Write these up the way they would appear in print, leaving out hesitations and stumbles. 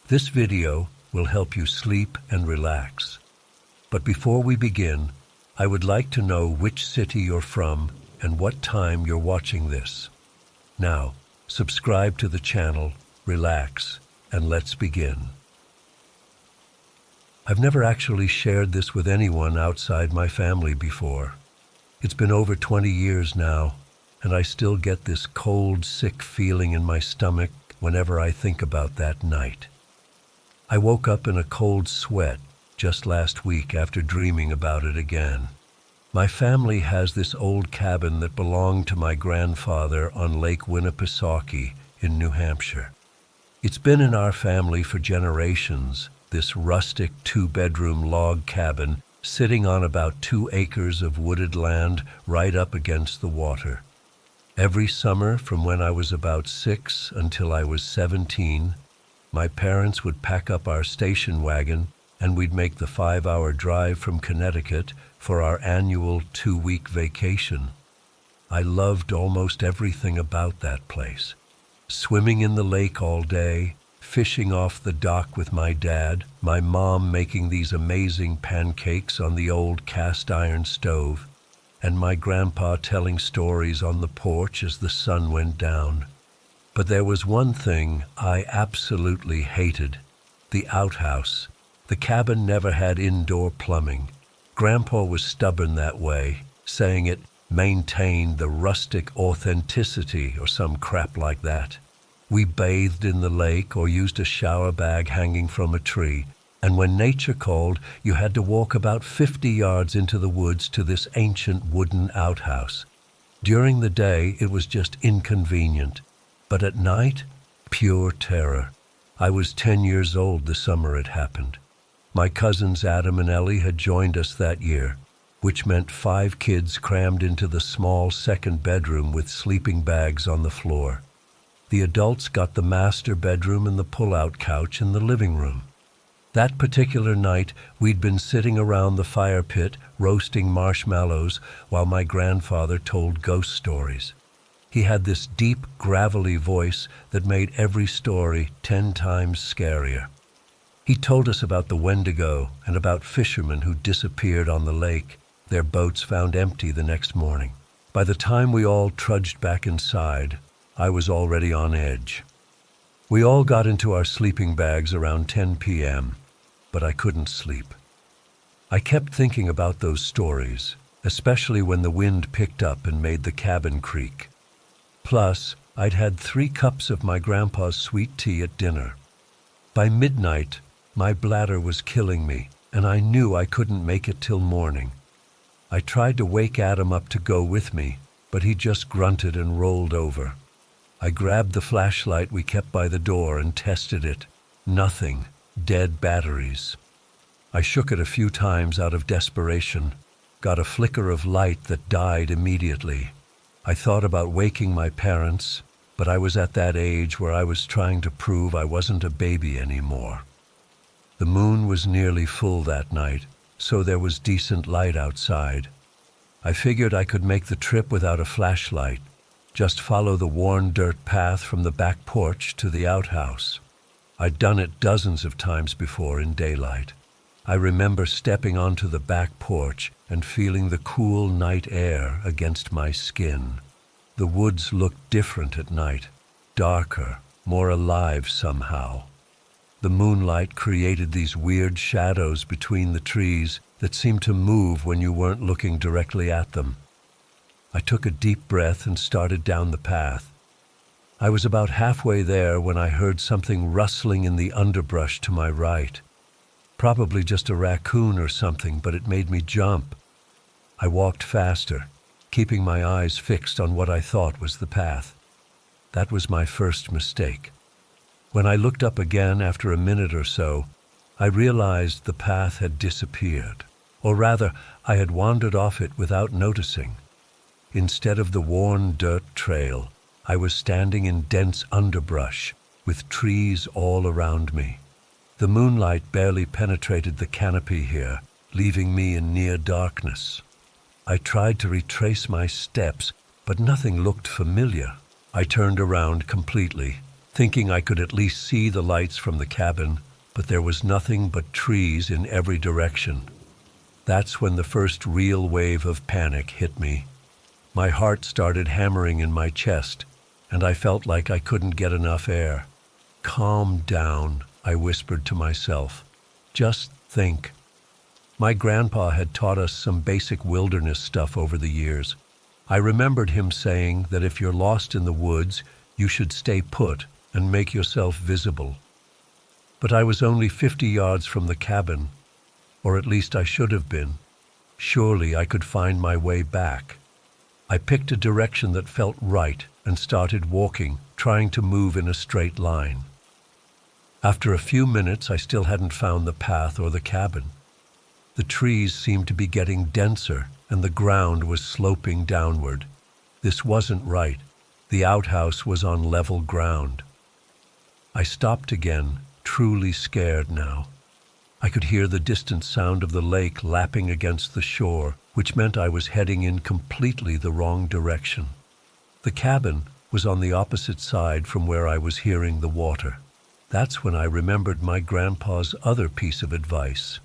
This video will help you sleep and relax. But before we begin, I would like to know which city you're from and what time you're watching this. Now, subscribe to the channel, relax, and let's begin. I've never actually shared this with anyone outside my family before. It's been over 20 years now, and I still get this cold, sick feeling in my stomach whenever I think about that night. I woke up in a cold sweat just last week after dreaming about it again. My family has this old cabin that belonged to my grandfather on Lake Winnipesaukee in New Hampshire. It's been in our family for generations, this rustic 2-bedroom log cabin sitting on about 2 acres of wooded land right up against the water. Every summer from when I was about 6 until I was 17, my parents would pack up our station wagon and we'd make the 5-hour drive from Connecticut for our annual 2-week vacation. I loved almost everything about that place. Swimming in the lake all day, fishing off the dock with my dad, my mom making these amazing pancakes on the old cast iron stove, and my grandpa telling stories on the porch as the sun went down. But there was one thing I absolutely hated: the outhouse. The cabin never had indoor plumbing. Grandpa was stubborn that way, saying it maintained the rustic authenticity or some crap like that. We bathed in the lake or used a shower bag hanging from a tree, and when nature called, you had to walk about 50 yards into the woods to this ancient wooden outhouse. During the day, it was just inconvenient, but at night, pure terror. I was 10 years old the summer it happened. My cousins Adam and Ellie had joined us that year, which meant 5 kids crammed into the small second bedroom with sleeping bags on the floor. The adults got the master bedroom and the pull-out couch in the living room. That particular night, we'd been sitting around the fire pit roasting marshmallows while my grandfather told ghost stories. He had this deep, gravelly voice that made every story 10 times scarier. He told us about the Wendigo and about fishermen who disappeared on the lake, their boats found empty the next morning. By the time we all trudged back inside, I was already on edge. We all got into our sleeping bags around 10 p.m., but I couldn't sleep. I kept thinking about those stories, especially when the wind picked up and made the cabin creak. Plus, I'd had 3 cups of my grandpa's sweet tea at dinner. By midnight, my bladder was killing me, and I knew I couldn't make it till morning. I tried to wake Adam up to go with me, but he just grunted and rolled over. I grabbed the flashlight we kept by the door and tested it. Nothing. Dead batteries. I shook it a few times out of desperation, got a flicker of light that died immediately. I thought about waking my parents, but I was at that age where I was trying to prove I wasn't a baby anymore. The moon was nearly full that night, so there was decent light outside. I figured I could make the trip without a flashlight, just follow the worn dirt path from the back porch to the outhouse. I'd done it dozens of times before in daylight. I remember stepping onto the back porch and feeling the cool night air against my skin. The woods looked different at night, darker, more alive somehow. The moonlight created these weird shadows between the trees that seemed to move when you weren't looking directly at them. I took a deep breath and started down the path. I was about halfway there when I heard something rustling in the underbrush to my right. Probably just a raccoon or something, but it made me jump. I walked faster, keeping my eyes fixed on what I thought was the path. That was my first mistake. When I looked up again after a minute or so, I realized the path had disappeared, or rather, I had wandered off it without noticing. Instead of the worn dirt trail, I was standing in dense underbrush, with trees all around me. The moonlight barely penetrated the canopy here, leaving me in near darkness. I tried to retrace my steps, but nothing looked familiar. I turned around completely, thinking I could at least see the lights from the cabin, but there was nothing but trees in every direction. That's when the first real wave of panic hit me. My heart started hammering in my chest, and I felt like I couldn't get enough air. "Calm down," I whispered to myself. "Just think." My grandpa had taught us some basic wilderness stuff over the years. I remembered him saying that if you're lost in the woods, you should stay put and make yourself visible. But I was only 50 yards from the cabin, or at least I should have been. Surely I could find my way back. I picked a direction that felt right and started walking, trying to move in a straight line. After a few minutes, I still hadn't found the path or the cabin. The trees seemed to be getting denser, and the ground was sloping downward. This wasn't right. The outhouse was on level ground. I stopped again, truly scared now. I could hear the distant sound of the lake lapping against the shore, which meant I was heading in completely the wrong direction. The cabin was on the opposite side from where I was hearing the water. That's when I remembered my grandpa's other piece of advice.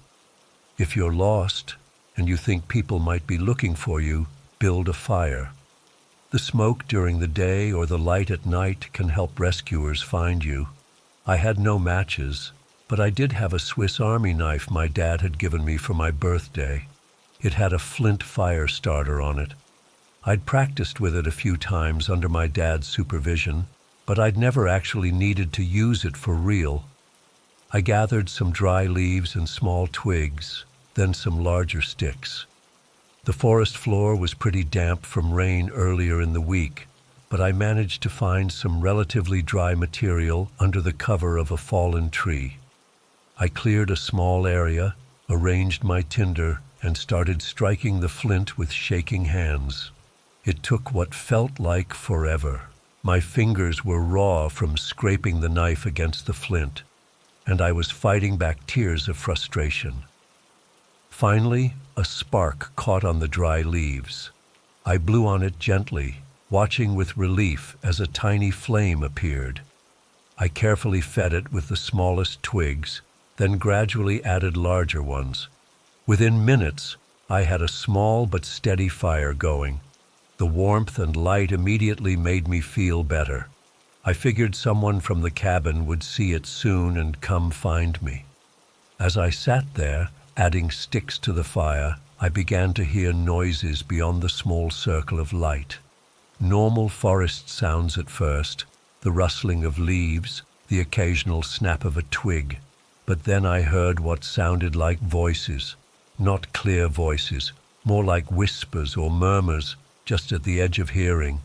If you're lost and you think people might be looking for you, build a fire. The smoke during the day or the light at night can help rescuers find you. I had no matches, but I did have a Swiss Army knife my dad had given me for my birthday. It had a flint fire starter on it. I'd practiced with it a few times under my dad's supervision, but I'd never actually needed to use it for real. I gathered some dry leaves and small twigs, then some larger sticks. The forest floor was pretty damp from rain earlier in the week, but I managed to find some relatively dry material under the cover of a fallen tree. I cleared a small area, arranged my tinder, and started striking the flint with shaking hands. It took what felt like forever. My fingers were raw from scraping the knife against the flint, and I was fighting back tears of frustration. Finally, a spark caught on the dry leaves. I blew on it gently, watching with relief as a tiny flame appeared. I carefully fed it with the smallest twigs, then gradually added larger ones. Within minutes, I had a small but steady fire going. The warmth and light immediately made me feel better. I figured someone from the cabin would see it soon and come find me. As I sat there, adding sticks to the fire, I began to hear noises beyond the small circle of light. Normal forest sounds at first, the rustling of leaves, the occasional snap of a twig. But then I heard what sounded like voices, not clear voices, more like whispers or murmurs, just at the edge of hearing.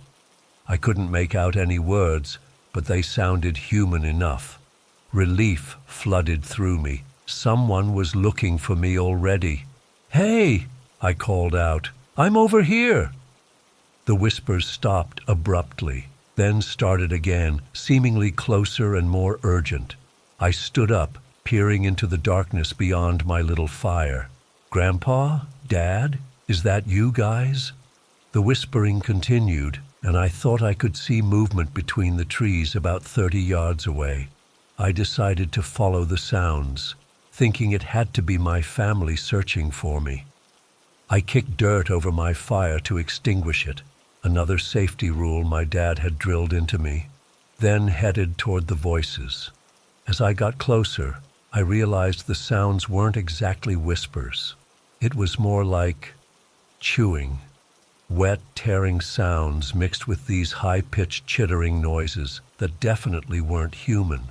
I couldn't make out any words, but they sounded human enough. Relief flooded through me. Someone was looking for me already. "Hey!" I called out. "I'm over here!" The whispers stopped abruptly, then started again, seemingly closer and more urgent. I stood up, peering into the darkness beyond my little fire. "Grandpa? Dad? Is that you guys?" The whispering continued, and I thought I could see movement between the trees about 30 yards away. I decided to follow the sounds, thinking it had to be my family searching for me. I kicked dirt over my fire to extinguish it, another safety rule my dad had drilled into me, then headed toward the voices. As I got closer, I realized the sounds weren't exactly whispers. It was more like chewing. Wet, tearing sounds mixed with these high-pitched chittering noises that definitely weren't human.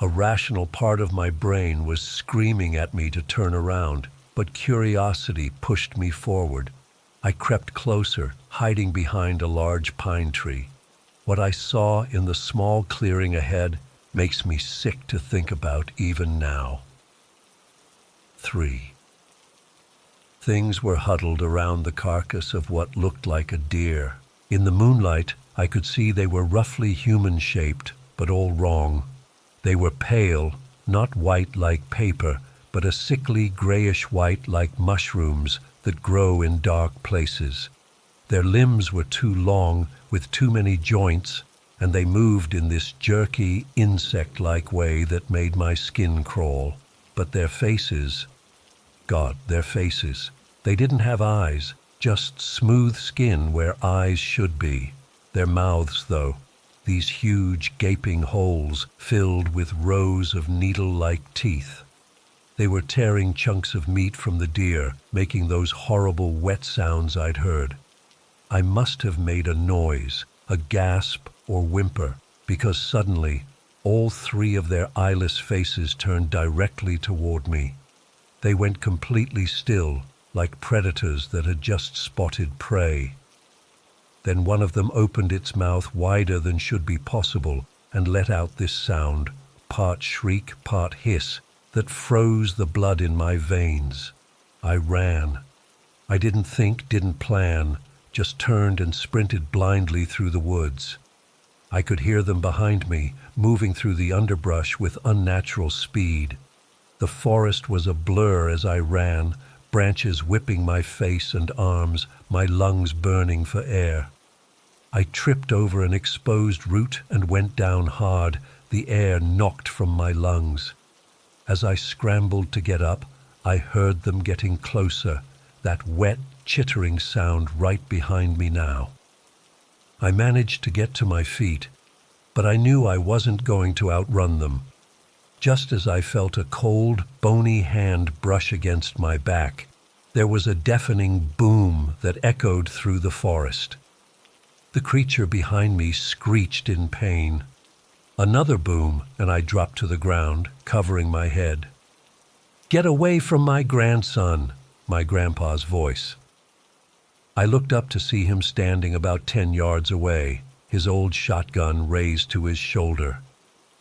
A rational part of my brain was screaming at me to turn around, but curiosity pushed me forward. I crept closer, hiding behind a large pine tree. What I saw in the small clearing ahead makes me sick to think about even now. 3. Things were huddled around the carcass of what looked like a deer. In the moonlight, I could see they were roughly human-shaped, but all wrong. They were pale, not white like paper, but a sickly grayish-white like mushrooms that grow in dark places. Their limbs were too long, with too many joints, and they moved in this jerky, insect-like way that made my skin crawl. But their faces, God, their faces, they didn't have eyes, just smooth skin where eyes should be. Their mouths, though, these huge gaping holes filled with rows of needle-like teeth. They were tearing chunks of meat from the deer, making those horrible wet sounds I'd heard. I must have made a noise, a gasp or whimper, because suddenly all three of their eyeless faces turned directly toward me. They went completely still, like predators that had just spotted prey. Then one of them opened its mouth wider than should be possible and let out this sound, part shriek, part hiss, that froze the blood in my veins. I ran. I didn't think, didn't plan, just turned and sprinted blindly through the woods. I could hear them behind me, moving through the underbrush with unnatural speed. The forest was a blur as I ran, branches whipping my face and arms, my lungs burning for air. I tripped over an exposed root and went down hard, the air knocked from my lungs. As I scrambled to get up, I heard them getting closer, that wet, chittering sound right behind me now. I managed to get to my feet, but I knew I wasn't going to outrun them. Just as I felt a cold, bony hand brush against my back, there was a deafening boom that echoed through the forest. The creature behind me screeched in pain. Another boom, and I dropped to the ground, covering my head. "Get away from my grandson," my grandpa's voice. I looked up to see him standing about 10 yards away, his old shotgun raised to his shoulder.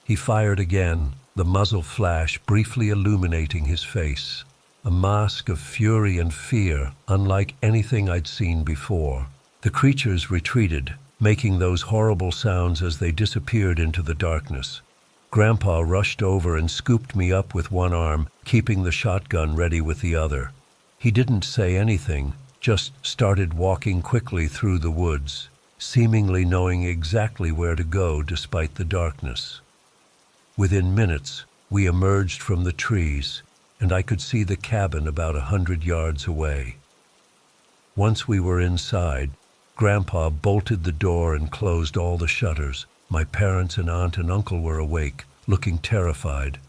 He fired again, the muzzle flash briefly illuminating his face, a mask of fury and fear unlike anything I'd seen before. The creatures retreated, making those horrible sounds as they disappeared into the darkness. Grandpa rushed over and scooped me up with one arm, keeping the shotgun ready with the other. He didn't say anything, just started walking quickly through the woods, seemingly knowing exactly where to go despite the darkness. Within minutes, we emerged from the trees, and I could see the cabin about 100 yards away. Once we were inside, Grandpa bolted the door and closed all the shutters. My parents and aunt and uncle were awake, looking terrified.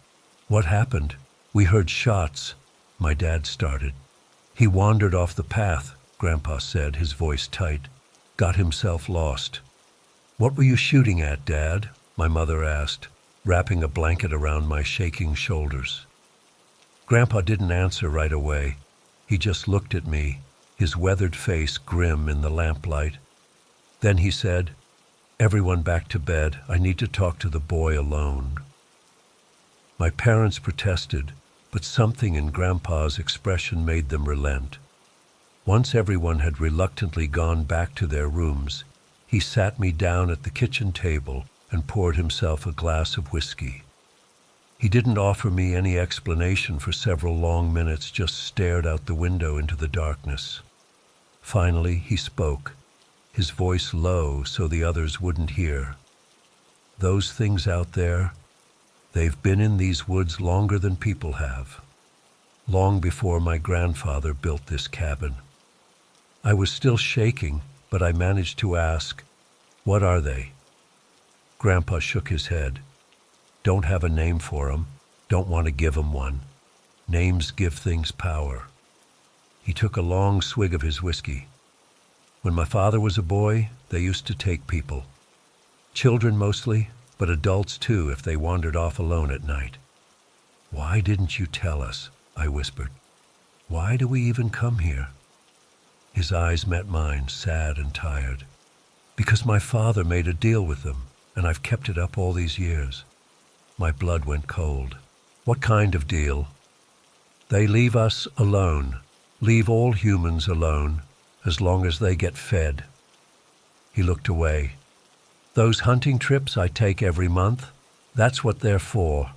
"What happened?" "We heard shots," my dad started. "He wandered off the path," Grandpa said, his voice tight. "Got himself lost." "What were you shooting at, Dad?" my mother asked, wrapping a blanket around my shaking shoulders. Grandpa didn't answer right away. He just looked at me, his weathered face grim in the lamplight. Then he said, "Everyone back to bed. I need to talk to the boy alone." My parents protested, but something in Grandpa's expression made them relent. Once everyone had reluctantly gone back to their rooms, he sat me down at the kitchen table and poured himself a glass of whiskey. He didn't offer me any explanation for several long minutes, just stared out the window into the darkness. Finally, he spoke, his voice low so the others wouldn't hear. "Those things out there, they've been in these woods longer than people have. Long before my grandfather built this cabin." I was still shaking, but I managed to ask, "What are they?" Grandpa shook his head. "Don't have a name for 'em. Don't want to give 'em one. Names give things power." He took a long swig of his whiskey. "When my father was a boy, they used to take people. Children mostly, but adults too if they wandered off alone at night." "Why didn't you tell us?" I whispered. "Why do we even come here?" His eyes met mine, sad and tired. "Because my father made a deal with them, and I've kept it up all these years." My blood went cold. "What kind of deal?" "They leave us alone. Leave all humans alone, as long as they get fed." He looked away. "Those hunting trips I take every month, that's what they're for.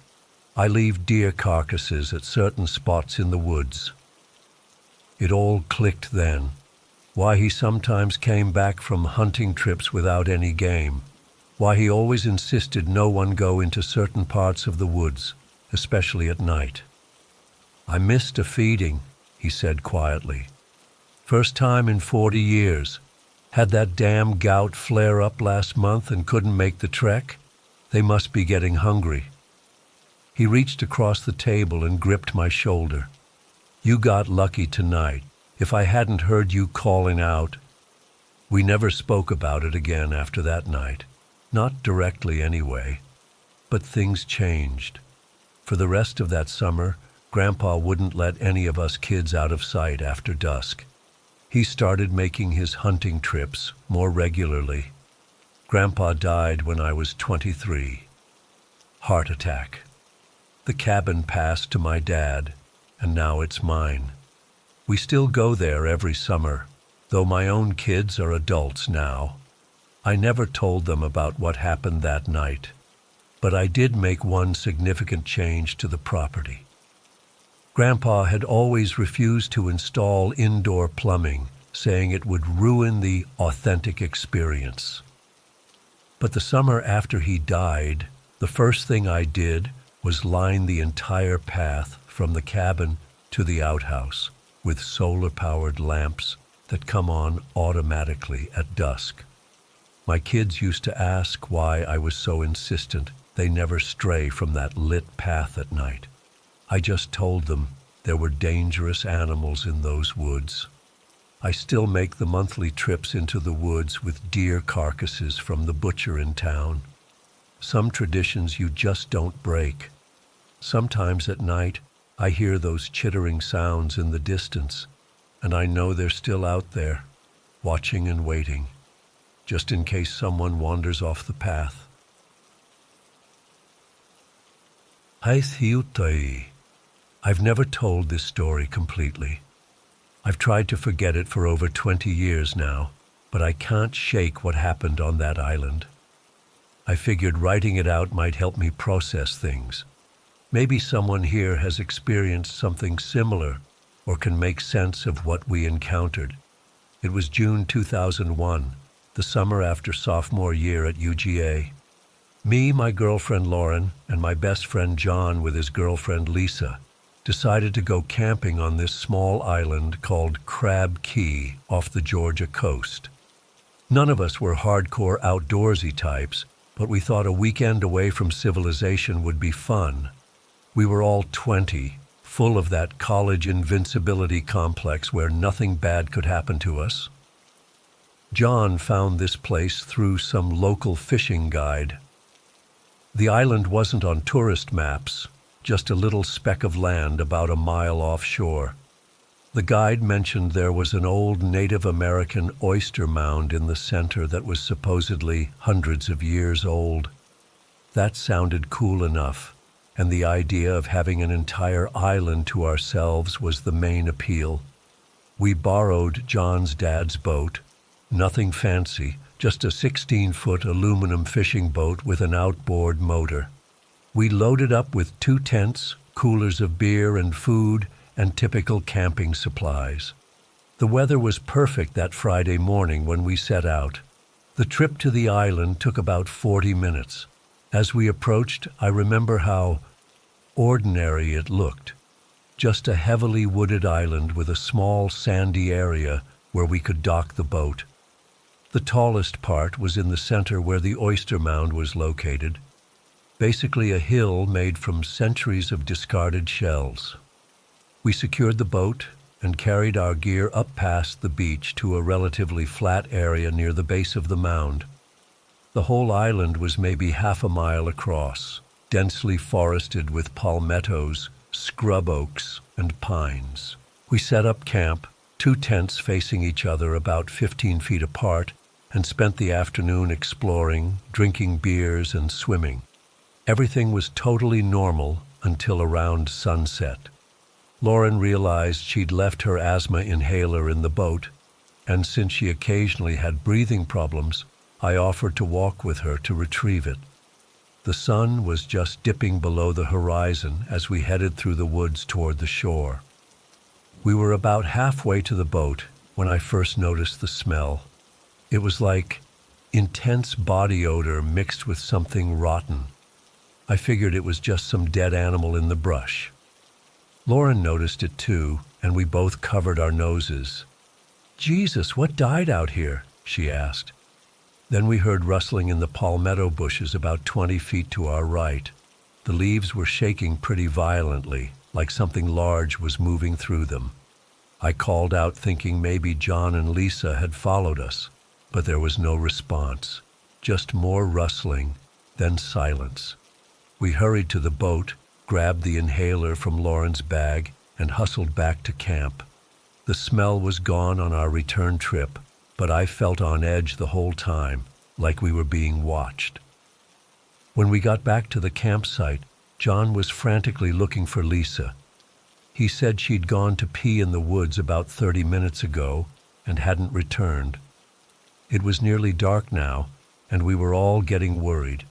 I leave deer carcasses at certain spots in the woods." It all clicked then. Why he sometimes came back from hunting trips without any game. why he always insisted no one go into certain parts of the woods, especially at night. "I missed a feeding," he said quietly. "First time in 40 years. Had that damn gout flare up last month and couldn't make the trek. They must be getting hungry." He reached across the table and gripped my shoulder. "You got lucky tonight. If I hadn't heard you calling out—" We never spoke about it again after that night. Not directly anyway. But things changed. For the rest of that summer, Grandpa wouldn't let any of us kids out of sight after dusk. He started making his hunting trips more regularly. Grandpa died when I was 23. Heart attack. The cabin passed to my dad, and now it's mine. We still go there every summer, though my own kids are adults now. I never told them about what happened that night, but I did make one significant change to the property. Grandpa had always refused to install indoor plumbing, saying it would ruin the authentic experience. But the summer after he died, the first thing I did was line the entire path from the cabin to the outhouse with solar-powered lamps that come on automatically at dusk. My kids used to ask why I was so insistent they never stray from that lit path at night. I just told them there were dangerous animals in those woods. I still make the monthly trips into the woods with deer carcasses from the butcher in town. Some traditions you just don't break. Sometimes at night, I hear those chittering sounds in the distance, and I know they're still out there, watching and waiting, just in case someone wanders off the path. I've never told this story completely. I've tried to forget it for over 20 years now, but I can't shake what happened on that island. I figured writing it out might help me process things. Maybe someone here has experienced something similar or can make sense of what we encountered. It was June 2001, the summer after sophomore year at UGA. Me, my girlfriend Lauren, and my best friend John with his girlfriend Lisa decided to go camping on this small island called Crab Key off the Georgia coast. None of us were hardcore outdoorsy types, but we thought a weekend away from civilization would be fun. We were all 20, full of that college invincibility complex where nothing bad could happen to us. John found this place through some local fishing guide. The island wasn't on tourist maps, just a little speck of land about a mile offshore. The guide mentioned there was an old Native American oyster mound in the center that was supposedly hundreds of years old. That sounded cool enough, and the idea of having an entire island to ourselves was the main appeal. We borrowed John's dad's boat, nothing fancy, just a 16-foot aluminum fishing boat with an outboard motor. We loaded up with 2 tents, coolers of beer and food, and typical camping supplies. The weather was perfect that Friday morning when we set out. The trip to the island took about 40 minutes. As we approached, I remember how ordinary it looked. Just a heavily wooded island with a small sandy area where we could dock the boat. The tallest part was in the center where the oyster mound was located. Basically a hill made from centuries of discarded shells. We secured the boat and carried our gear up past the beach to a relatively flat area near the base of the mound. The whole island was maybe half a mile across, densely forested with palmettos, scrub oaks, and pines. We set up camp, 2 tents facing each other about 15 feet apart, and spent the afternoon exploring, drinking beers, and swimming. Everything was totally normal until around sunset. Lauren realized she'd left her asthma inhaler in the boat, and since she occasionally had breathing problems, I offered to walk with her to retrieve it. The sun was just dipping below the horizon as we headed through the woods toward the shore. We were about halfway to the boat when I first noticed the smell. It was like intense body odor mixed with something rotten. I figured it was just some dead animal in the brush. Lauren noticed it too, and we both covered our noses. "Jesus, what died out here?" she asked. Then we heard rustling in the palmetto bushes about 20 feet to our right. The leaves were shaking pretty violently, like something large was moving through them. I called out thinking maybe John and Lisa had followed us, but there was no response. Just more rustling, then silence. We hurried to the boat, grabbed the inhaler from Lauren's bag, and hustled back to camp. The smell was gone on our return trip, but I felt on edge the whole time, like we were being watched. When we got back to the campsite, John was frantically looking for Lisa. He said she'd gone to pee in the woods about 30 minutes ago and hadn't returned. It was nearly dark now, and we were all getting worried.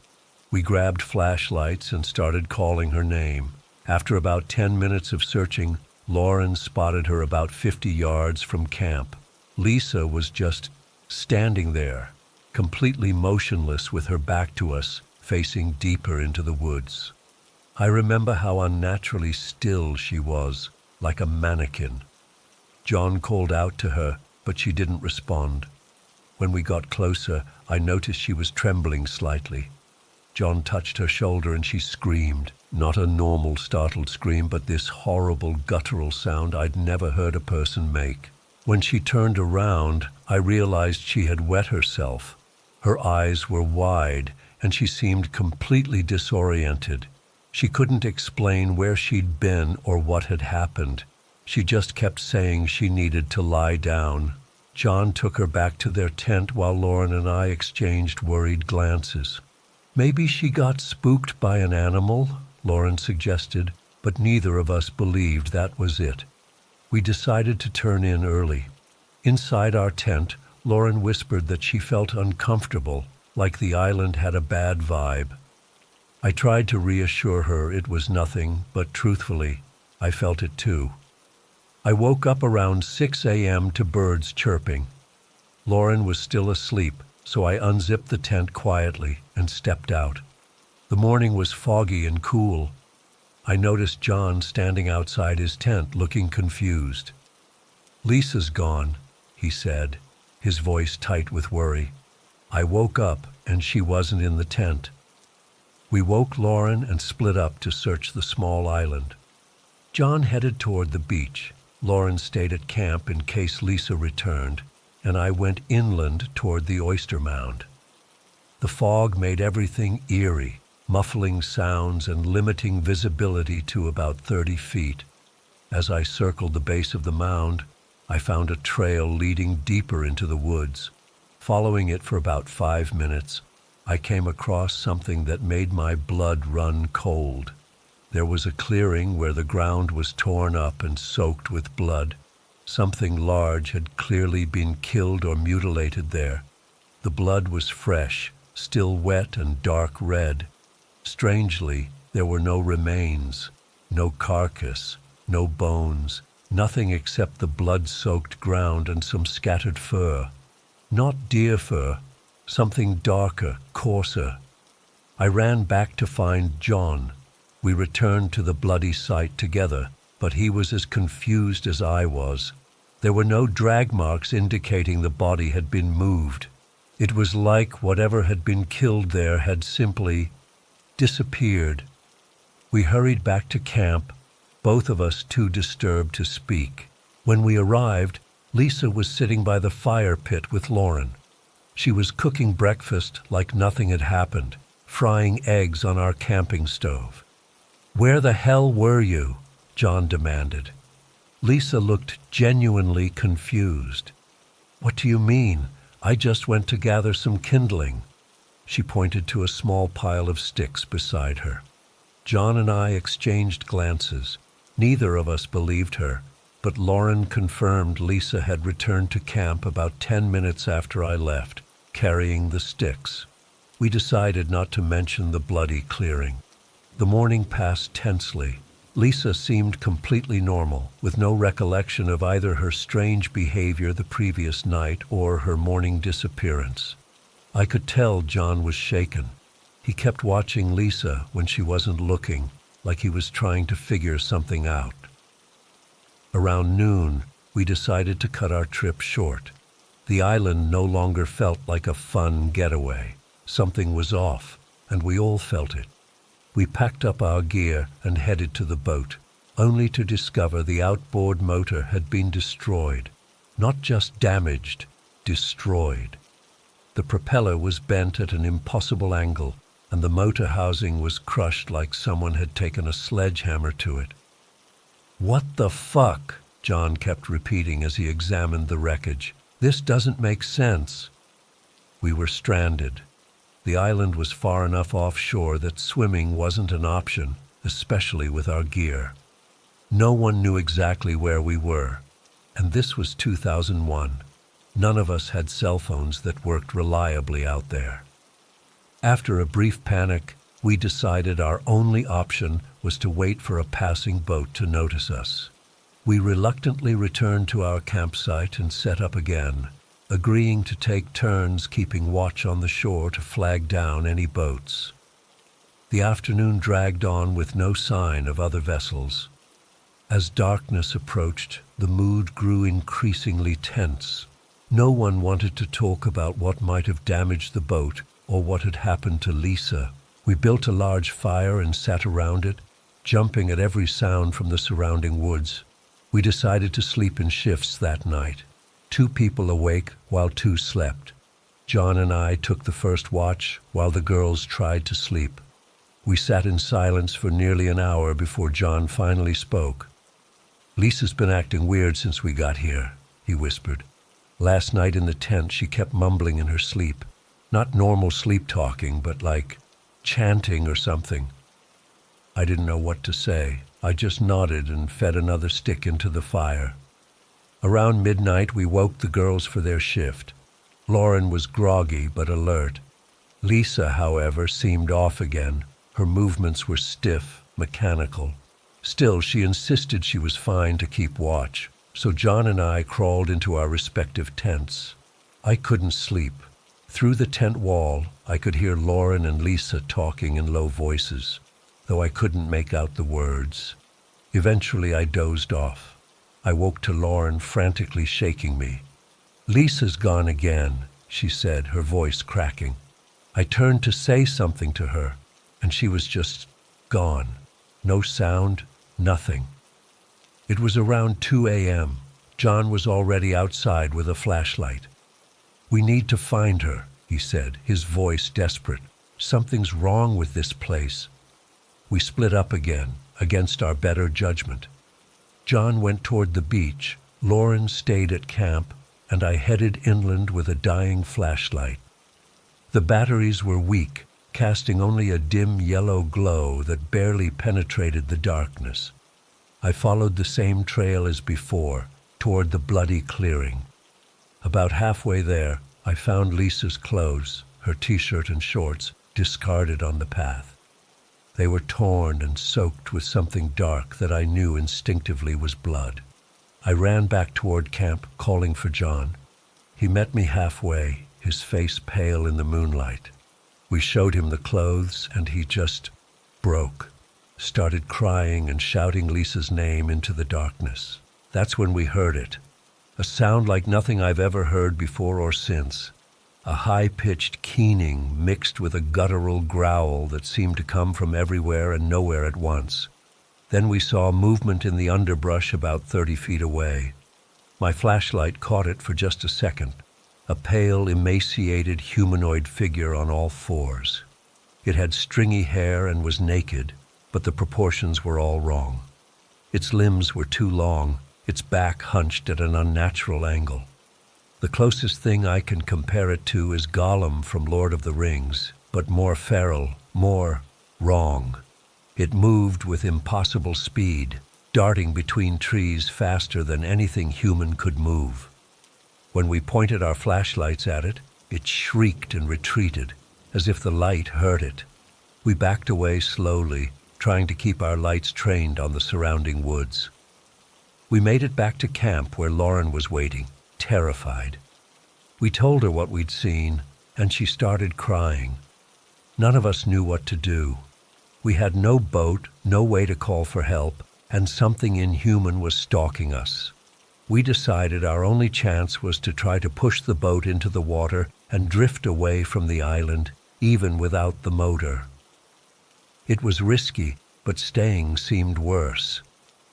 We grabbed flashlights and started calling her name. After about 10 minutes of searching, Lauren spotted her about 50 yards from camp. Lisa was just standing there, completely motionless with her back to us, facing deeper into the woods. I remember how unnaturally still she was, like a mannequin. John called out to her, but she didn't respond. When we got closer, I noticed she was trembling slightly. John touched her shoulder and she screamed. Not a normal startled scream, but this horrible guttural sound I'd never heard a person make. When she turned around, I realized she had wet herself. Her eyes were wide, and she seemed completely disoriented. She couldn't explain where she'd been or what had happened. She just kept saying she needed to lie down. John took her back to their tent while Lauren and I exchanged worried glances. "Maybe she got spooked by an animal," Lauren suggested, but neither of us believed that was it. We decided to turn in early. Inside our tent, Lauren whispered that she felt uncomfortable, like the island had a bad vibe. I tried to reassure her it was nothing, but truthfully, I felt it too. I woke up around 6 a.m. to birds chirping. Lauren was still asleep, so I unzipped the tent quietly and stepped out. The morning was foggy and cool. I noticed John standing outside his tent looking confused. "Lisa's gone," he said, his voice tight with worry. I woke up and she wasn't in the tent. We woke Lauren and split up to search the small island. John headed toward the beach. Lauren stayed at camp in case Lisa returned, and I went inland toward the oyster mound. The fog made everything eerie, muffling sounds and limiting visibility to about 30 feet. As I circled the base of the mound, I found a trail leading deeper into the woods. Following it for about 5 minutes, I came across something that made my blood run cold. There was a clearing where the ground was torn up and soaked with blood. Something large had clearly been killed or mutilated there. The blood was fresh, still wet and dark red. Strangely, there were no remains, no carcass, no bones, nothing except the blood-soaked ground and some scattered fur. Not deer fur, something darker, coarser. I ran back to find John. We returned to the bloody site together, but he was as confused as I was. There were no drag marks indicating the body had been moved. It was like whatever had been killed there had simply disappeared. We hurried back to camp, both of us too disturbed to speak. When we arrived, Lisa was sitting by the fire pit with Lauren. She was cooking breakfast like nothing had happened, frying eggs on our camping stove. "Where the hell were you?" John demanded. Lisa looked genuinely confused. "What do you mean? I just went to gather some kindling." She pointed to a small pile of sticks beside her. John and I exchanged glances. Neither of us believed her, but Lauren confirmed Lisa had returned to camp about 10 minutes after I left, carrying the sticks. We decided not to mention the bloody clearing. The morning passed tensely. Lisa seemed completely normal, with no recollection of either her strange behavior the previous night or her morning disappearance. I could tell John was shaken. He kept watching Lisa when she wasn't looking, like he was trying to figure something out. Around noon, we decided to cut our trip short. The island no longer felt like a fun getaway. Something was off, and we all felt it. We packed up our gear and headed to the boat, only to discover the outboard motor had been destroyed. Not just damaged, destroyed. The propeller was bent at an impossible angle, and the motor housing was crushed like someone had taken a sledgehammer to it. "What the fuck?" John kept repeating as he examined the wreckage. "This doesn't make sense." We were stranded. The island was far enough offshore that swimming wasn't an option, especially with our gear. No one knew exactly where we were, and this was 2001. None of us had cell phones that worked reliably out there. After a brief panic, we decided our only option was to wait for a passing boat to notice us. We reluctantly returned to our campsite and set up again, agreeing to take turns keeping watch on the shore to flag down any boats. The afternoon dragged on with no sign of other vessels. As darkness approached, the mood grew increasingly tense. No one wanted to talk about what might have damaged the boat or what had happened to Lisa. We built a large fire and sat around it, jumping at every sound from the surrounding woods. We decided to sleep in shifts that night. 2 people awake while 2 slept. John and I took the first watch while the girls tried to sleep. We sat in silence for nearly an hour before John finally spoke. "Lisa's been acting weird since we got here," he whispered. "Last night in the tent she kept mumbling in her sleep. Not normal sleep talking, but like chanting or something." I didn't know what to say. I just nodded and fed another stick into the fire. Around midnight, we woke the girls for their shift. Lauren was groggy but alert. Lisa, however, seemed off again. Her movements were stiff, mechanical. Still, she insisted she was fine to keep watch, so John and I crawled into our respective tents. I couldn't sleep. Through the tent wall, I could hear Lauren and Lisa talking in low voices, though I couldn't make out the words. Eventually, I dozed off. I woke to Lauren frantically shaking me. "Lisa's gone again," she said, her voice cracking. I turned to say something to her, and she was just gone. No sound, nothing. It was around 2 a.m. John was already outside with a flashlight. "We need to find her," he said, his voice desperate. "Something's wrong with this place." We split up again, against our better judgment. John went toward the beach, Lauren stayed at camp, and I headed inland with a dying flashlight. The batteries were weak, casting only a dim yellow glow that barely penetrated the darkness. I followed the same trail as before, toward the bloody clearing. About halfway there, I found Lisa's clothes, her t-shirt and shorts, discarded on the path. They were torn and soaked with something dark that I knew instinctively was blood. I ran back toward camp, calling for John. He met me halfway, his face pale in the moonlight. We showed him the clothes, and he just broke, started crying and shouting Lisa's name into the darkness. That's when we heard it, a sound like nothing I've ever heard before or since. A high-pitched keening mixed with a guttural growl that seemed to come from everywhere and nowhere at once. Then we saw movement in the underbrush about 30 feet away. My flashlight caught it for just a second, a pale, emaciated humanoid figure on all fours. It had stringy hair and was naked, but the proportions were all wrong. Its limbs were too long, its back hunched at an unnatural angle. The closest thing I can compare it to is Gollum from Lord of the Rings, but more feral, more wrong. It moved with impossible speed, darting between trees faster than anything human could move. When we pointed our flashlights at it, it shrieked and retreated, as if the light hurt it. We backed away slowly, trying to keep our lights trained on the surrounding woods. We made it back to camp where Lauren was waiting, terrified. We told her what we'd seen, and she started crying. None of us knew what to do. We had no boat, no way to call for help, and something inhuman was stalking us. We decided our only chance was to try to push the boat into the water and drift away from the island, even without the motor. It was risky, but staying seemed worse.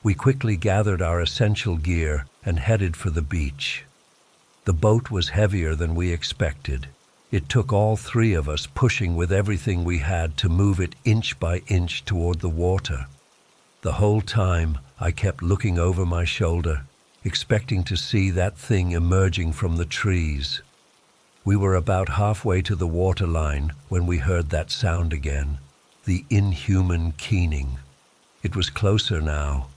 We quickly gathered our essential gear and headed for the beach. The boat was heavier than we expected. It took all three of us pushing with everything we had to move it inch by inch toward the water. The whole time, I kept looking over my shoulder, expecting to see that thing emerging from the trees. We were about halfway to the waterline when we heard that sound again, the inhuman keening. It was closer now,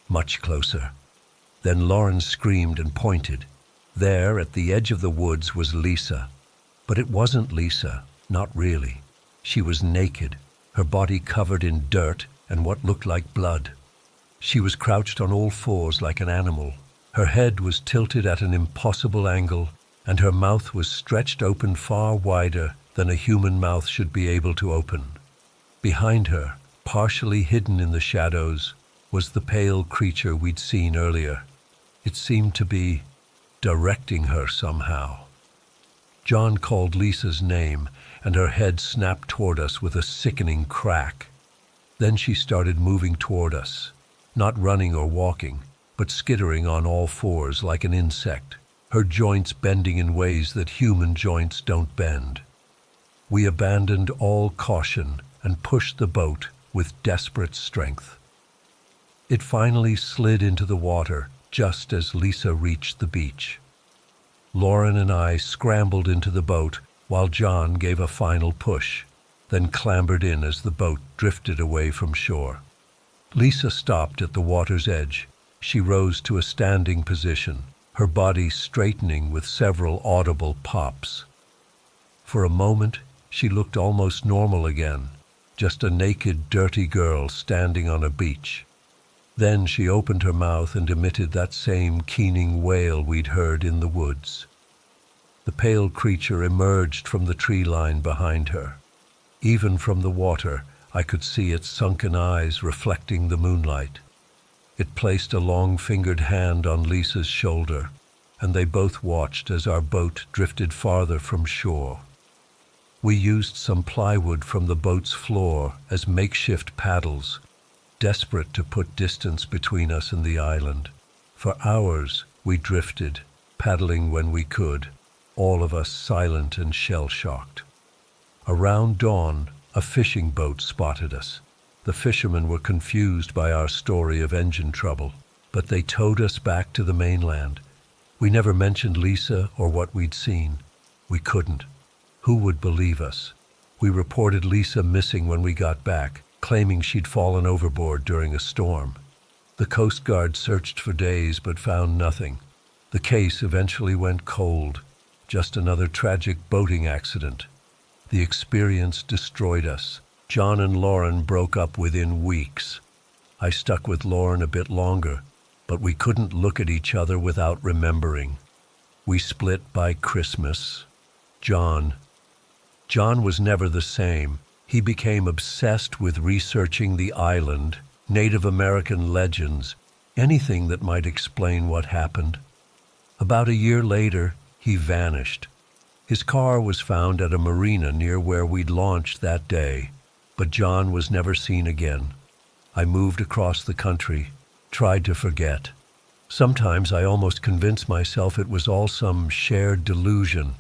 much closer. Then Lauren screamed and pointed. There, at the edge of the woods, was Lisa. But it wasn't Lisa, not really. She was naked, her body covered in dirt and what looked like blood. She was crouched on all fours like an animal. Her head was tilted at an impossible angle, and her mouth was stretched open far wider than a human mouth should be able to open. Behind her, partially hidden in the shadows, was the pale creature we'd seen earlier. It seemed to be directing her somehow. John called Lisa's name, and her head snapped toward us with a sickening crack. Then she started moving toward us, not running or walking, but skittering on all fours like an insect, her joints bending in ways that human joints don't bend. We abandoned all caution and pushed the boat with desperate strength. It finally slid into the water just as Lisa reached the beach. Lauren and I scrambled into the boat while John gave a final push, then clambered in as the boat drifted away from shore. Lisa stopped at the water's edge. She rose to a standing position, her body straightening with several audible pops. For a moment, she looked almost normal again, just a naked, dirty girl standing on a beach. Then she opened her mouth and emitted that same keening wail we'd heard in the woods. The pale creature emerged from the tree line behind her. Even from the water, I could see its sunken eyes reflecting the moonlight. It placed a long-fingered hand on Lisa's shoulder, and they both watched as our boat drifted farther from shore. We used some plywood from the boat's floor as makeshift paddles, desperate to put distance between us and the island. For hours we drifted, paddling when we could, all of us silent and shell-shocked. Around dawn, a fishing boat spotted us. The fishermen were confused by our story of engine trouble, but they towed us back to the mainland. We never mentioned Lisa or what we'd seen. We couldn't. Who would believe us? We reported Lisa missing when we got back, claiming she'd fallen overboard during a storm. The Coast Guard searched for days but found nothing. The case eventually went cold, just another tragic boating accident. The experience destroyed us. John and Lauren broke up within weeks. I stuck with Lauren a bit longer, but we couldn't look at each other without remembering. We split by Christmas. John was never the same. He became obsessed with researching the island, Native American legends, anything that might explain what happened. About a year later, he vanished. His car was found at a marina near where we'd launched that day, but John was never seen again. I moved across the country, tried to forget. Sometimes I almost convinced myself it was all some shared delusion,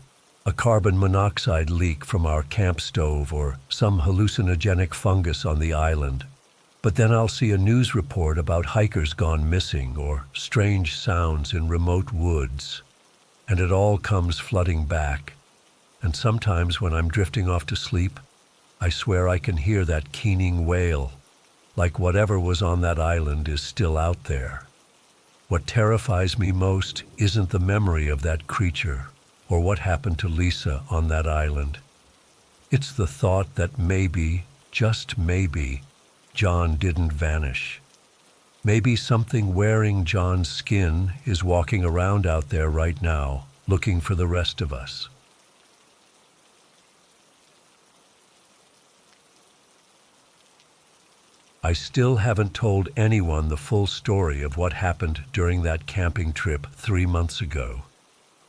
a carbon monoxide leak from our camp stove or some hallucinogenic fungus on the island. But then I'll see a news report about hikers gone missing or strange sounds in remote woods, and it all comes flooding back. And sometimes when I'm drifting off to sleep, I swear I can hear that keening wail, like whatever was on that island is still out there. What terrifies me most isn't the memory of that creature or what happened to Lisa on that island. It's the thought that maybe, just maybe, John didn't vanish. Maybe something wearing John's skin is walking around out there right now, looking for the rest of us. I still haven't told anyone the full story of what happened during that camping trip 3 months ago.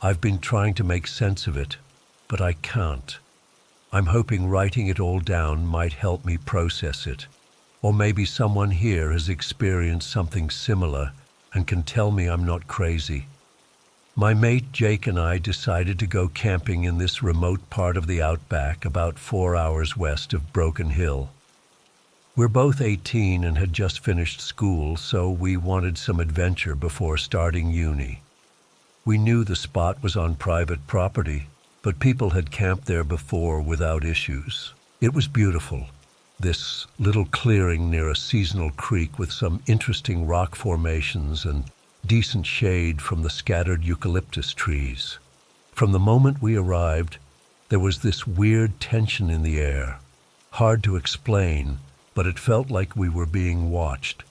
I've been trying to make sense of it, but I can't. I'm hoping writing it all down might help me process it. Or maybe someone here has experienced something similar and can tell me I'm not crazy. My mate Jake and I decided to go camping in this remote part of the outback about 4 hours west of Broken Hill. We're both 18 and had just finished school, so we wanted some adventure before starting uni. We knew the spot was on private property, but people had camped there before without issues. It was beautiful, this little clearing near a seasonal creek with some interesting rock formations and decent shade from the scattered eucalyptus trees. From the moment we arrived, there was this weird tension in the air. Hard to explain, but it felt like we were being watched.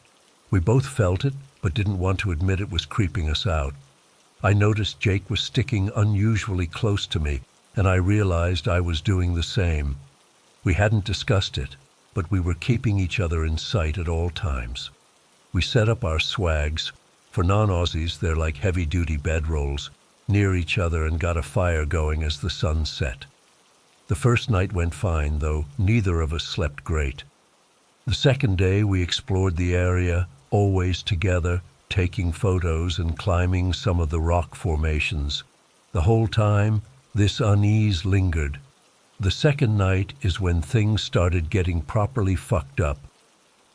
We both felt it, but didn't want to admit it was creeping us out. I noticed Jake was sticking unusually close to me, and I realized I was doing the same. We hadn't discussed it, but we were keeping each other in sight at all times. We set up our swags, for non-Aussies they're like heavy-duty bedrolls, near each other and got a fire going as the sun set. The first night went fine, though neither of us slept great. The second day we explored the area, always together, taking photos and climbing some of the rock formations. The whole time, this unease lingered. The second night is when things started getting properly fucked up.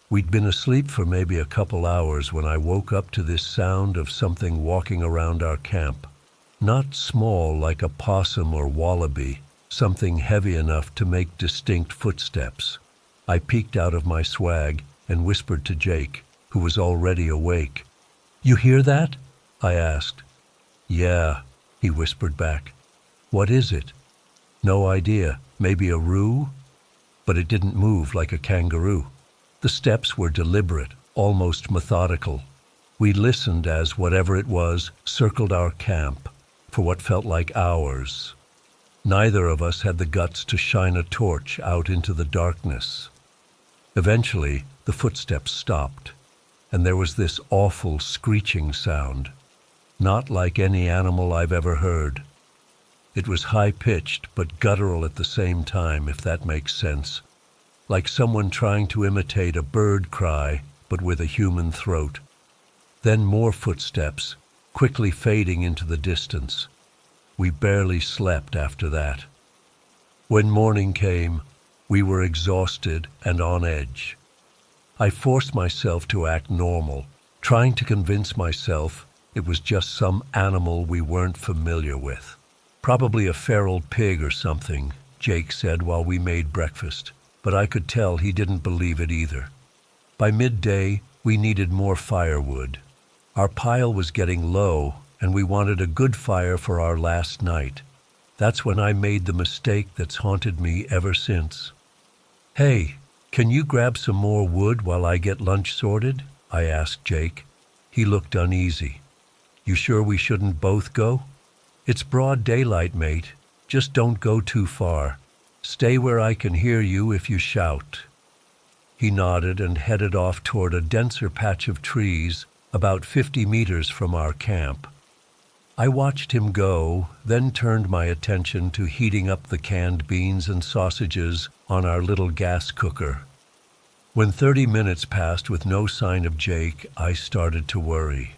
We'd been asleep for maybe a couple hours when I woke up to this sound of something walking around our camp. Not small like a possum or wallaby, something heavy enough to make distinct footsteps. I peeked out of my swag and whispered to Jake, who was already awake. "You hear that?" I asked. "Yeah," he whispered back. "What is it?" "No idea. Maybe a roo?" But it didn't move like a kangaroo. The steps were deliberate, almost methodical. We listened as whatever it was circled our camp for what felt like hours. Neither of us had the guts to shine a torch out into the darkness. Eventually, the footsteps stopped, and there was this awful screeching sound, not like any animal I've ever heard. It was high-pitched but guttural at the same time, if that makes sense, like someone trying to imitate a bird cry but with a human throat. Then more footsteps, quickly fading into the distance. We barely slept after that. When morning came, we were exhausted and on edge. I forced myself to act normal, trying to convince myself it was just some animal we weren't familiar with. "Probably a feral pig or something," Jake said while we made breakfast, but I could tell he didn't believe it either. By midday, we needed more firewood. Our pile was getting low, and we wanted a good fire for our last night. That's when I made the mistake that's haunted me ever since. "Hey, can you grab some more wood while I get lunch sorted?" I asked Jake. He looked uneasy. "You sure we shouldn't both go?" "It's broad daylight, mate. Just don't go too far. Stay where I can hear you if you shout." He nodded and headed off toward a denser patch of trees about 50 meters from our camp. I watched him go, then turned my attention to heating up the canned beans and sausages on our little gas cooker. When 30 minutes passed with no sign of Jake, I started to worry.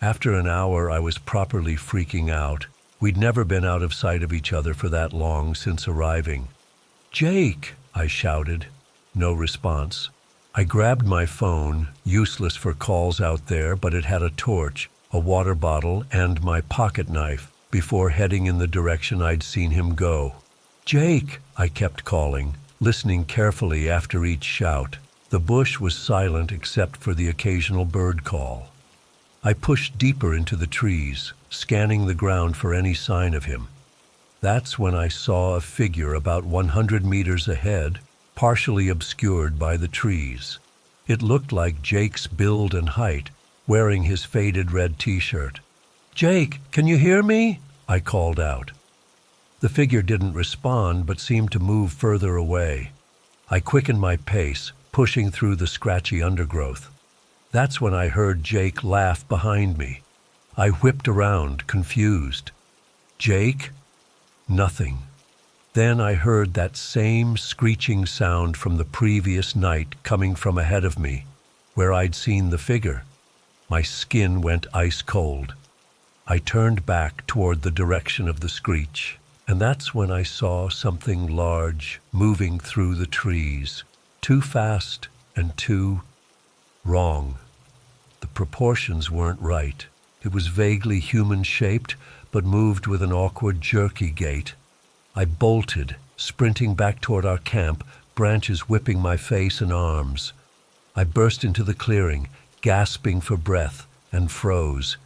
After an hour, I was properly freaking out. We'd never been out of sight of each other for that long since arriving. "Jake!" I shouted. No response. I grabbed my phone, useless for calls out there, but it had a torch, a water bottle, and my pocket knife, before heading in the direction I'd seen him go. "Jake!" I kept calling, listening carefully after each shout. The bush was silent except for the occasional bird call. I pushed deeper into the trees, scanning the ground for any sign of him. That's when I saw a figure about 100 meters ahead, partially obscured by the trees. It looked like Jake's build and height, wearing his faded red t-shirt. "Jake, can you hear me?" I called out. The figure didn't respond but seemed to move further away. I quickened my pace, pushing through the scratchy undergrowth. That's when I heard Jake laugh behind me. I whipped around, confused. Jake? Nothing. Then I heard that same screeching sound from the previous night coming from ahead of me, where I'd seen the figure. My skin went ice cold. I turned back toward the direction of the screech, and that's when I saw something large moving through the trees, too fast and too wrong. The proportions weren't right. It was vaguely human-shaped, but moved with an awkward, jerky gait. I bolted, sprinting back toward our camp, branches whipping my face and arms. I burst into the clearing, gasping for breath, and froze.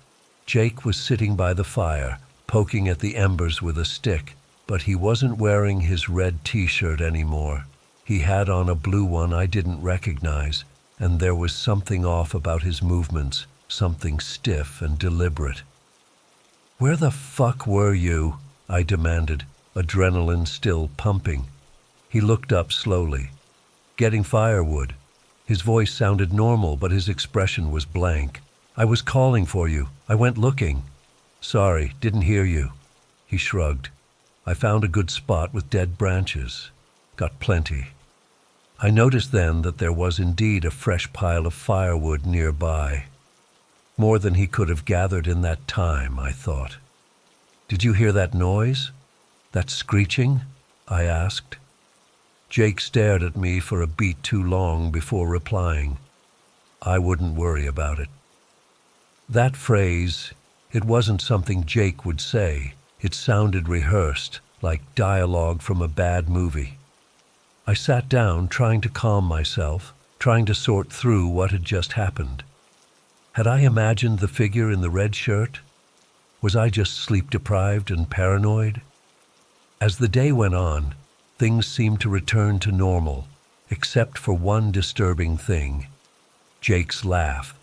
Jake was sitting by the fire, poking at the embers with a stick, but he wasn't wearing his red t-shirt anymore. He had on a blue one I didn't recognize, and there was something off about his movements, something stiff and deliberate. "Where the fuck were you?" I demanded, adrenaline still pumping. He looked up slowly. "Getting firewood." His voice sounded normal, but his expression was blank. "I was calling for you. I went looking." "Sorry, didn't hear you." He shrugged. "I found a good spot with dead branches. Got plenty." I noticed then that there was indeed a fresh pile of firewood nearby. More than he could have gathered in that time, I thought. "Did you hear that noise? That screeching?" I asked. Jake stared at me for a beat too long before replying. "I wouldn't worry about it." That phrase, it wasn't something Jake would say. It sounded rehearsed, like dialogue from a bad movie. I sat down, trying to calm myself, trying to sort through what had just happened. Had I imagined the figure in the red shirt? Was I just sleep-deprived and paranoid? As the day went on, things seemed to return to normal, except for one disturbing thing: Jake's laugh.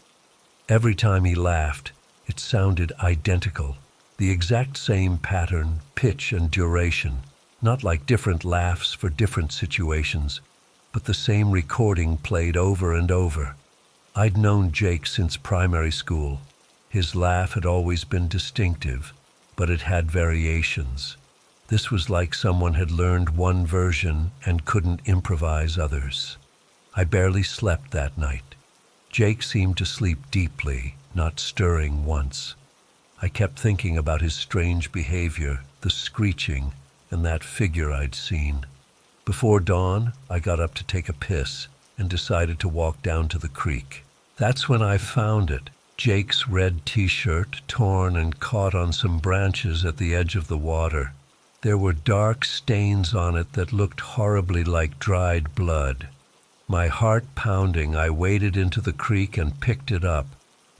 Every time he laughed, it sounded identical, the exact same pattern, pitch, and duration, not like different laughs for different situations, but the same recording played over and over. I'd known Jake since primary school. His laugh had always been distinctive, but it had variations. This was like someone had learned one version and couldn't improvise others. I barely slept that night. Jake seemed to sleep deeply, not stirring once. I kept thinking about his strange behavior, the screeching, and that figure I'd seen. Before dawn, I got up to take a piss and decided to walk down to the creek. That's when I found it, Jake's red t-shirt, torn and caught on some branches at the edge of the water. There were dark stains on it that looked horribly like dried blood. My heart pounding, I waded into the creek and picked it up.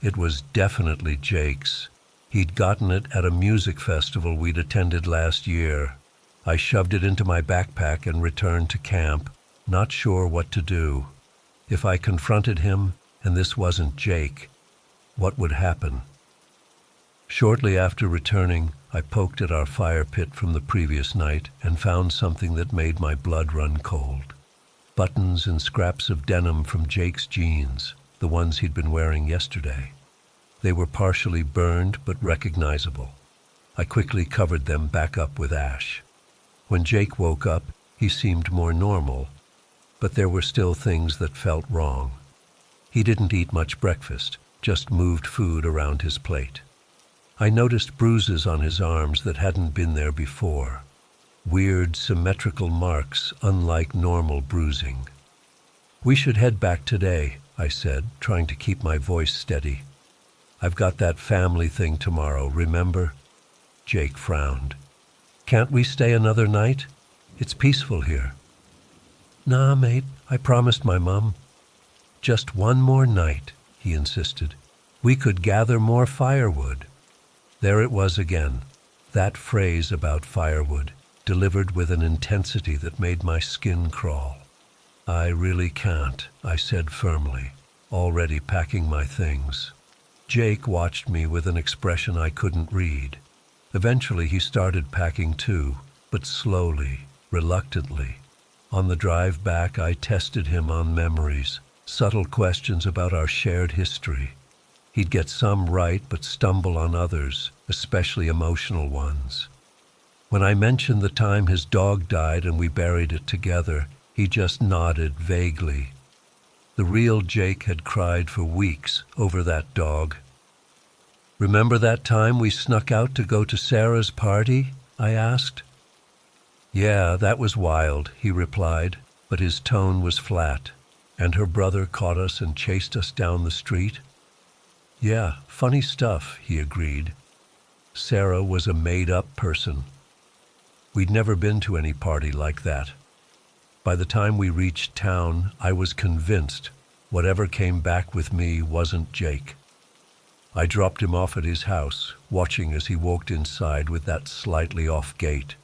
It was definitely Jake's. He'd gotten it at a music festival we'd attended last year. I shoved it into my backpack and returned to camp, not sure what to do. If I confronted him, and this wasn't Jake, what would happen? Shortly after returning, I poked at our fire pit from the previous night and found something that made my blood run cold. Buttons and scraps of denim from Jake's jeans, the ones he'd been wearing yesterday. They were partially burned but recognizable. I quickly covered them back up with ash. When Jake woke up, he seemed more normal, but there were still things that felt wrong. He didn't eat much breakfast, just moved food around his plate. I noticed bruises on his arms that hadn't been there before. Weird, symmetrical marks, unlike normal bruising. "We should head back today," I said, trying to keep my voice steady. "I've got that family thing tomorrow, remember?" Jake frowned. "Can't we stay another night? It's peaceful here." "Nah, mate, I promised my mom." "Just one more night," he insisted. "We could gather more firewood." There it was again, that phrase about firewood, delivered with an intensity that made my skin crawl. "I really can't," I said firmly, already packing my things. Jake watched me with an expression I couldn't read. Eventually he started packing too, but slowly, reluctantly. On the drive back, I tested him on memories, subtle questions about our shared history. He'd get some right, but stumble on others, especially emotional ones. When I mentioned the time his dog died and we buried it together, he just nodded vaguely. The real Jake had cried for weeks over that dog. "Remember that time we snuck out to go to Sarah's party?" I asked. "Yeah, that was wild," he replied, but his tone was flat. "And her brother caught us and chased us down the street?" "Yeah, funny stuff," he agreed. Sarah was a made-up person. We'd never been to any party like that. By the time we reached town, I was convinced whatever came back with me wasn't Jake. I dropped him off at his house, watching as he walked inside with that slightly off gait.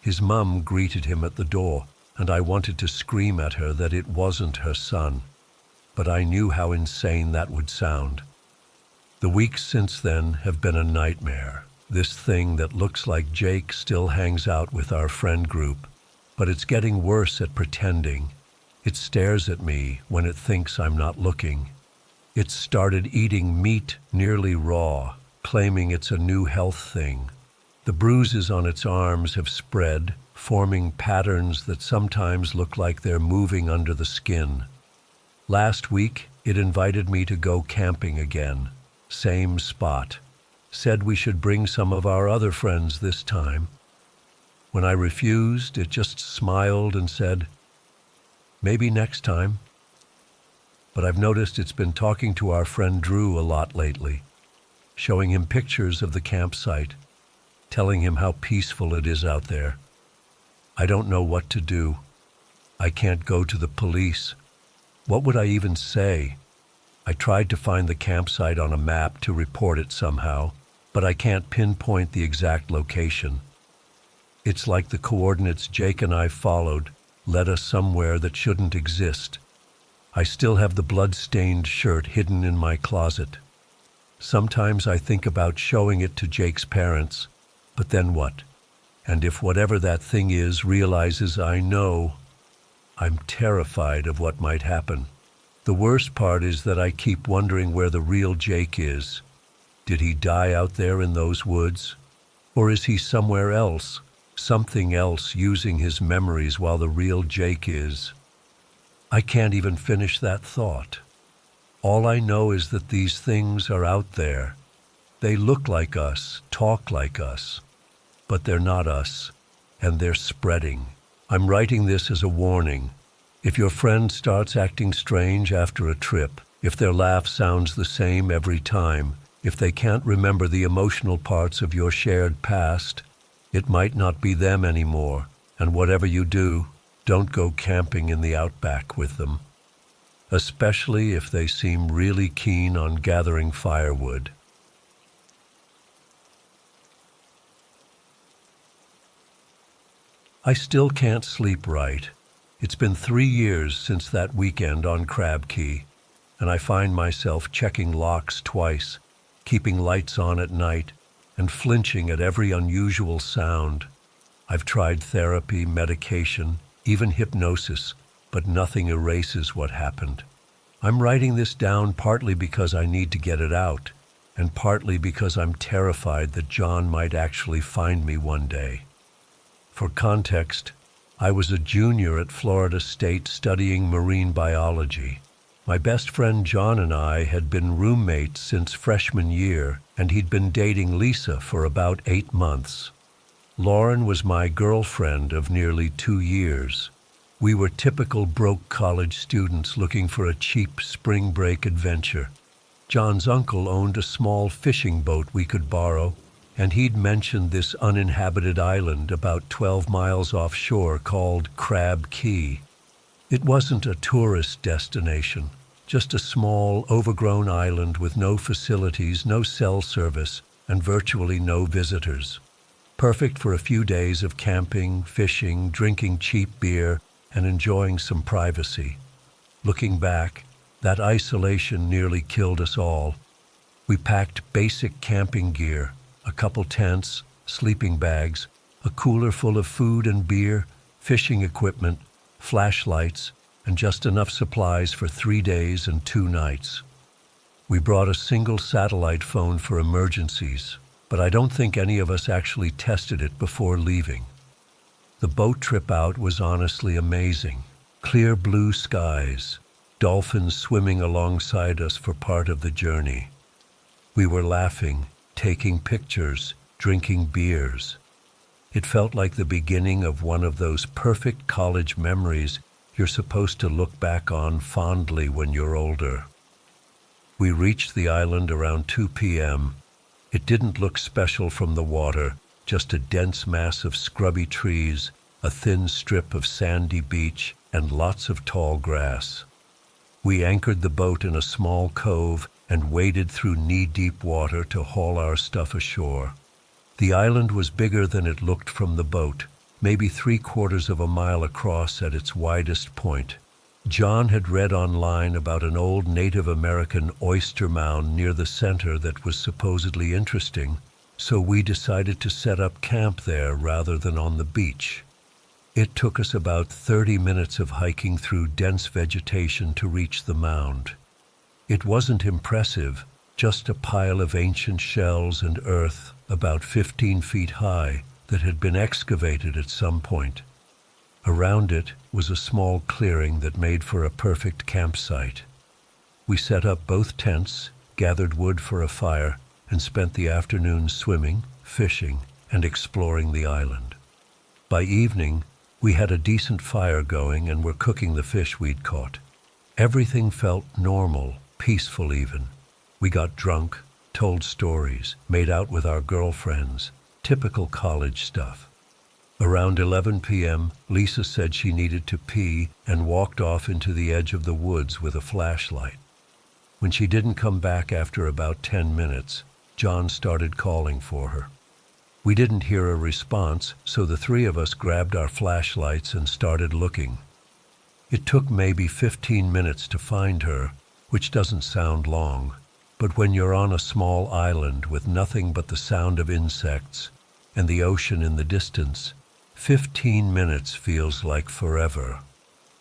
His mum greeted him at the door, and I wanted to scream at her that it wasn't her son, but I knew how insane that would sound. The weeks since then have been a nightmare. This thing that looks like Jake still hangs out with our friend group, but it's getting worse at pretending. It stares at me when it thinks I'm not looking. It's started eating meat nearly raw, claiming it's a new health thing. The bruises on its arms have spread, forming patterns that sometimes look like they're moving under the skin. Last week, it invited me to go camping again. Same spot. Said we should bring some of our other friends this time. When I refused, it just smiled and said, "Maybe next time." But I've noticed it's been talking to our friend Drew a lot lately, showing him pictures of the campsite, telling him how peaceful it is out there. I don't know what to do. I can't go to the police. What would I even say? I tried to find the campsite on a map to report it somehow, but I can't pinpoint the exact location. It's like the coordinates Jake and I followed led us somewhere that shouldn't exist. I still have the blood-stained shirt hidden in my closet. Sometimes I think about showing it to Jake's parents, but then what? And if whatever that thing is realizes I know, I'm terrified of what might happen. The worst part is that I keep wondering where the real Jake is. Did he die out there in those woods? Or is he somewhere else, something else using his memories while the real Jake is? I can't even finish that thought. All I know is that these things are out there. They look like us, talk like us, but they're not us, and they're spreading. I'm writing this as a warning. If your friend starts acting strange after a trip, if their laugh sounds the same every time, if they can't remember the emotional parts of your shared past, it might not be them anymore, and whatever you do, don't go camping in the outback with them, especially if they seem really keen on gathering firewood. I still can't sleep right. It's been 3 years since that weekend on Crab Key, and I find myself checking locks twice, keeping lights on at night, and flinching at every unusual sound. I've tried therapy, medication, even hypnosis, but nothing erases what happened. I'm writing this down partly because I need to get it out, and partly because I'm terrified that John might actually find me one day. For context, I was a junior at Florida State studying marine biology. My best friend John and I had been roommates since freshman year, and he'd been dating Lisa for about 8 months. Lauren was my girlfriend of nearly 2 years. We were typical broke college students looking for a cheap spring break adventure. John's uncle owned a small fishing boat we could borrow, and he'd mentioned this uninhabited island about 12 miles offshore called Crab Key. It wasn't a tourist destination, just a small, overgrown island with no facilities, no cell service, and virtually no visitors. Perfect for a few days of camping, fishing, drinking cheap beer, and enjoying some privacy. Looking back, that isolation nearly killed us all. We packed basic camping gear, a couple tents, sleeping bags, a cooler full of food and beer, fishing equipment, flashlights, and just enough supplies for 3 days and 2 nights. We brought a single satellite phone for emergencies, but I don't think any of us actually tested it before leaving. The boat trip out was honestly amazing. Clear blue skies, dolphins swimming alongside us for part of the journey. We were laughing, taking pictures, drinking beers. It felt like the beginning of one of those perfect college memories you're supposed to look back on fondly when you're older. We reached the island around 2 p.m. It didn't look special from the water, just a dense mass of scrubby trees, a thin strip of sandy beach, and lots of tall grass. We anchored the boat in a small cove and waded through knee-deep water to haul our stuff ashore. The island was bigger than it looked from the boat, maybe 3/4 of a mile across at its widest point. John had read online about an old Native American oyster mound near the center that was supposedly interesting, so we decided to set up camp there rather than on the beach. It took us about 30 minutes of hiking through dense vegetation to reach the mound. It wasn't impressive, just a pile of ancient shells and earth about 15 feet high that had been excavated at some point. Around it was a small clearing that made for a perfect campsite. We set up both tents, gathered wood for a fire, and spent the afternoon swimming, fishing, and exploring the island. By evening, we had a decent fire going and were cooking the fish we'd caught. Everything felt normal, peaceful even. We got drunk, told stories, made out with our girlfriends, typical college stuff. Around 11 p.m., Lisa said she needed to pee and walked off into the edge of the woods with a flashlight. When she didn't come back after about 10 minutes, John started calling for her. We didn't hear a response, so the 3 of us grabbed our flashlights and started looking. It took maybe 15 minutes to find her, which doesn't sound long, but when you're on a small island with nothing but the sound of insects and the ocean in the distance, 15 minutes feels like forever.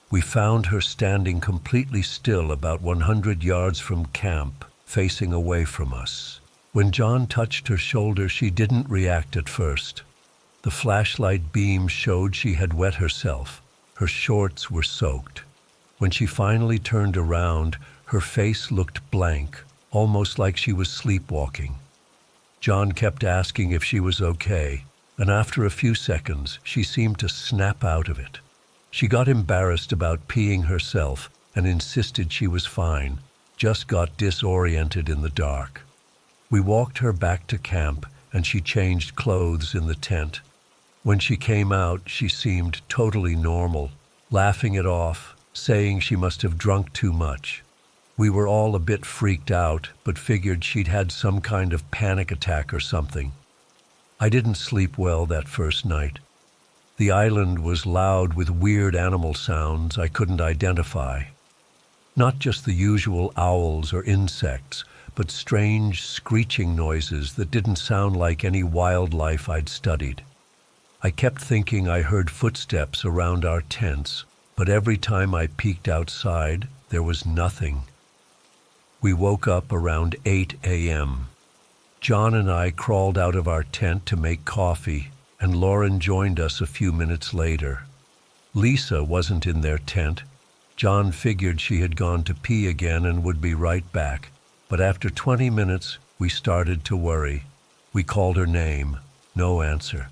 We found her standing completely still about 100 yards from camp, facing away from us. When John touched her shoulder, she didn't react at first. The flashlight beam showed she had wet herself. Her shorts were soaked. When she finally turned around, her face looked blank, almost like she was sleepwalking. John kept asking if she was okay, and after a few seconds, she seemed to snap out of it. She got embarrassed about peeing herself and insisted she was fine, just got disoriented in the dark. We walked her back to camp, and she changed clothes in the tent. When she came out, she seemed totally normal, laughing it off, saying she must have drunk too much. We were all a bit freaked out, but figured she'd had some kind of panic attack or something. I didn't sleep well that first night. The island was loud with weird animal sounds I couldn't identify. Not just the usual owls or insects, but strange screeching noises that didn't sound like any wildlife I'd studied. I kept thinking I heard footsteps around our tents, but every time I peeked outside, there was nothing. We woke up around 8 a.m. John and I crawled out of our tent to make coffee, and Lauren joined us a few minutes later. Lisa wasn't in their tent. John figured she had gone to pee again and would be right back, but after 20 minutes, we started to worry. We called her name. No answer.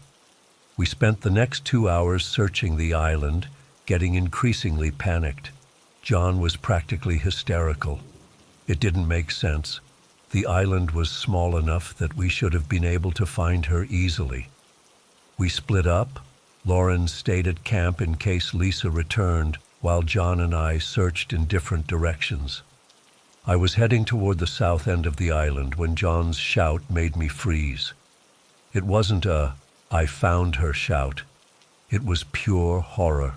We spent the next 2 hours searching the island, getting increasingly panicked. John was practically hysterical. It didn't make sense. The island was small enough that we should have been able to find her easily. We split up. Lauren stayed at camp in case Lisa returned, while John and I searched in different directions. I was heading toward the south end of the island when John's shout made me freeze. It wasn't a "I found her" shout. It was pure horror.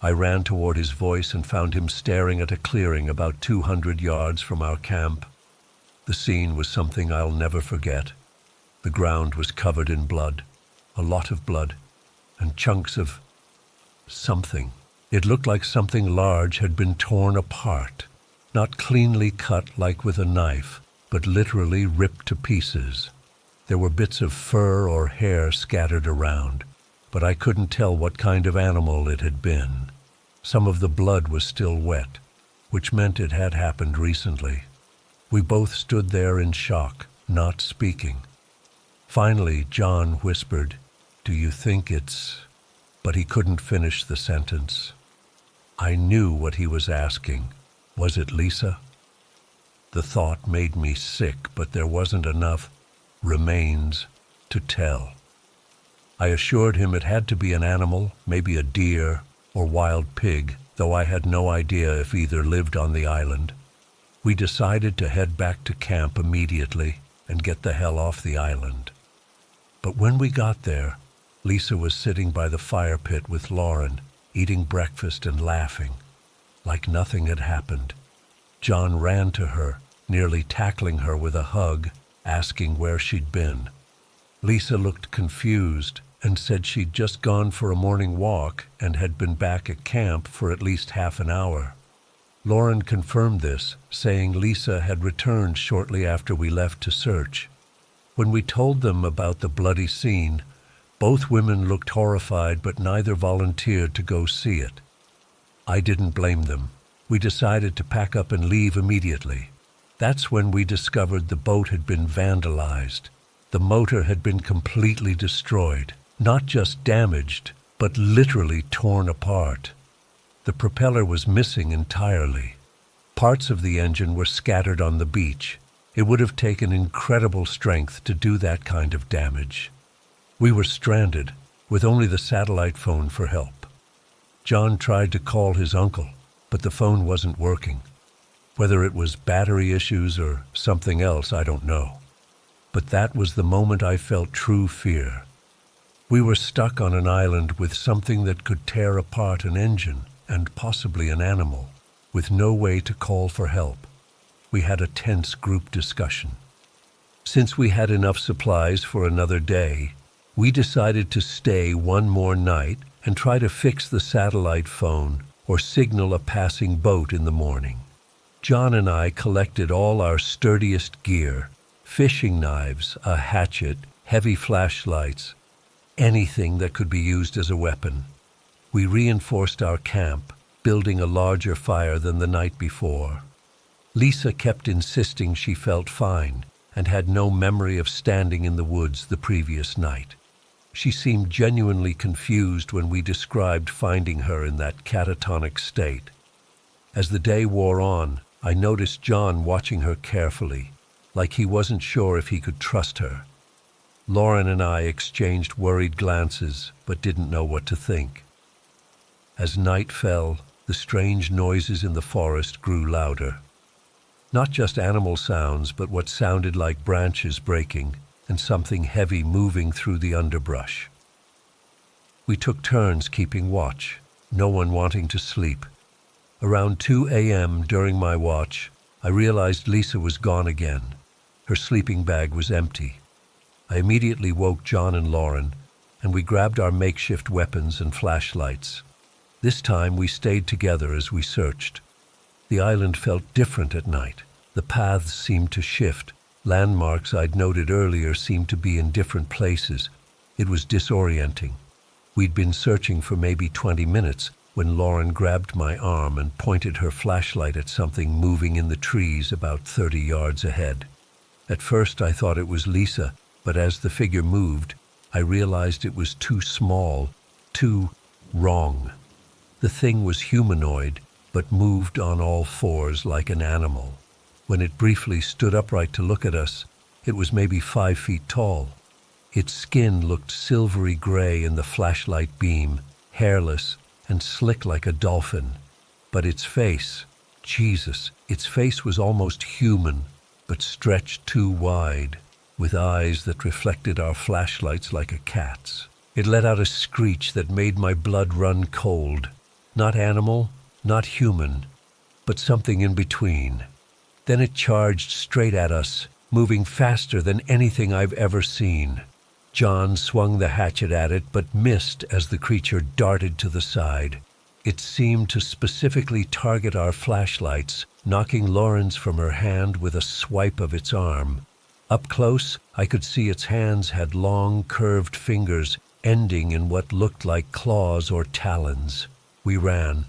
I ran toward his voice and found him staring at a clearing about 200 yards from our camp. The scene was something I'll never forget. The ground was covered in blood, a lot of blood, and chunks of something. It looked like something large had been torn apart, not cleanly cut like with a knife, but literally ripped to pieces. There were bits of fur or hair scattered around, but I couldn't tell what kind of animal it had been. Some of the blood was still wet, which meant it had happened recently. We both stood there in shock, not speaking. Finally, John whispered, "Do you think it's—" But he couldn't finish the sentence. I knew what he was asking. Was it Lisa? The thought made me sick, but there wasn't enough remains to tell. I assured him it had to be an animal, maybe a deer or wild pig, though I had no idea if either lived on the island. We decided to head back to camp immediately and get the hell off the island. But when we got there, Lisa was sitting by the fire pit with Lauren, eating breakfast and laughing, like nothing had happened. John ran to her, nearly tackling her with a hug, asking where she'd been. Lisa looked confused and said she'd just gone for a morning walk and had been back at camp for at least half an hour. Lauren confirmed this, saying Lisa had returned shortly after we left to search. When we told them about the bloody scene, both women looked horrified, but neither volunteered to go see it. I didn't blame them. We decided to pack up and leave immediately. That's when we discovered the boat had been vandalized. The motor had been completely destroyed, not just damaged, but literally torn apart. The propeller was missing entirely. Parts of the engine were scattered on the beach. It would have taken incredible strength to do that kind of damage. We were stranded, with only the satellite phone for help. John tried to call his uncle, but the phone wasn't working. Whether it was battery issues or something else, I don't know. But that was the moment I felt true fear. We were stuck on an island with something that could tear apart an engine and possibly an animal, with no way to call for help. We had a tense group discussion. Since we had enough supplies for another day, we decided to stay one more night and try to fix the satellite phone or signal a passing boat in the morning. John and I collected all our sturdiest gear, fishing knives, a hatchet, heavy flashlights, anything that could be used as a weapon. We reinforced our camp, building a larger fire than the night before. Lisa kept insisting she felt fine and had no memory of standing in the woods the previous night. She seemed genuinely confused when we described finding her in that catatonic state. As the day wore on, I noticed John watching her carefully, like he wasn't sure if he could trust her. Lauren and I exchanged worried glances, but didn't know what to think. As night fell, the strange noises in the forest grew louder. Not just animal sounds, but what sounded like branches breaking and something heavy moving through the underbrush. We took turns keeping watch, no one wanting to sleep. Around 2 a.m. during my watch, I realized Lisa was gone again. Her sleeping bag was empty. I immediately woke John and Lauren, and we grabbed our makeshift weapons and flashlights. This time we stayed together as we searched. The island felt different at night. The paths seemed to shift. Landmarks I'd noted earlier seemed to be in different places. It was disorienting. We'd been searching for maybe 20 minutes when Lauren grabbed my arm and pointed her flashlight at something moving in the trees about 30 yards ahead. At first I thought it was Lisa, but as the figure moved, I realized it was too small, too wrong. The thing was humanoid, but moved on all fours like an animal. When it briefly stood upright to look at us, it was maybe 5 feet tall. Its skin looked silvery gray in the flashlight beam, hairless and slick like a dolphin. But its face, Jesus, its face was almost human, but stretched too wide, with eyes that reflected our flashlights like a cat's. It let out a screech that made my blood run cold. Not animal, not human, but something in between. Then it charged straight at us, moving faster than anything I've ever seen. John swung the hatchet at it but missed as the creature darted to the side. It seemed to specifically target our flashlights, knocking Lauren's from her hand with a swipe of its arm. Up close, I could see its hands had long, curved fingers, ending in what looked like claws or talons. We ran.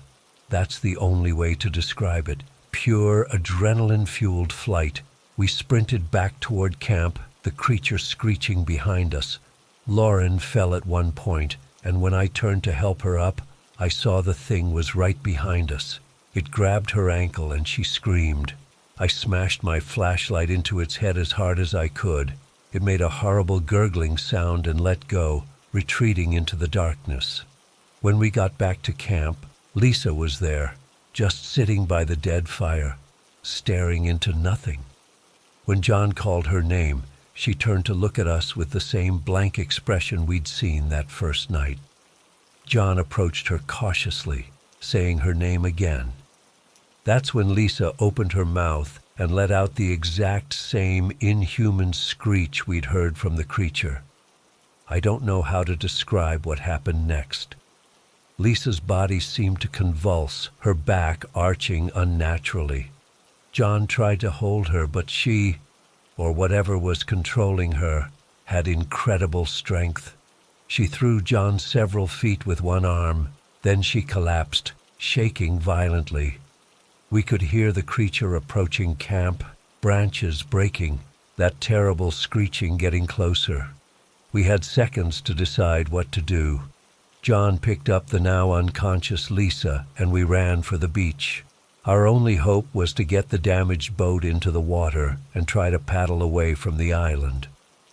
That's the only way to describe it. Pure adrenaline-fueled flight. We sprinted back toward camp, the creature screeching behind us. Lauren fell at one point, and when I turned to help her up, I saw the thing was right behind us. It grabbed her ankle and she screamed. I smashed my flashlight into its head as hard as I could. It made a horrible gurgling sound and let go, retreating into the darkness. When we got back to camp, Lisa was there, just sitting by the dead fire, staring into nothing. When John called her name, she turned to look at us with the same blank expression we'd seen that first night. John approached her cautiously, saying her name again. That's when Lisa opened her mouth and let out the exact same inhuman screech we'd heard from the creature. I don't know how to describe what happened next. Lisa's body seemed to convulse, her back arching unnaturally. John tried to hold her, but she, or whatever was controlling her, had incredible strength. She threw John several feet with one arm, then she collapsed, shaking violently. We could hear the creature approaching camp, branches breaking, that terrible screeching getting closer. We had seconds to decide what to do. John picked up the now unconscious Lisa, and we ran for the beach. Our only hope was to get the damaged boat into the water and try to paddle away from the island.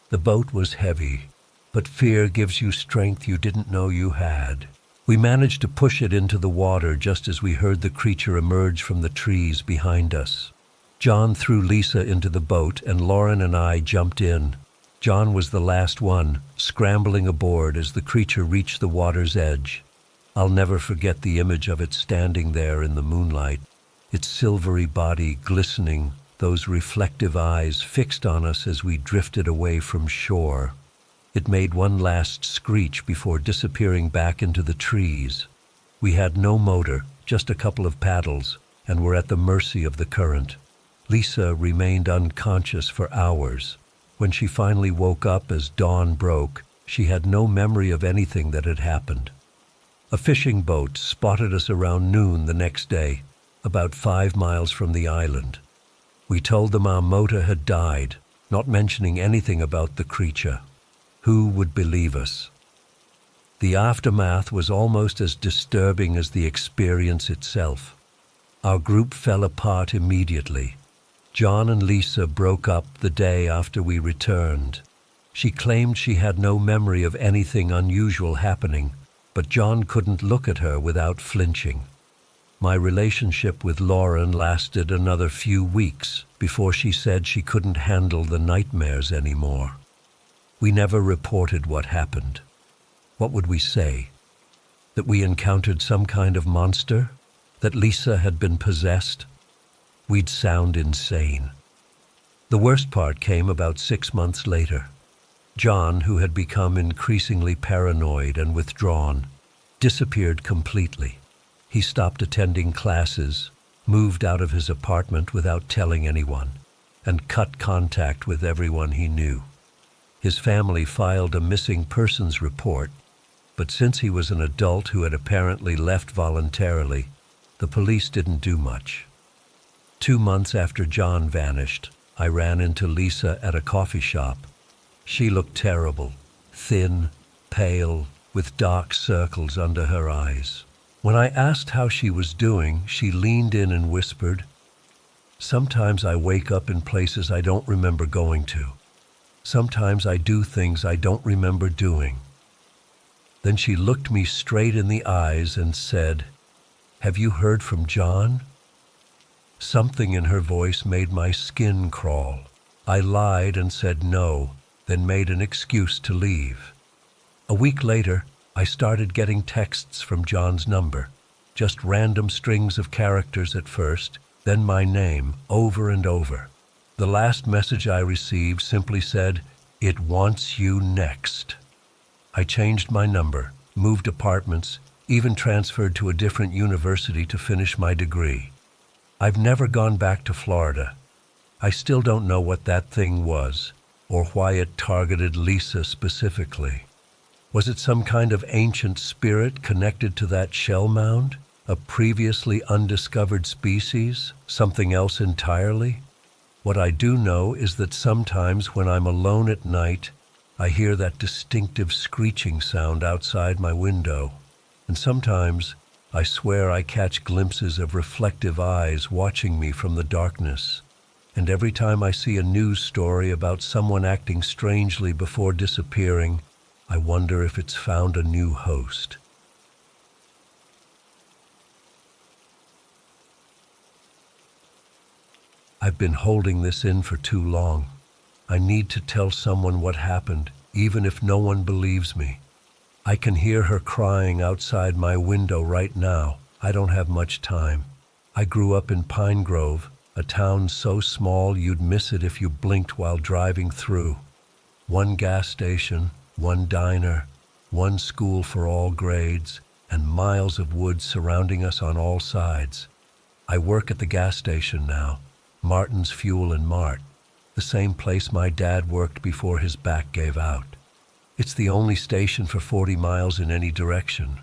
The boat was heavy, but fear gives you strength you didn't know you had. We managed to push it into the water just as we heard the creature emerge from the trees behind us. John threw Lisa into the boat, and Lauren and I jumped in. John was the last one, scrambling aboard as the creature reached the water's edge. I'll never forget the image of it standing there in the moonlight, its silvery body glistening, those reflective eyes fixed on us as we drifted away from shore. It made one last screech before disappearing back into the trees. We had no motor, just a couple of paddles, and were at the mercy of the current. Lisa remained unconscious for hours. When she finally woke up as dawn broke, she had no memory of anything that had happened. A fishing boat spotted us around noon the next day, about 5 miles from the island. We told them our motor had died, not mentioning anything about the creature. Who would believe us? The aftermath was almost as disturbing as the experience itself. Our group fell apart immediately. John and Lisa broke up the day after we returned. She claimed she had no memory of anything unusual happening, but John couldn't look at her without flinching. My relationship with Lauren lasted another few weeks before she said she couldn't handle the nightmares anymore. We never reported what happened. What would we say? That we encountered some kind of monster? That Lisa had been possessed? We'd sound insane. The worst part came about 6 months later. John, who had become increasingly paranoid and withdrawn, disappeared completely. He stopped attending classes, moved out of his apartment without telling anyone, and cut contact with everyone he knew. His family filed a missing persons report, but since he was an adult who had apparently left voluntarily, the police didn't do much. 2 months after John vanished, I ran into Lisa at a coffee shop. She looked terrible, thin, pale, with dark circles under her eyes. When I asked how she was doing, she leaned in and whispered, "Sometimes I wake up in places I don't remember going to. Sometimes I do things I don't remember doing." Then she looked me straight in the eyes and said, "Have you heard from John?" Something in her voice made my skin crawl. I lied and said no, then made an excuse to leave. A week later, I started getting texts from John's number, just random strings of characters at first, then my name, over and over. The last message I received simply said, It wants you next. I changed my number, moved apartments, even transferred to a different university to finish my degree. I've never gone back to Florida. I still don't know what that thing was, or why it targeted Lisa specifically. Was it some kind of ancient spirit connected to that shell mound? A previously undiscovered species? Something else entirely? What I do know is that sometimes when I'm alone at night, I hear that distinctive screeching sound outside my window. And sometimes I swear I catch glimpses of reflective eyes watching me from the darkness. And every time I see a news story about someone acting strangely before disappearing, I wonder if it's found a new host. I've been holding this in for too long. I need to tell someone what happened, even if no one believes me. I can hear her crying outside my window right now. I don't have much time. I grew up in Pine Grove, a town so small you'd miss it if you blinked while driving through. One gas station, one diner, one school for all grades, and miles of woods surrounding us on all sides. I work at the gas station now, Martin's Fuel and Mart, the same place my dad worked before his back gave out. It's the only station for 40 miles in any direction.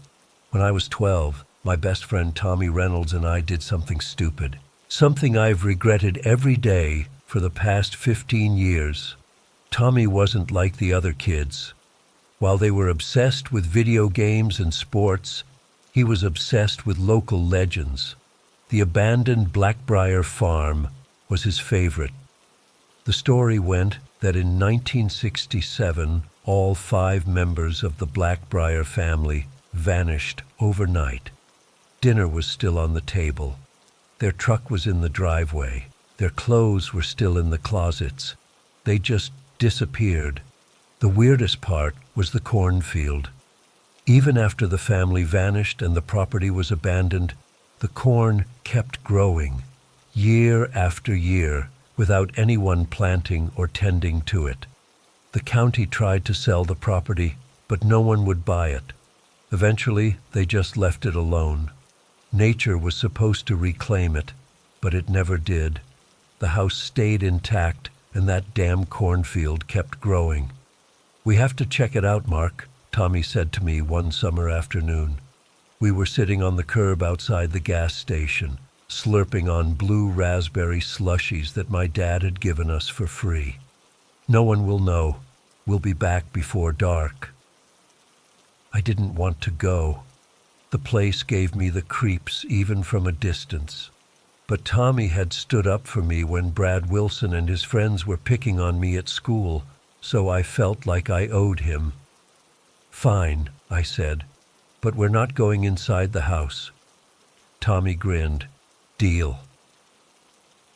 When I was 12, my best friend Tommy Reynolds and I did something stupid. Something I've regretted every day for the past 15 years. Tommy wasn't like the other kids. While they were obsessed with video games and sports, he was obsessed with local legends. The abandoned Blackbriar Farm was his favorite. The story went that in 1967, all 5 members of the Blackbriar family vanished overnight. Dinner was still on the table. Their truck was in the driveway. Their clothes were still in the closets. They just disappeared. The weirdest part was the cornfield. Even after the family vanished and the property was abandoned, the corn kept growing, year after year, without anyone planting or tending to it. The county tried to sell the property, but no one would buy it. Eventually, they just left it alone. Nature was supposed to reclaim it, but it never did. The house stayed intact, and that damn cornfield kept growing. "We have to check it out, Mark," Tommy said to me one summer afternoon. We were sitting on the curb outside the gas station, slurping on blue raspberry slushies that my dad had given us for free. "No one will know. We'll be back before dark." I didn't want to go. The place gave me the creeps even from a distance. But Tommy had stood up for me when Brad Wilson and his friends were picking on me at school, so I felt like I owed him. "Fine," I said, "but we're not going inside the house." Tommy grinned. "Deal."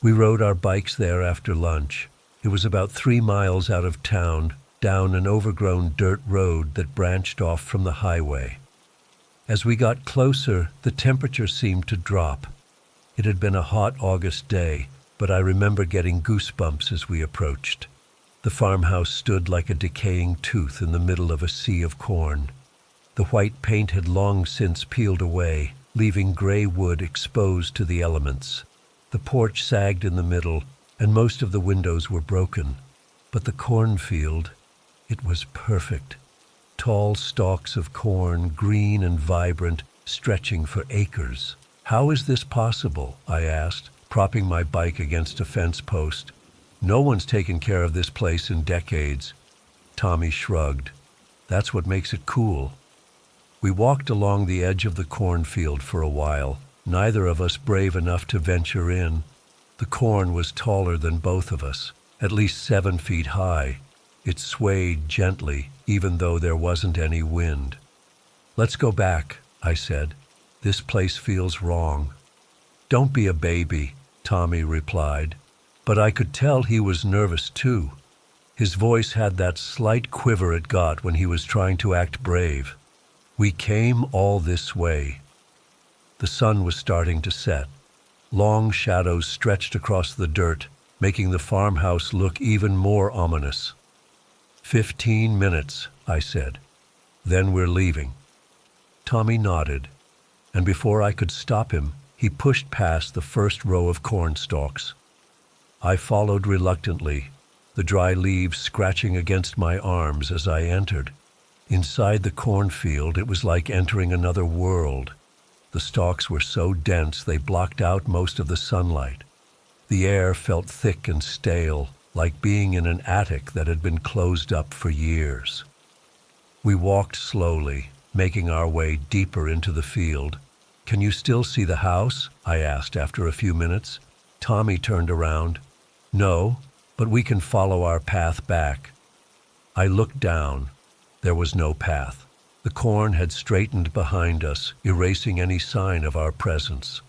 We rode our bikes there after lunch. It was about 3 miles out of town, down an overgrown dirt road that branched off from the highway. As we got closer, the temperature seemed to drop. It had been a hot August day, but I remember getting goosebumps as we approached. The farmhouse stood like a decaying tooth in the middle of a sea of corn. The white paint had long since peeled away, leaving gray wood exposed to the elements. The porch sagged in the middle, and most of the windows were broken. But the cornfield, it was perfect. Tall stalks of corn, green and vibrant, stretching for acres. "How is this possible?" I asked, propping my bike against a fence post. "No one's taken care of this place in decades." Tommy shrugged. "That's what makes it cool." We walked along the edge of the cornfield for a while, neither of us brave enough to venture in. The corn was taller than both of us, at least 7 feet high. It swayed gently, even though there wasn't any wind. "Let's go back," I said. "This place feels wrong." "Don't be a baby," Tommy replied. But I could tell he was nervous too. His voice had that slight quiver it got when he was trying to act brave. We came all this way. The sun was starting to set. Long shadows stretched across the dirt, making the farmhouse look even more ominous. 15 minutes, I said. Then we're leaving. Tommy nodded, and before I could stop him, he pushed past the first row of corn stalks. I followed reluctantly, the dry leaves scratching against my arms as I entered. Inside the cornfield, it was like entering another world. The stalks were so dense they blocked out most of the sunlight. The air felt thick and stale, like being in an attic that had been closed up for years. We walked slowly, making our way deeper into the field. "Can you still see the house?" I asked after a few minutes. Tommy turned around. "No, but we can follow our path back." I looked down. There was no path. The corn had straightened behind us, erasing any sign of our presence.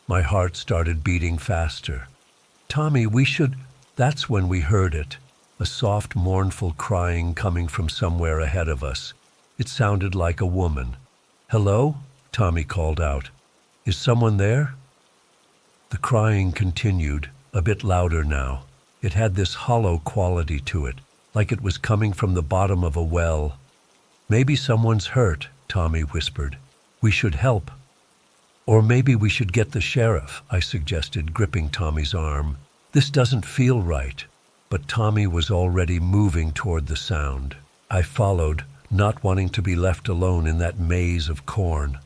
My heart started beating faster. "Tommy, we should—" That's when we heard it, a soft, mournful crying coming from somewhere ahead of us. It sounded like a woman. "Hello?" Tommy called out. "Is someone there?" The crying continued, a bit louder now. It had this hollow quality to it, like it was coming from the bottom of a well. "Maybe someone's hurt," Tommy whispered. "We should help." "Or maybe we should get the sheriff," I suggested, gripping Tommy's arm. "This doesn't feel right." But Tommy was already moving toward the sound. I followed, not wanting to be left alone in that maze of corn.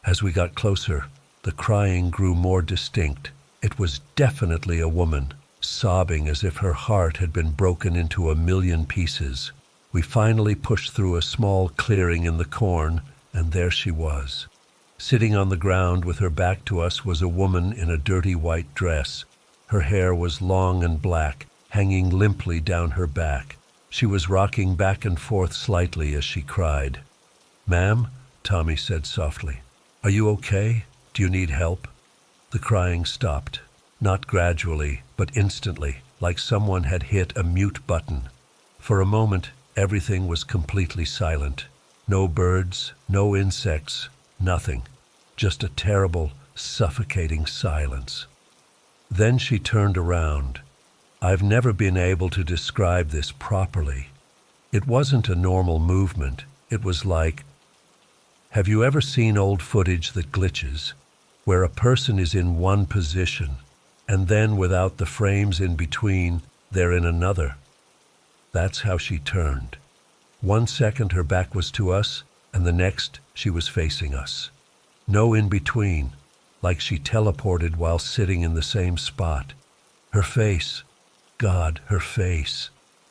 As we got closer, the crying grew more distinct. It was definitely a woman, sobbing as if her heart had been broken into a million pieces. We finally pushed through a small clearing in the corn, and there she was. Sitting on the ground with her back to us was a woman in a dirty white dress. Her hair was long and black, hanging limply down her back. She was rocking back and forth slightly as she cried. "Ma'am," Tommy said softly, "are you okay? Do you need help?" The crying stopped, not gradually, but instantly, like someone had hit a mute button. For a moment, everything was completely silent. No birds, no insects, nothing. Just a terrible, suffocating silence. Then she turned around. I've never been able to describe this properly. It wasn't a normal movement. It was like, have you ever seen old footage that glitches, where a person is in one position, and then without the frames in between, they're in another? That's how she turned. 1 second her back was to us, and the next she was facing us. No in between, like she teleported while sitting in the same spot. Her face, God, her face.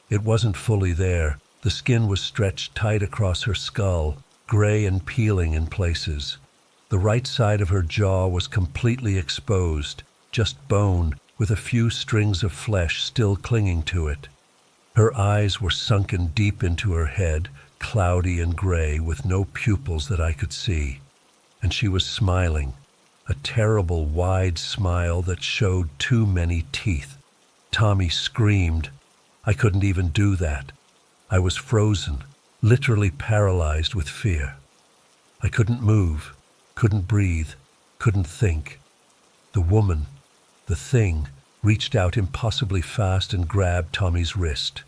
It wasn't fully there. The skin was stretched tight across her skull, gray and peeling in places. The right side of her jaw was completely exposed, just bone, with a few strings of flesh still clinging to it. Her eyes were sunken deep into her head, cloudy and gray, with no pupils that I could see. And she was smiling, a terrible wide smile that showed too many teeth. Tommy screamed. I couldn't even do that. I was frozen, literally paralyzed with fear. I couldn't move, couldn't breathe, couldn't think. The woman, the thing, reached out impossibly fast and grabbed Tommy's wrist.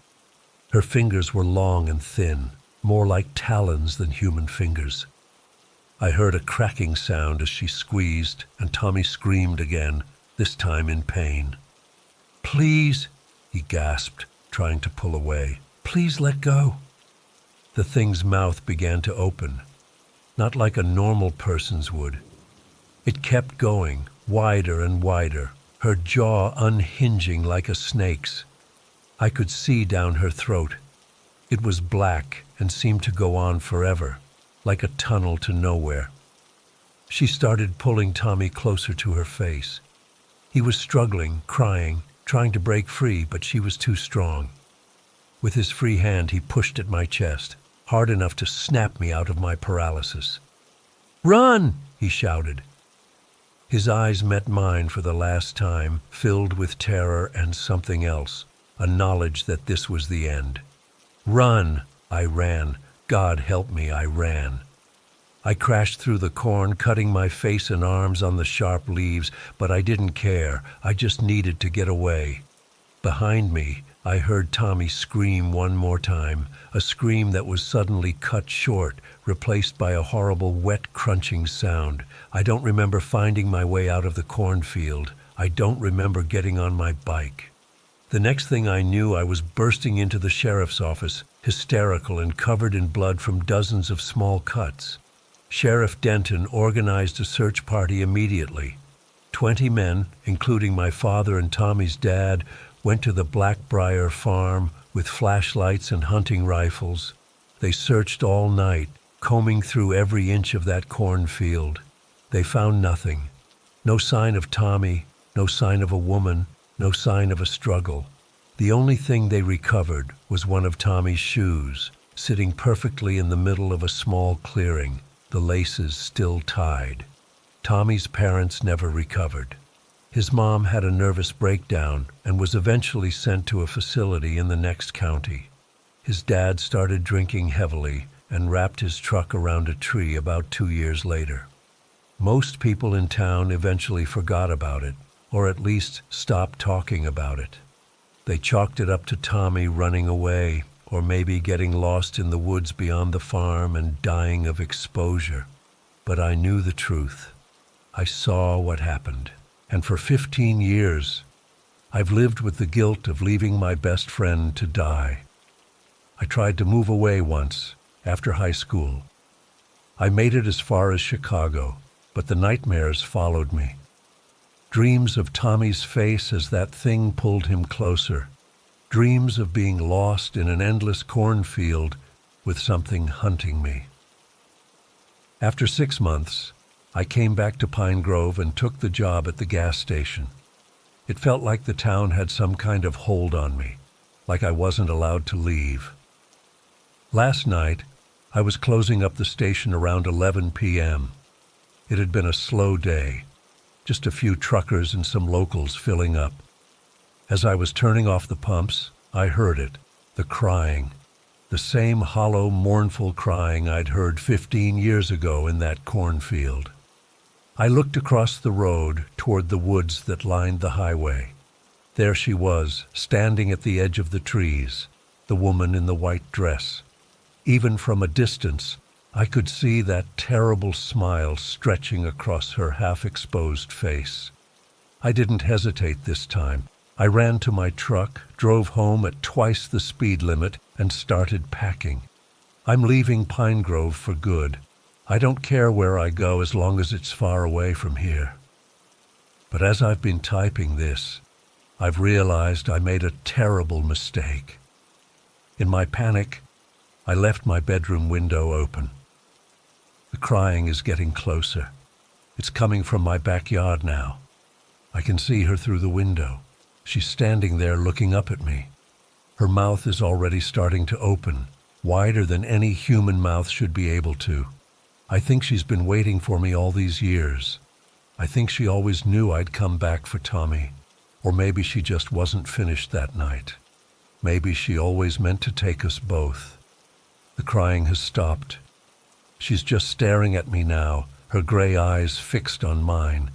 Her fingers were long and thin, more like talons than human fingers. I heard a cracking sound as she squeezed, and Tommy screamed again, this time in pain. "Please," he gasped, trying to pull away. "Please let go." The thing's mouth began to open, not like a normal person's would. It kept going, wider and wider, her jaw unhinging like a snake's. I could see down her throat. It was black and seemed to go on forever, like a tunnel to nowhere. She started pulling Tommy closer to her face. He was struggling, crying, trying to break free, but she was too strong. With his free hand, he pushed at my chest, hard enough to snap me out of my paralysis. "Run!" he shouted. His eyes met mine for the last time, filled with terror and something else, a knowledge that this was the end. "Run!" I ran. God help me, I ran. I crashed through the corn, cutting my face and arms on the sharp leaves, but I didn't care. I just needed to get away. Behind me, I heard Tommy scream one more time, a scream that was suddenly cut short, replaced by a horrible wet crunching sound. I don't remember finding my way out of the cornfield. I don't remember getting on my bike. The next thing I knew, I was bursting into the sheriff's office, hysterical and covered in blood from dozens of small cuts. Sheriff Denton organized a search party immediately. 20 men, including my father and Tommy's dad, went to the Blackbriar farm with flashlights and hunting rifles. They searched all night, combing through every inch of that cornfield. They found nothing. No sign of Tommy, no sign of a woman, no sign of a struggle. The only thing they recovered was one of Tommy's shoes, sitting perfectly in the middle of a small clearing, the laces still tied. Tommy's parents never recovered. His mom had a nervous breakdown and was eventually sent to a facility in the next county. His dad started drinking heavily and wrapped his truck around a tree about 2 years later. Most people in town eventually forgot about it, or at least stopped talking about it. They chalked it up to Tommy running away, or maybe getting lost in the woods beyond the farm and dying of exposure. But I knew the truth. I saw what happened. And for 15 years, I've lived with the guilt of leaving my best friend to die. I tried to move away once, after high school. I made it as far as Chicago, but the nightmares followed me. Dreams of Tommy's face as that thing pulled him closer. Dreams of being lost in an endless cornfield with something hunting me. After 6 months, I came back to Pine Grove and took the job at the gas station. It felt like the town had some kind of hold on me, like I wasn't allowed to leave. Last night, I was closing up the station around 11 p.m. It had been a slow day, just a few truckers and some locals filling up. As I was turning off the pumps, I heard it, the crying, the same hollow, mournful crying I'd heard 15 years ago in that cornfield. I looked across the road toward the woods that lined the highway. There she was, standing at the edge of the trees, the woman in the white dress. Even from a distance, I could see that terrible smile stretching across her half-exposed face. I didn't hesitate this time. I ran to my truck, drove home at twice the speed limit, and started packing. I'm leaving Pine Grove for good. I don't care where I go as long as it's far away from here. But as I've been typing this, I've realized I made a terrible mistake. In my panic, I left my bedroom window open. The crying is getting closer. It's coming from my backyard now. I can see her through the window. She's standing there looking up at me. Her mouth is already starting to open, wider than any human mouth should be able to. I think she's been waiting for me all these years. I think she always knew I'd come back for Tommy. Or maybe she just wasn't finished that night. Maybe she always meant to take us both. The crying has stopped. She's just staring at me now, her gray eyes fixed on mine.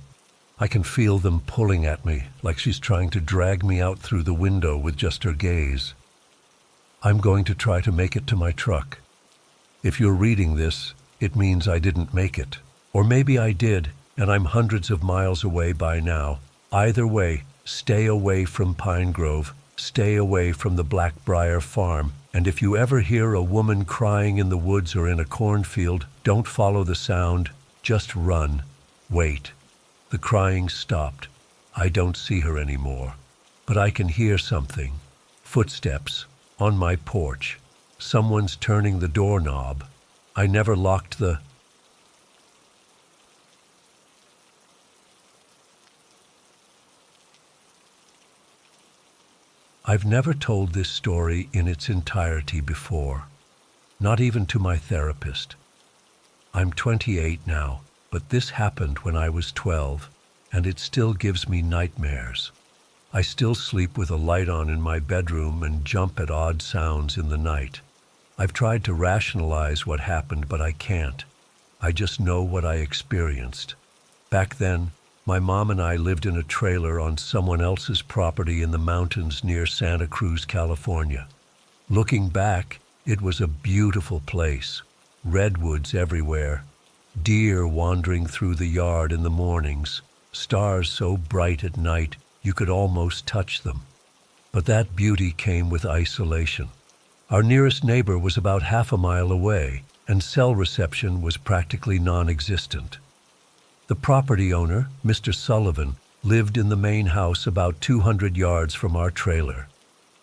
I can feel them pulling at me, like she's trying to drag me out through the window with just her gaze. I'm going to try to make it to my truck. If you're reading this, it means I didn't make it. Or maybe I did, and I'm hundreds of miles away by now. Either way, stay away from Pine Grove, stay away from the Blackbriar farm, and if you ever hear a woman crying in the woods or in a cornfield, don't follow the sound, just run. Wait. The crying stopped. I don't see her anymore, but I can hear something. Footsteps on my porch. Someone's turning the doorknob. I never locked the... I've never told this story in its entirety before, not even to my therapist. I'm 28 now, but this happened when I was 12, and it still gives me nightmares. I still sleep with a light on in my bedroom and jump at odd sounds in the night. I've tried to rationalize what happened, but I can't. I just know what I experienced. Back then, My mom and I lived in a trailer on someone else's property in the mountains near Santa Cruz, California. Looking back, it was a beautiful place. Redwoods everywhere, deer wandering through the yard in the mornings, stars so bright at night you could almost touch them. But that beauty came with isolation. Our nearest neighbor was about half a mile away, and cell reception was practically non-existent. The property owner, Mr. Sullivan, lived in the main house about 200 yards from our trailer.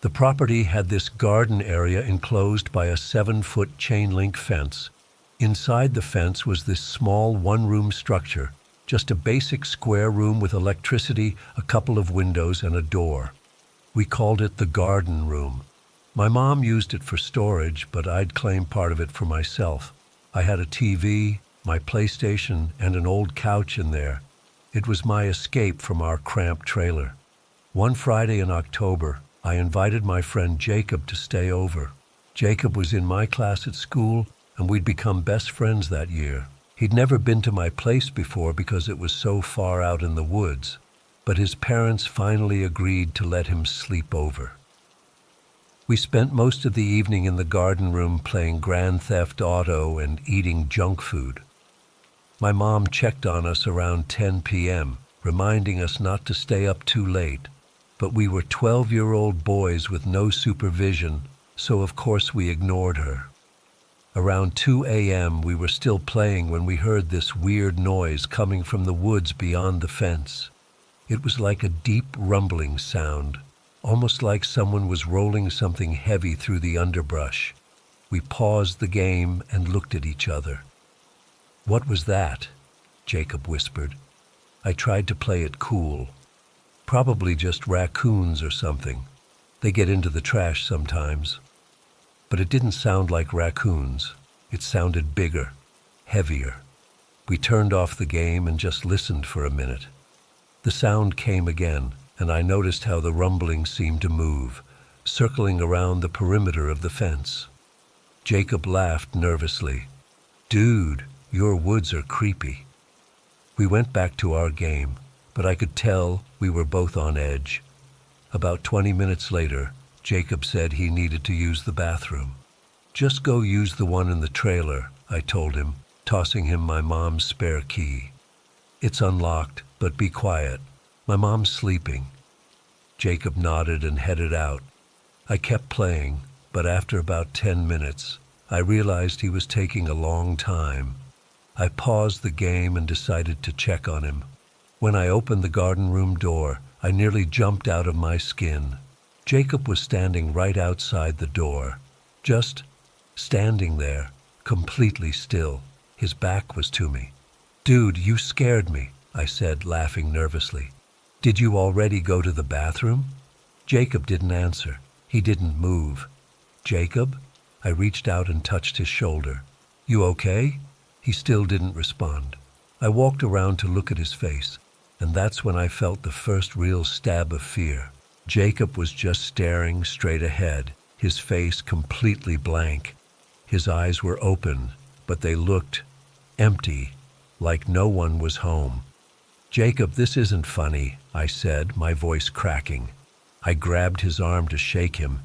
The property had this garden area enclosed by a 7-foot chain-link fence. Inside the fence was this small one-room structure, just a basic square room with electricity, a couple of windows, and a door. We called it the garden room. My mom used it for storage, but I'd claim part of it for myself. I had a TV, my PlayStation, and an old couch in there. It was my escape from our cramped trailer. One Friday in October, I invited my friend Jacob to stay over. Jacob was in my class at school, and we'd become best friends that year. He'd never been to my place before because it was so far out in the woods, but his parents finally agreed to let him sleep over. We spent most of the evening in the garden room playing Grand Theft Auto and eating junk food. My mom checked on us around 10 p.m., reminding us not to stay up too late, but we were 12-year-old boys with no supervision, so of course we ignored her. Around 2 a.m. we were still playing when we heard this weird noise coming from the woods beyond the fence. It was like a deep rumbling sound, almost like someone was rolling something heavy through the underbrush. We paused the game and looked at each other. "What was that?" Jacob whispered. I tried to play it cool. "Probably just raccoons or something. They get into the trash sometimes." But it didn't sound like raccoons. It sounded bigger, heavier. We turned off the game and just listened for a minute. The sound came again, and I noticed how the rumbling seemed to move, circling around the perimeter of the fence. Jacob laughed nervously. "Dude, your woods are creepy." We went back to our game, but I could tell we were both on edge. About 20 minutes later, Jacob said he needed to use the bathroom. "Just go use the one in the trailer," I told him, tossing him my mom's spare key. "It's unlocked, but be quiet. My mom's sleeping." Jacob nodded and headed out. I kept playing, but after about 10 minutes, I realized he was taking a long time. I paused the game and decided to check on him. When I opened the garden room door, I nearly jumped out of my skin. Jacob was standing right outside the door, just standing there, completely still. His back was to me. "Dude, you scared me," I said, laughing nervously. "Did you already go to the bathroom?" Jacob didn't answer. He didn't move. "Jacob?" I reached out and touched his shoulder. "You okay?" He still didn't respond. I walked around to look at his face, and that's when I felt the first real stab of fear. Jacob was just staring straight ahead, his face completely blank. His eyes were open, but they looked empty, like no one was home. "Jacob, this isn't funny," I said, my voice cracking. I grabbed his arm to shake him,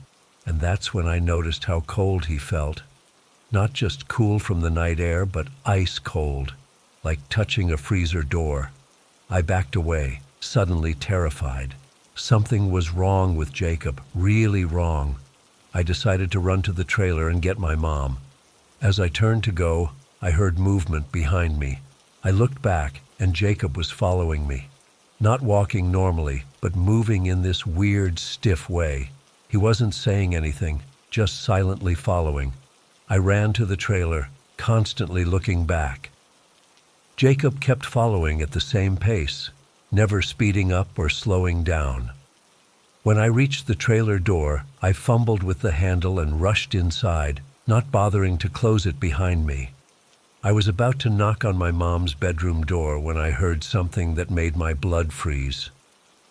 and that's when I noticed how cold he felt. Not just cool from the night air, but ice cold, like touching a freezer door. I backed away, suddenly terrified. Something was wrong with Jacob, really wrong. I decided to run to the trailer and get my mom. As I turned to go, I heard movement behind me. I looked back, and Jacob was following me. Not walking normally, but moving in this weird, stiff way. He wasn't saying anything, just silently following. I ran to the trailer, constantly looking back. Jacob kept following at the same pace, never speeding up or slowing down. When I reached the trailer door, I fumbled with the handle and rushed inside, not bothering to close it behind me. I was about to knock on my mom's bedroom door when I heard something that made my blood freeze.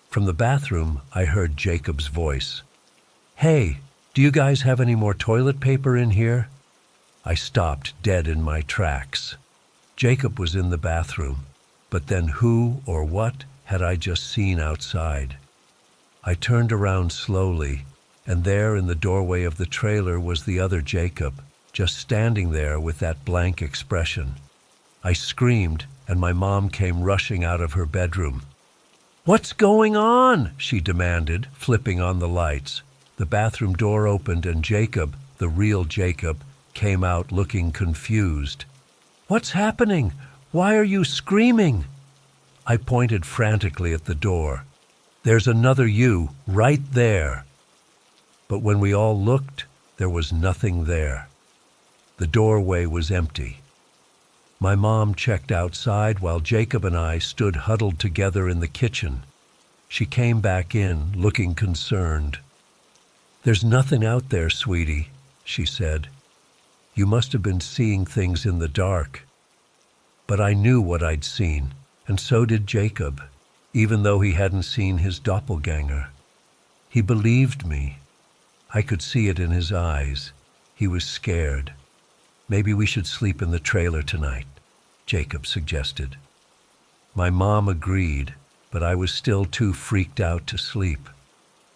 From the bathroom, I heard Jacob's voice. "Hey, do you guys have any more toilet paper in here?" I stopped dead in my tracks. Jacob was in the bathroom. But then who or what had I just seen outside? I turned around slowly, and there in the doorway of the trailer was the other Jacob, just standing there with that blank expression. I screamed, and my mom came rushing out of her bedroom. "What's going on?" she demanded, flipping on the lights. The bathroom door opened and Jacob, the real Jacob, came out looking confused. "What's happening? Why are you screaming?" I pointed frantically at the door. "There's another you, right there." But when we all looked, there was nothing there. The doorway was empty. My mom checked outside while Jacob and I stood huddled together in the kitchen. She came back in, looking concerned. "There's nothing out there, sweetie," she said. "You must have been seeing things in the dark." But I knew what I'd seen, and so did Jacob, even though he hadn't seen his doppelganger. He believed me. I could see it in his eyes. He was scared. "Maybe we should sleep in the trailer tonight," Jacob suggested. My mom agreed, but I was still too freaked out to sleep.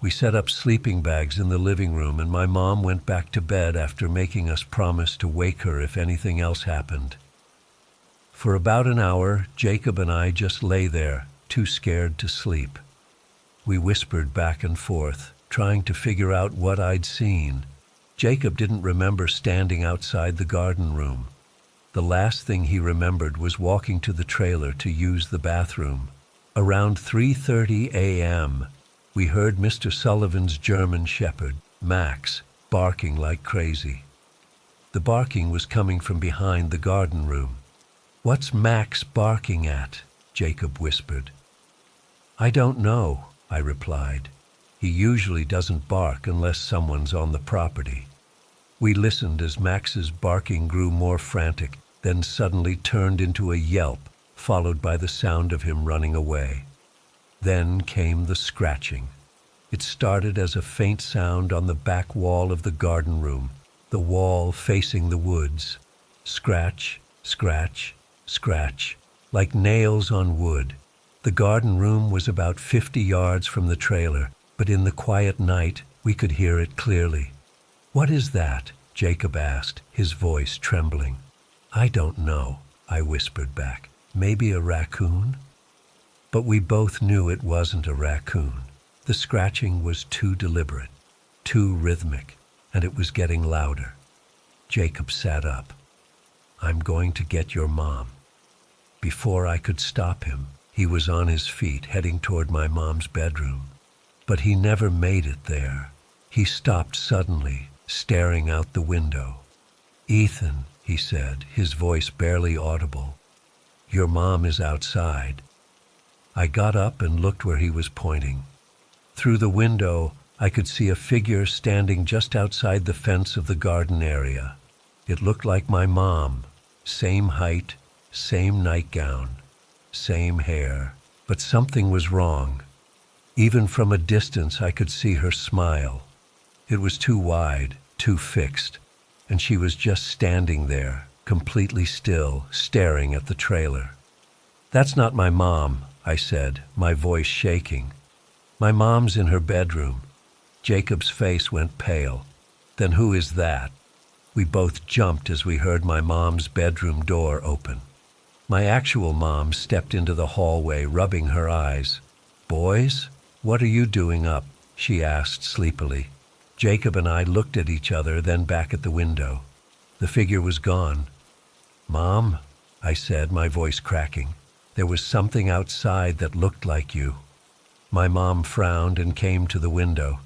We set up sleeping bags in the living room, and my mom went back to bed after making us promise to wake her if anything else happened. For about an hour, Jacob and I just lay there, too scared to sleep. We whispered back and forth, trying to figure out what I'd seen. Jacob didn't remember standing outside the garden room. The last thing he remembered was walking to the trailer to use the bathroom. Around 3:30 a.m., we heard Mr. Sullivan's German shepherd, Max, barking like crazy. The barking was coming from behind the garden room. "What's Max barking at?" Jacob whispered. "I don't know," I replied. "He usually doesn't bark unless someone's on the property." We listened as Max's barking grew more frantic, then suddenly turned into a yelp, followed by the sound of him running away. Then came the scratching. It started as a faint sound on the back wall of the garden room, the wall facing the woods. Scratch, scratch, scratch, like nails on wood. The garden room was about 50 yards from the trailer, but in the quiet night, we could hear it clearly. "What is that?" Jacob asked, his voice trembling. "I don't know," I whispered back. "Maybe a raccoon?" But we both knew it wasn't a raccoon. The scratching was too deliberate, too rhythmic, and it was getting louder. Jacob sat up. "I'm going to get your mom." Before I could stop him, he was on his feet, heading toward my mom's bedroom. But he never made it there. He stopped suddenly, staring out the window. "Ethan," he said, his voice barely audible, "your mom is outside." I got up and looked where he was pointing. Through the window, I could see a figure standing just outside the fence of the garden area. It looked like my mom, same height, same nightgown, same hair, but something was wrong. Even from a distance, I could see her smile. It was too wide, too fixed, and she was just standing there, completely still, staring at the trailer. "That's not my mom," I said, my voice shaking. "My mom's in her bedroom." Jacob's face went pale. "Then who is that?" We both jumped as we heard my mom's bedroom door open. My actual mom stepped into the hallway, rubbing her eyes. "Boys, what are you doing up?" she asked sleepily. Jacob and I looked at each other, then back at the window. The figure was gone. "Mom," I said, my voice cracking, "there was something outside that looked like you." My mom frowned and came to the window.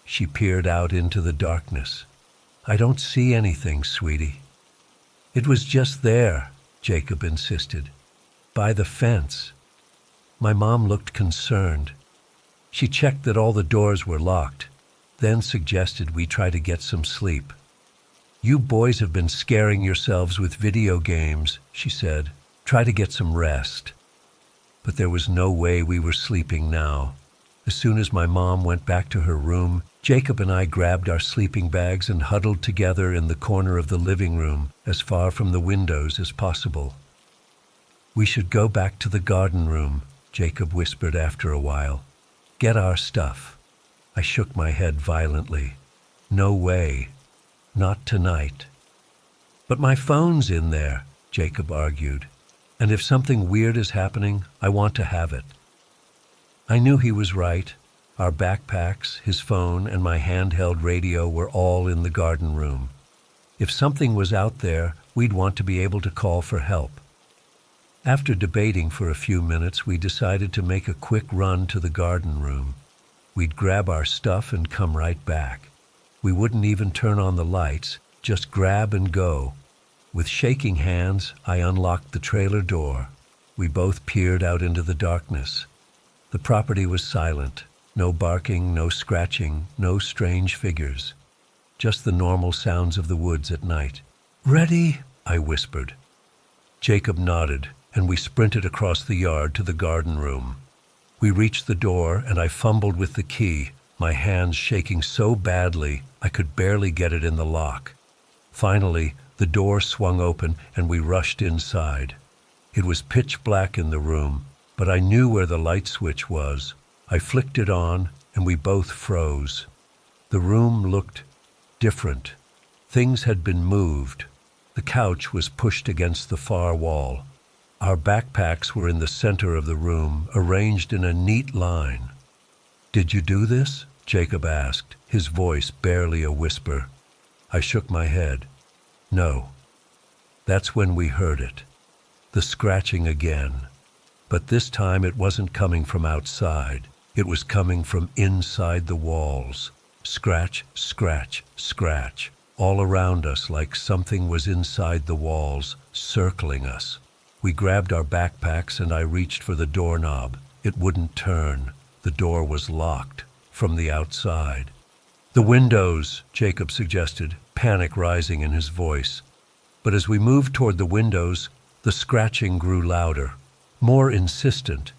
She peered out into the darkness. "I don't see anything, sweetie." "It was just there," Jacob insisted, "by the fence." My mom looked concerned. She checked that all the doors were locked, then suggested we try to get some sleep. "You boys have been scaring yourselves with video games," she said. "Try to get some rest." But there was no way we were sleeping now. As soon as my mom went back to her room, Jacob and I grabbed our sleeping bags and huddled together in the corner of the living room, as far from the windows as possible. "We should go back to the garden room," Jacob whispered after a while. "Get our stuff." I shook my head violently. "No way. Not tonight." "But my phone's in there," Jacob argued. "And if something weird is happening, I want to have it." I knew he was right. Our backpacks, his phone, and my handheld radio were all in the garden room. If something was out there, we'd want to be able to call for help. After debating for a few minutes, we decided to make a quick run to the garden room. We'd grab our stuff and come right back. We wouldn't even turn on the lights, just grab and go. With shaking hands, I unlocked the trailer door. We both peered out into the darkness. The property was silent. No barking, no scratching, no strange figures. Just the normal sounds of the woods at night. "Ready?" I whispered. Jacob nodded, and we sprinted across the yard to the garden room. We reached the door, and I fumbled with the key, my hands shaking so badly I could barely get it in the lock. Finally, the door swung open, and we rushed inside. It was pitch black in the room, but I knew where the light switch was. I flicked it on, and we both froze. The room looked different. Things had been moved. The couch was pushed against the far wall. Our backpacks were in the center of the room, arranged in a neat line. "Did you do this?" Jacob asked, his voice barely a whisper. I shook my head. "No." That's when we heard it. The scratching again. But this time it wasn't coming from outside. It was coming from inside the walls. Scratch, scratch, scratch. All around us, like something was inside the walls, circling us. We grabbed our backpacks and I reached for the doorknob. It wouldn't turn. The door was locked from the outside. "The windows," Jacob suggested, panic rising in his voice. But as we moved toward the windows, the scratching grew louder, more insistent,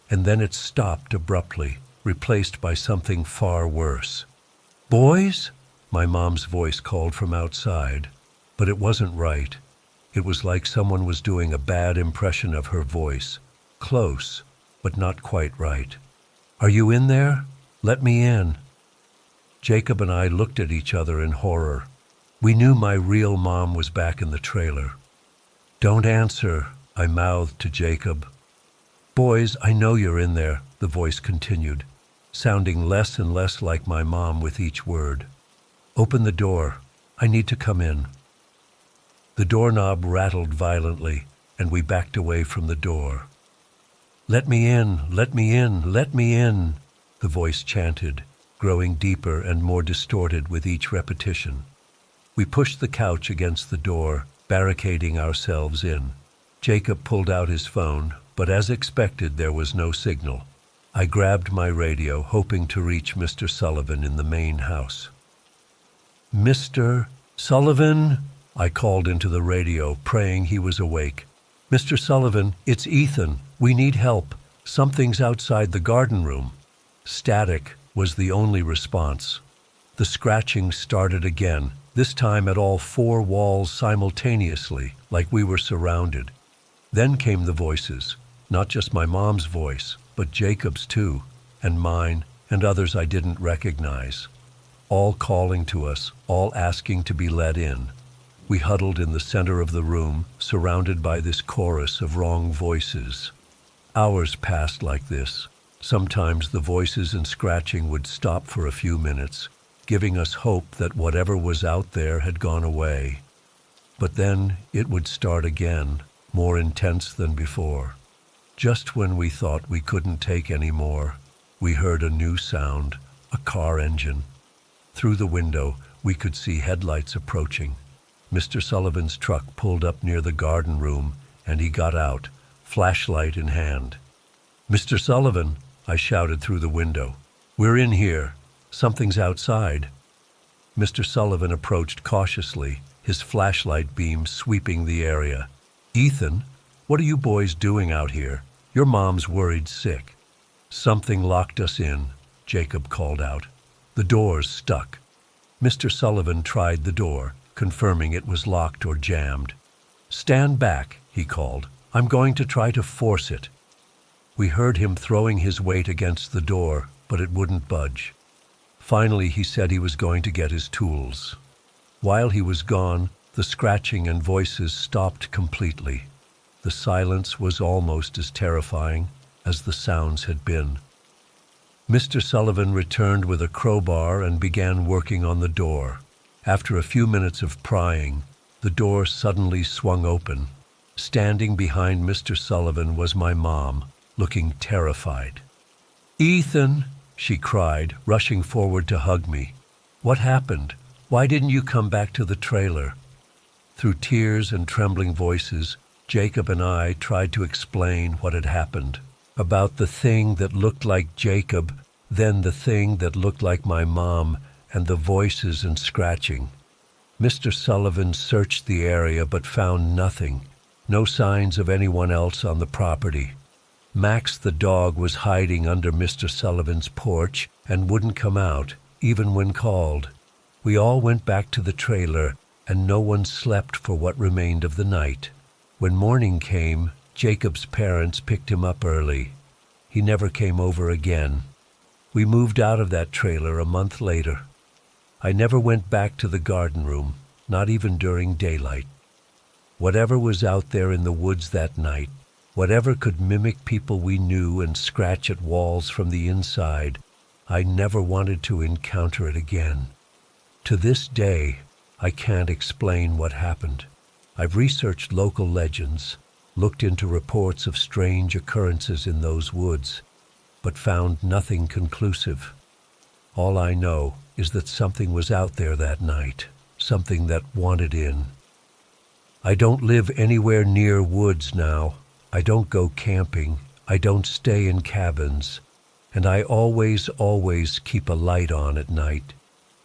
and then it stopped abruptly, replaced by something far worse. "Boys?" My mom's voice called from outside, but it wasn't right. It was like someone was doing a bad impression of her voice, close, but not quite right. "Are you in there? Let me in." Jacob and I looked at each other in horror. We knew my real mom was back in the trailer. "Don't answer," I mouthed to Jacob. "Boys, I know you're in there," the voice continued, sounding less and less like my mom with each word. "Open the door. I need to come in." The doorknob rattled violently, and we backed away from the door. "Let me in, let me in, let me in," the voice chanted, growing deeper and more distorted with each repetition. We pushed the couch against the door, barricading ourselves in. Jacob pulled out his phone, but as expected, there was no signal. I grabbed my radio, hoping to reach Mr. Sullivan in the main house. "Mr. Sullivan?" I called into the radio, praying he was awake. "Mr. Sullivan, it's Ethan. We need help. Something's outside the garden room." Static was the only response. The scratching started again, this time at all four walls simultaneously, like we were surrounded. Then came the voices, not just my mom's voice, but Jacob's too, and mine, and others I didn't recognize. All calling to us, all asking to be let in. We huddled in the center of the room, surrounded by this chorus of wrong voices. Hours passed like this. Sometimes the voices and scratching would stop for a few minutes, giving us hope that whatever was out there had gone away. But then it would start again, more intense than before. Just when we thought we couldn't take any more, we heard a new sound, a car engine. Through the window, we could see headlights approaching. Mr. Sullivan's truck pulled up near the garden room, and he got out, flashlight in hand. "Mr. Sullivan," I shouted through the window. "We're in here. Something's outside." Mr. Sullivan approached cautiously, his flashlight beam sweeping the area. "Ethan, what are you boys doing out here? Your mom's worried sick." "Something locked us in," Jacob called out. "The door's stuck." Mr. Sullivan tried the door, confirming it was locked or jammed. "Stand back," he called. I'm going to try to force it." We heard him throwing his weight against the door, but it wouldn't budge. Finally, he said he was going to get his tools. While he was gone, the scratching and voices stopped completely. The silence was almost as terrifying as the sounds had been. Mr. Sullivan returned with a crowbar and began working on the door. After a few minutes of prying, the door suddenly swung open. Standing behind Mr. Sullivan was my mom, looking terrified. "Ethan," she cried, rushing forward to hug me. "What happened? Why didn't you come back to the trailer?" Through tears and trembling voices, Jacob and I tried to explain what had happened. About the thing that looked like Jacob, then the thing that looked like my mom, and the voices and scratching. Mr. Sullivan searched the area but found nothing, no signs of anyone else on the property. Max the dog was hiding under Mr. Sullivan's porch and wouldn't come out, even when called. We all went back to the trailer, and no one slept for what remained of the night. When morning came, Jacob's parents picked him up early. He never came over again. We moved out of that trailer a month later. I never went back to the garden room, not even during daylight. Whatever was out there in the woods that night, whatever could mimic people we knew and scratch at walls from the inside, I never wanted to encounter it again. To this day, I can't explain what happened. I've researched local legends, looked into reports of strange occurrences in those woods, but found nothing conclusive. All I know is that something was out there that night, something that wanted in. I don't live anywhere near woods now. I don't go camping. I don't stay in cabins. And I always keep a light on at night,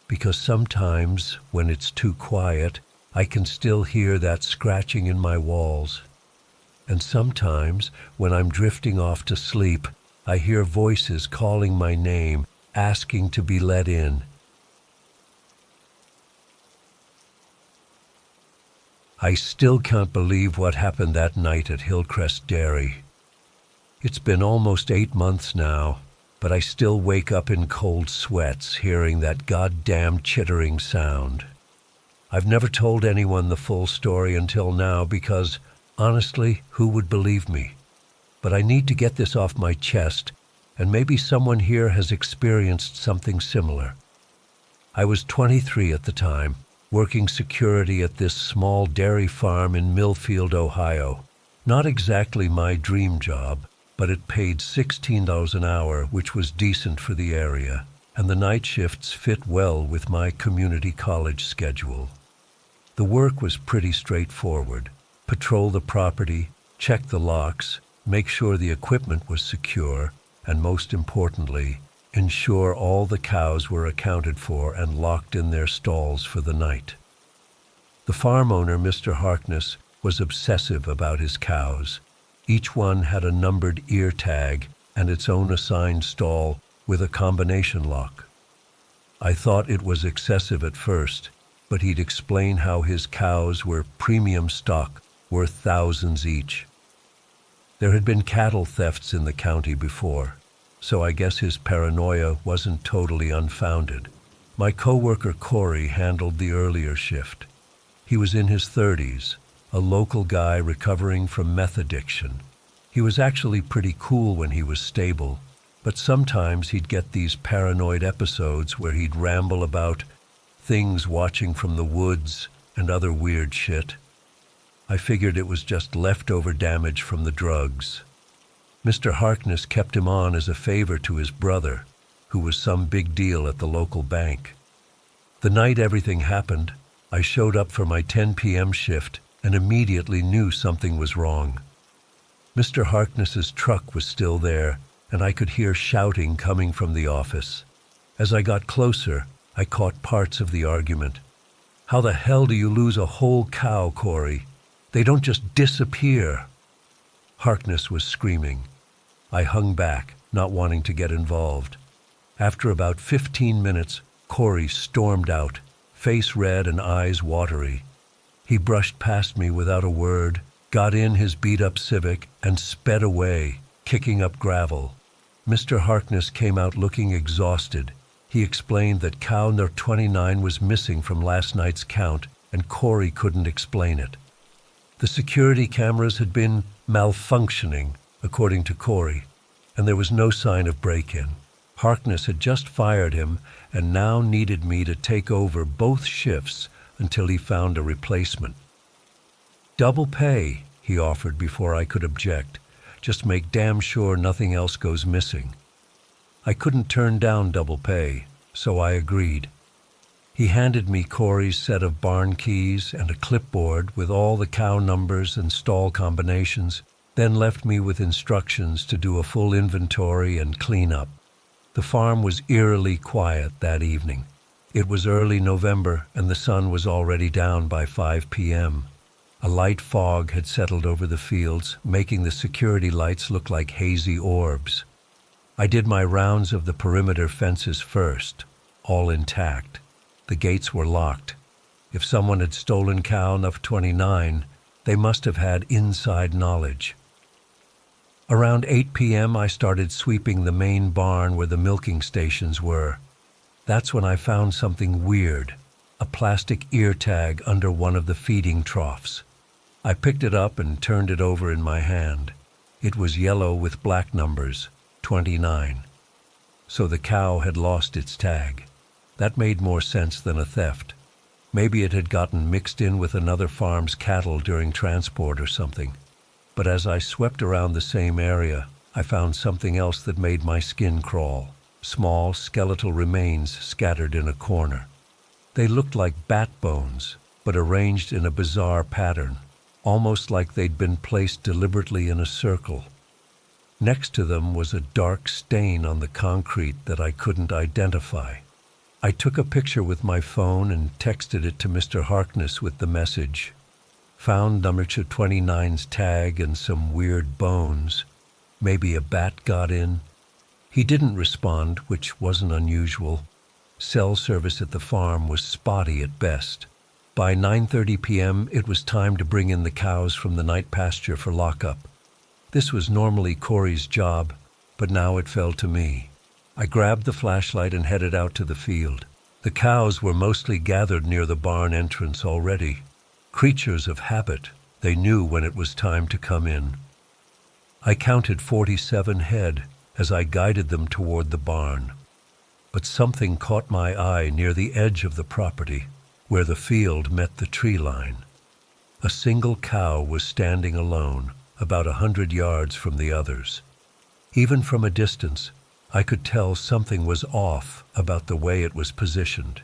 because sometimes, when it's too quiet, I can still hear that scratching in my walls. And sometimes, when I'm drifting off to sleep, I hear voices calling my name, asking to be let in. I still can't believe what happened that night at Hillcrest Dairy. It's been almost 8 months now, but I still wake up in cold sweats hearing that goddamn chittering sound. I've never told anyone the full story until now because, honestly, who would believe me? But I need to get this off my chest, and maybe someone here has experienced something similar. I was 23 at the time, working security at this small dairy farm in Millfield, Ohio. Not exactly my dream job, but it paid $16 an hour, which was decent for the area, and the night shifts fit well with my community college schedule. The work was pretty straightforward. Patrol the property, check the locks, make sure the equipment was secure, and most importantly, ensure all the cows were accounted for and locked in their stalls for the night. The farm owner, Mr. Harkness, was obsessive about his cows. Each one had a numbered ear tag and its own assigned stall with a combination lock. I thought it was excessive at first, but he'd explain how his cows were premium stock, worth thousands each. There had been cattle thefts in the county before, so I guess his paranoia wasn't totally unfounded. My coworker Corey handled the earlier shift. He was in his 30s, a local guy recovering from meth addiction. He was actually pretty cool when he was stable, but sometimes he'd get these paranoid episodes where he'd ramble about things watching from the woods and other weird shit. I figured it was just leftover damage from the drugs. Mr. Harkness kept him on as a favor to his brother, who was some big deal at the local bank. The night everything happened, I showed up for my 10 p.m. shift and immediately knew something was wrong. Mr. Harkness's truck was still there, and I could hear shouting coming from the office. As I got closer, I caught parts of the argument. "How the hell do you lose a whole cow, Corey? They don't just disappear." Harkness was screaming. I hung back, not wanting to get involved. After about 15 minutes, Corey stormed out, face red and eyes watery. He brushed past me without a word, got in his beat-up Civic, and sped away, kicking up gravel. Mr. Harkness came out looking exhausted. He explained that cow number 29 was missing from last night's count, and Corey couldn't explain it. The security cameras had been malfunctioning, according to Corey, and there was no sign of break-in. Harkness had just fired him and now needed me to take over both shifts until he found a replacement. Double pay, he offered before I could object. Just make damn sure nothing else goes missing. I couldn't turn down double pay, so I agreed. He handed me Corey's set of barn keys and a clipboard with all the cow numbers and stall combinations, then left me with instructions to do a full inventory and clean up. The farm was eerily quiet that evening. It was early November and the sun was already down by 5 p.m. A light fog had settled over the fields, making the security lights look like hazy orbs. I did my rounds of the perimeter fences first, all intact. The gates were locked. If someone had stolen cow number 29, they must have had inside knowledge. Around 8 p.m. I started sweeping the main barn where the milking stations were. That's when I found something weird, a plastic ear tag under one of the feeding troughs. I picked it up and turned it over in my hand. It was yellow with black numbers, 29. So the cow had lost its tag. That made more sense than a theft. Maybe it had gotten mixed in with another farm's cattle during transport or something. But as I swept around the same area, I found something else that made my skin crawl. Small skeletal remains scattered in a corner. They looked like bat bones, but arranged in a bizarre pattern, almost like they'd been placed deliberately in a circle. Next to them was a dark stain on the concrete that I couldn't identify. I took a picture with my phone and texted it to Mr. Harkness with the message, "Found number 29's tag and some weird bones. Maybe a bat got in." He didn't respond, which wasn't unusual. Cell service at the farm was spotty at best. By 9:30 p.m., it was time to bring in the cows from the night pasture for lockup. This was normally Corey's job, but now it fell to me. I grabbed the flashlight and headed out to the field. The cows were mostly gathered near the barn entrance already. Creatures of habit, they knew when it was time to come in. I counted 47 head as I guided them toward the barn. But something caught my eye near the edge of the property, where the field met the tree line. A single cow was standing alone, about 100 yards from the others. Even from a distance, I could tell something was off about the way it was positioned.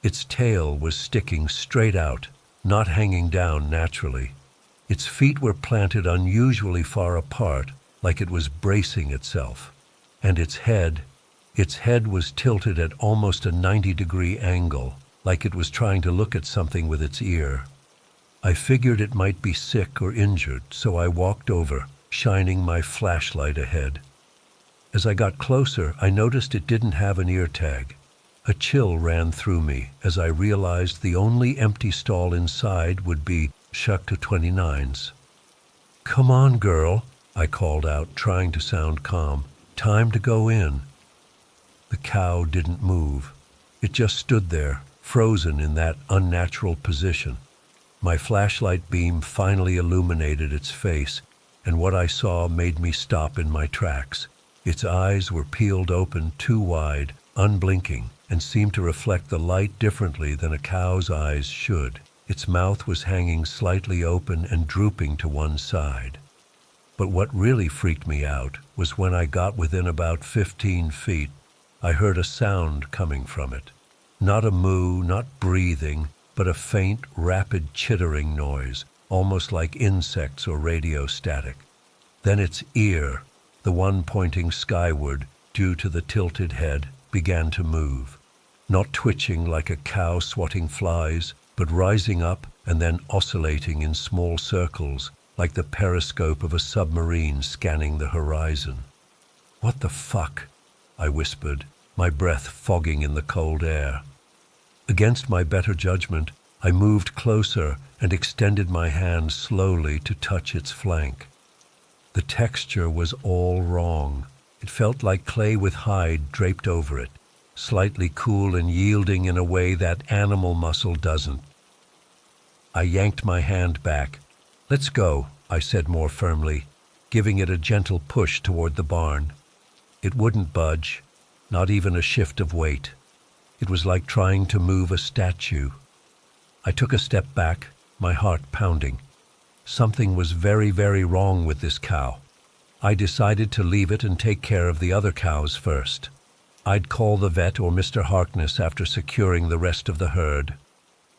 Its tail was sticking straight out, not hanging down naturally. Its feet were planted unusually far apart, like it was bracing itself. And its head was tilted at almost a 90-degree angle, like it was trying to look at something with its ear. I figured it might be sick or injured, so I walked over, shining my flashlight ahead. As I got closer, I noticed it didn't have an ear tag. A chill ran through me as I realized the only empty stall inside would be Shakta 29's. "Come on, girl," I called out, trying to sound calm. "Time to go in." The cow didn't move. It just stood there, frozen in that unnatural position. My flashlight beam finally illuminated its face, and what I saw made me stop in my tracks. Its eyes were peeled open too wide, unblinking, and seemed to reflect the light differently than a cow's eyes should. Its mouth was hanging slightly open and drooping to one side. But what really freaked me out was when I got within about 15 feet, I heard a sound coming from it. Not a moo, not breathing, but a faint, rapid chittering noise, almost like insects or radio static. Then its ear, the one pointing skyward due to the tilted head, began to move. Not twitching like a cow swatting flies, but rising up and then oscillating in small circles like the periscope of a submarine scanning the horizon. "What the fuck?" I whispered, my breath fogging in the cold air. Against my better judgment, I moved closer and extended my hand slowly to touch its flank. The texture was all wrong. It felt like clay with hide draped over it, slightly cool and yielding in a way that animal muscle doesn't. I yanked my hand back. "Let's go," I said more firmly, giving it a gentle push toward the barn. It wouldn't budge, not even a shift of weight. It was like trying to move a statue. I took a step back, my heart pounding. Something was very, very wrong with this cow. I decided to leave it and take care of the other cows first. I'd call the vet or Mr. Harkness after securing the rest of the herd.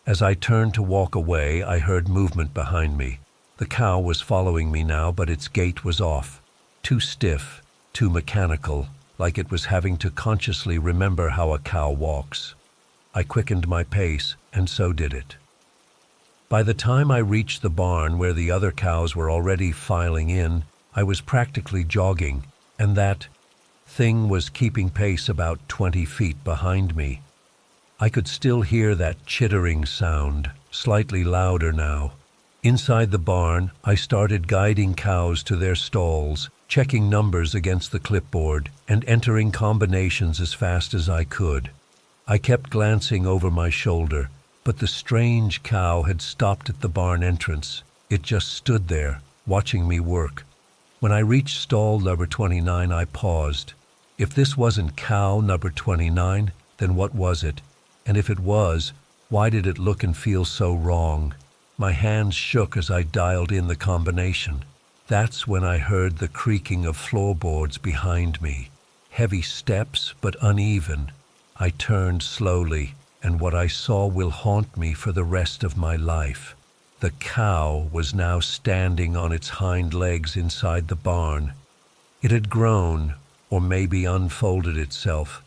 As I turned to walk away, I heard movement behind me. The cow was following me now, but its gait was off. Too stiff, too mechanical, like it was having to consciously remember how a cow walks. I quickened my pace, and so did it. By the time I reached the barn where the other cows were already filing in, I was practically jogging, and that thing was keeping pace about 20 feet behind me. I could still hear that chittering sound, slightly louder now. Inside the barn, I started guiding cows to their stalls, checking numbers against the clipboard, and entering combinations as fast as I could. I kept glancing over my shoulder, but the strange cow had stopped at the barn entrance. It just stood there, watching me work. When I reached stall number 29, I paused. If this wasn't cow number 29, then what was it? And if it was, why did it look and feel so wrong? My hands shook as I dialed in the combination. That's when I heard the creaking of floorboards behind me. Heavy steps, but uneven. I turned slowly, and what I saw will haunt me for the rest of my life. The cow was now standing on its hind legs inside the barn. It had grown, or maybe unfolded itself,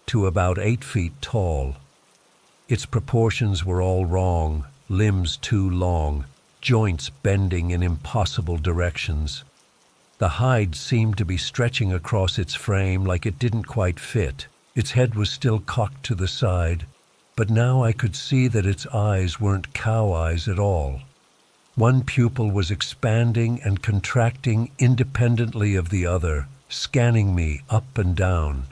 to about 8 feet tall. Its proportions were all wrong, limbs too long, joints bending in impossible directions. The hide seemed to be stretching across its frame like it didn't quite fit. Its head was still cocked to the side, but now I could see that its eyes weren't cow eyes at all. One pupil was expanding and contracting independently of the other, scanning me up and down.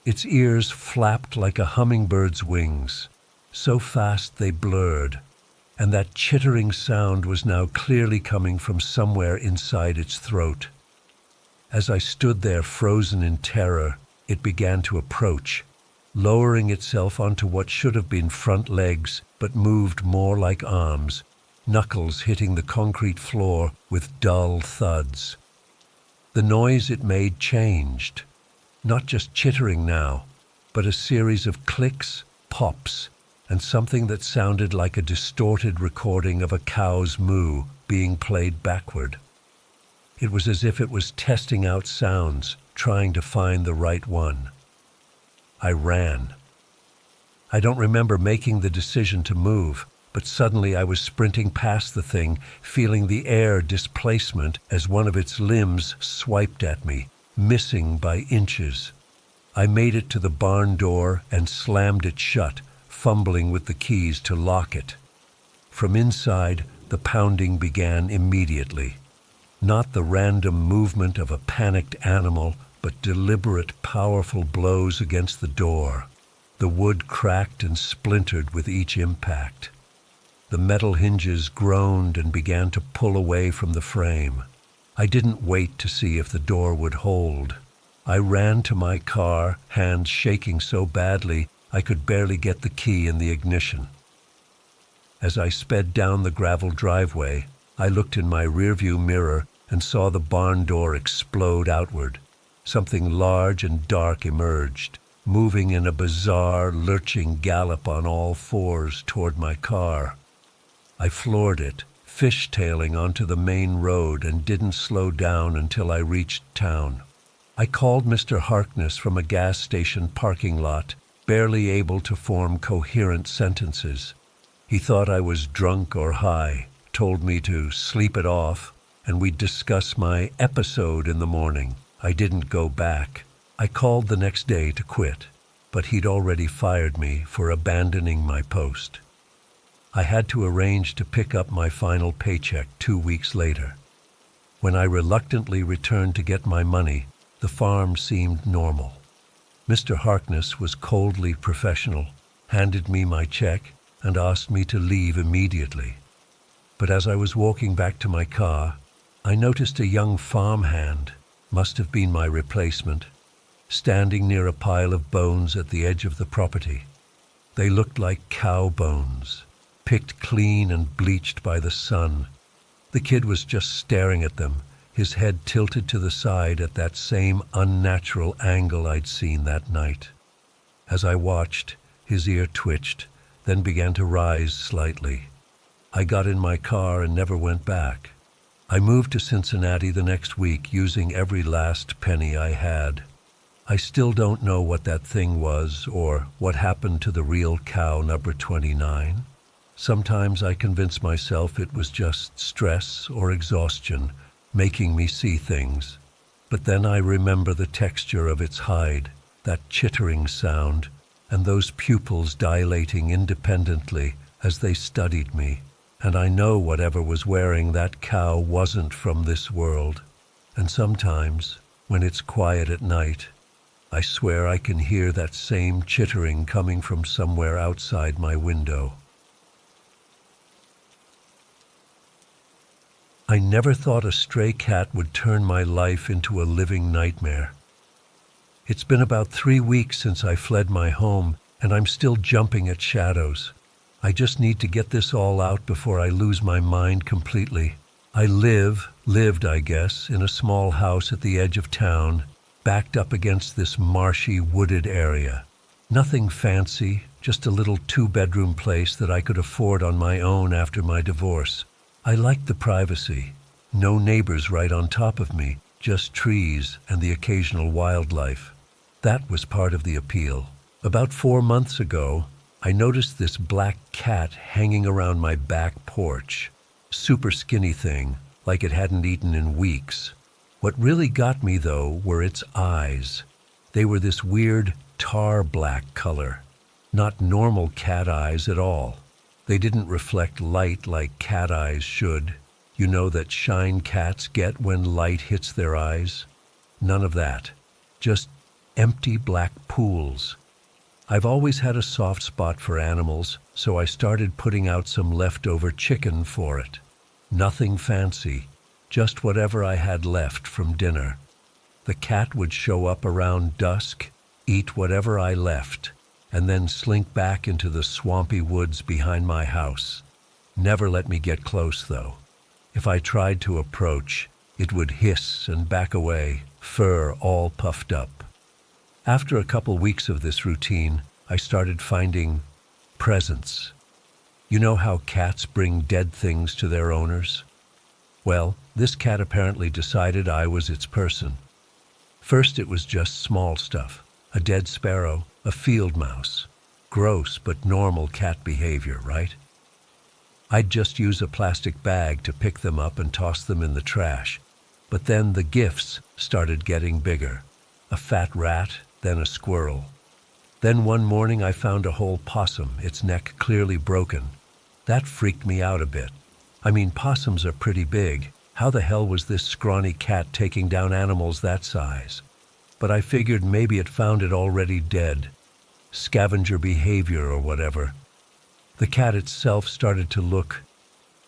Its ears flapped like a hummingbird's wings, so fast they blurred, and that chittering sound was now clearly coming from somewhere inside its throat. As I stood there frozen in terror, it began to approach, lowering itself onto what should have been front legs, but moved more like arms, knuckles hitting the concrete floor with dull thuds. The noise it made changed, not just chittering now, but a series of clicks, pops, and something that sounded like a distorted recording of a cow's moo being played backward. It was as if it was testing out sounds, trying to find the right one. I ran. I don't remember making the decision to move, but suddenly I was sprinting past the thing, feeling the air displacement as one of its limbs swiped at me, missing by inches. I made it to the barn door and slammed it shut, fumbling with the keys to lock it. From inside, the pounding began immediately. Not the random movement of a panicked animal, but deliberate, powerful blows against the door. The wood cracked and splintered with each impact. The metal hinges groaned and began to pull away from the frame. I didn't wait to see if the door would hold. I ran to my car, hands shaking so badly I could barely get the key in the ignition. As I sped down the gravel driveway, I looked in my rearview mirror and saw the barn door explode outward. Something large and dark emerged, moving in a bizarre, lurching gallop on all fours toward my car. I floored it, fishtailing onto the main road, and didn't slow down until I reached town. I called Mr. Harkness from a gas station parking lot, barely able to form coherent sentences. He thought I was drunk or high, told me to sleep it off, and we'd discuss my episode in the morning. I didn't go back. I called the next day to quit, but he'd already fired me for abandoning my post. I had to arrange to pick up my final paycheck 2 weeks later. When I reluctantly returned to get my money, the farm seemed normal. Mr. Harkness was coldly professional, handed me my check, and asked me to leave immediately. But as I was walking back to my car, I noticed a young farmhand, must have been my replacement, standing near a pile of bones at the edge of the property. They looked like cow bones, picked clean and bleached by the sun. The kid was just staring at them, his head tilted to the side at that same unnatural angle I'd seen that night. As I watched, his ear twitched, then began to rise slightly. I got in my car and never went back. I moved to Cincinnati the next week, using every last penny I had. I still don't know what that thing was or what happened to the real cow number 29. Sometimes I convince myself it was just stress or exhaustion making me see things. But then I remember the texture of its hide, that chittering sound, and those pupils dilating independently as they studied me. And I know whatever was wearing that cow wasn't from this world. And sometimes, when it's quiet at night, I swear I can hear that same chittering coming from somewhere outside my window. I never thought a stray cat would turn my life into a living nightmare. It's been about 3 weeks since I fled my home, and I'm still jumping at shadows. I just need to get this all out before I lose my mind completely. I lived, I guess, in a small house at the edge of town, backed up against this marshy, wooded area. Nothing fancy, just a little 2-bedroom place that I could afford on my own after my divorce. I liked the privacy. No neighbors right on top of me, just trees and the occasional wildlife. That was part of the appeal. About 4 months ago, I noticed this black cat hanging around my back porch. Super skinny thing, like it hadn't eaten in weeks. What really got me, though, were its eyes. They were this weird tar black color. Not normal cat eyes at all. They didn't reflect light like cat eyes should. You know that shine cats get when light hits their eyes? None of that. Just empty black pools. I've always had a soft spot for animals, so I started putting out some leftover chicken for it. Nothing fancy, just whatever I had left from dinner. The cat would show up around dusk, eat whatever I left, and then slink back into the swampy woods behind my house. Never let me get close, though. If I tried to approach, it would hiss and back away, fur all puffed up. After a couple weeks of this routine, I started finding presents. You know how cats bring dead things to their owners? Well, this cat apparently decided I was its person. First, it was just small stuff. A dead sparrow, a field mouse. Gross but normal cat behavior, right? I'd just use a plastic bag to pick them up and toss them in the trash. But then the gifts started getting bigger. A fat rat, then a squirrel. Then one morning I found a whole possum, its neck clearly broken. That freaked me out a bit. I mean, possums are pretty big. How the hell was this scrawny cat taking down animals that size? But I figured maybe it found it already dead. Scavenger behavior or whatever. The cat itself started to look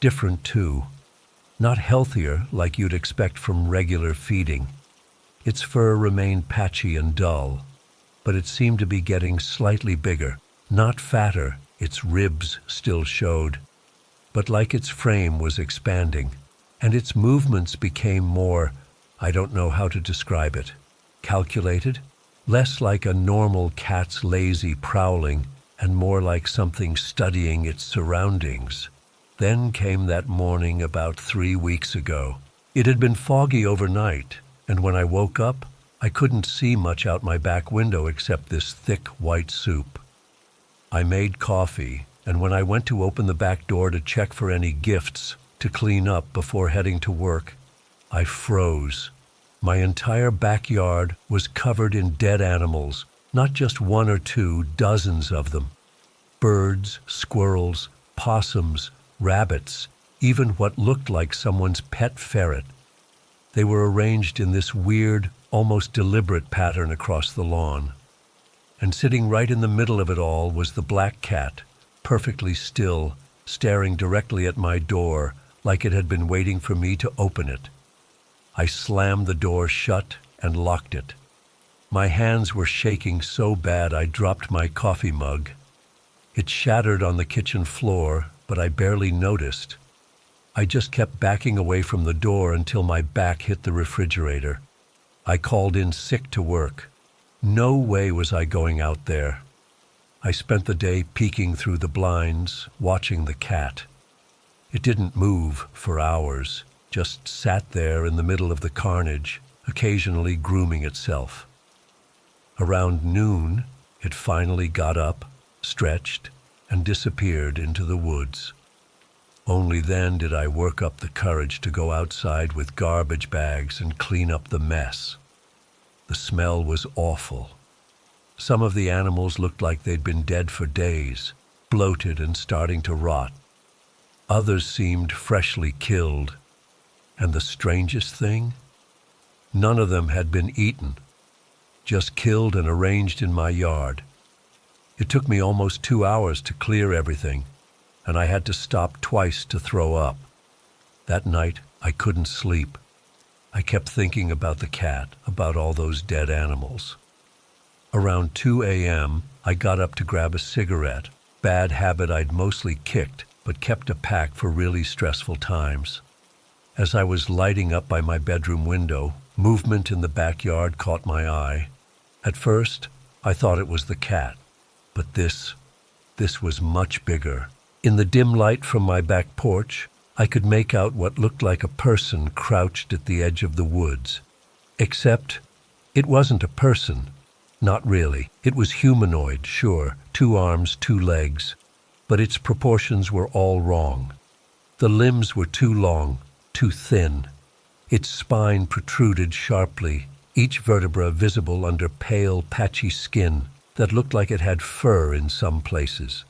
different too. Not healthier like you'd expect from regular feeding. Its fur remained patchy and dull, but it seemed to be getting slightly bigger. Not fatter, its ribs still showed, but like its frame was expanding, and its movements became more, I don't know how to describe it, calculated, less like a normal cat's lazy prowling, and more like something studying its surroundings. Then came that morning about 3 weeks ago. It had been foggy overnight, and when I woke up, I couldn't see much out my back window except this thick white soup. I made coffee, and when I went to open the back door to check for any gifts to clean up before heading to work, I froze. My entire backyard was covered in dead animals, not just one or two, dozens of them. Birds, squirrels, possums, rabbits, even what looked like someone's pet ferret. They were arranged in this weird, almost deliberate pattern across the lawn. And sitting right in the middle of it all was the black cat, perfectly still, staring directly at my door like it had been waiting for me to open it. I slammed the door shut and locked it. My hands were shaking so bad I dropped my coffee mug. It shattered on the kitchen floor, but I barely noticed. I just kept backing away from the door until my back hit the refrigerator. I called in sick to work. No way was I going out there. I spent the day peeking through the blinds, watching the cat. It didn't move for hours, just sat there in the middle of the carnage, occasionally grooming itself. Around noon, it finally got up, stretched, and disappeared into the woods. Only then did I work up the courage to go outside with garbage bags and clean up the mess. The smell was awful. Some of the animals looked like they'd been dead for days, bloated and starting to rot. Others seemed freshly killed. And the strangest thing? None of them had been eaten, just killed and arranged in my yard. It took me almost 2 hours to clear everything, and I had to stop twice to throw up. That night, I couldn't sleep. I kept thinking about the cat, about all those dead animals. Around 2 a.m., I got up to grab a cigarette, bad habit I'd mostly kicked, but kept a pack for really stressful times. As I was lighting up by my bedroom window, movement in the backyard caught my eye. At first, I thought it was the cat, but this was much bigger. In the dim light from my back porch, I could make out what looked like a person crouched at the edge of the woods. Except, it wasn't a person. Not really. It was humanoid, sure, 2 arms, 2 legs, but its proportions were all wrong. The limbs were too long, too thin. Its spine protruded sharply, each vertebra visible under pale, patchy skin that looked like it had fur in some places.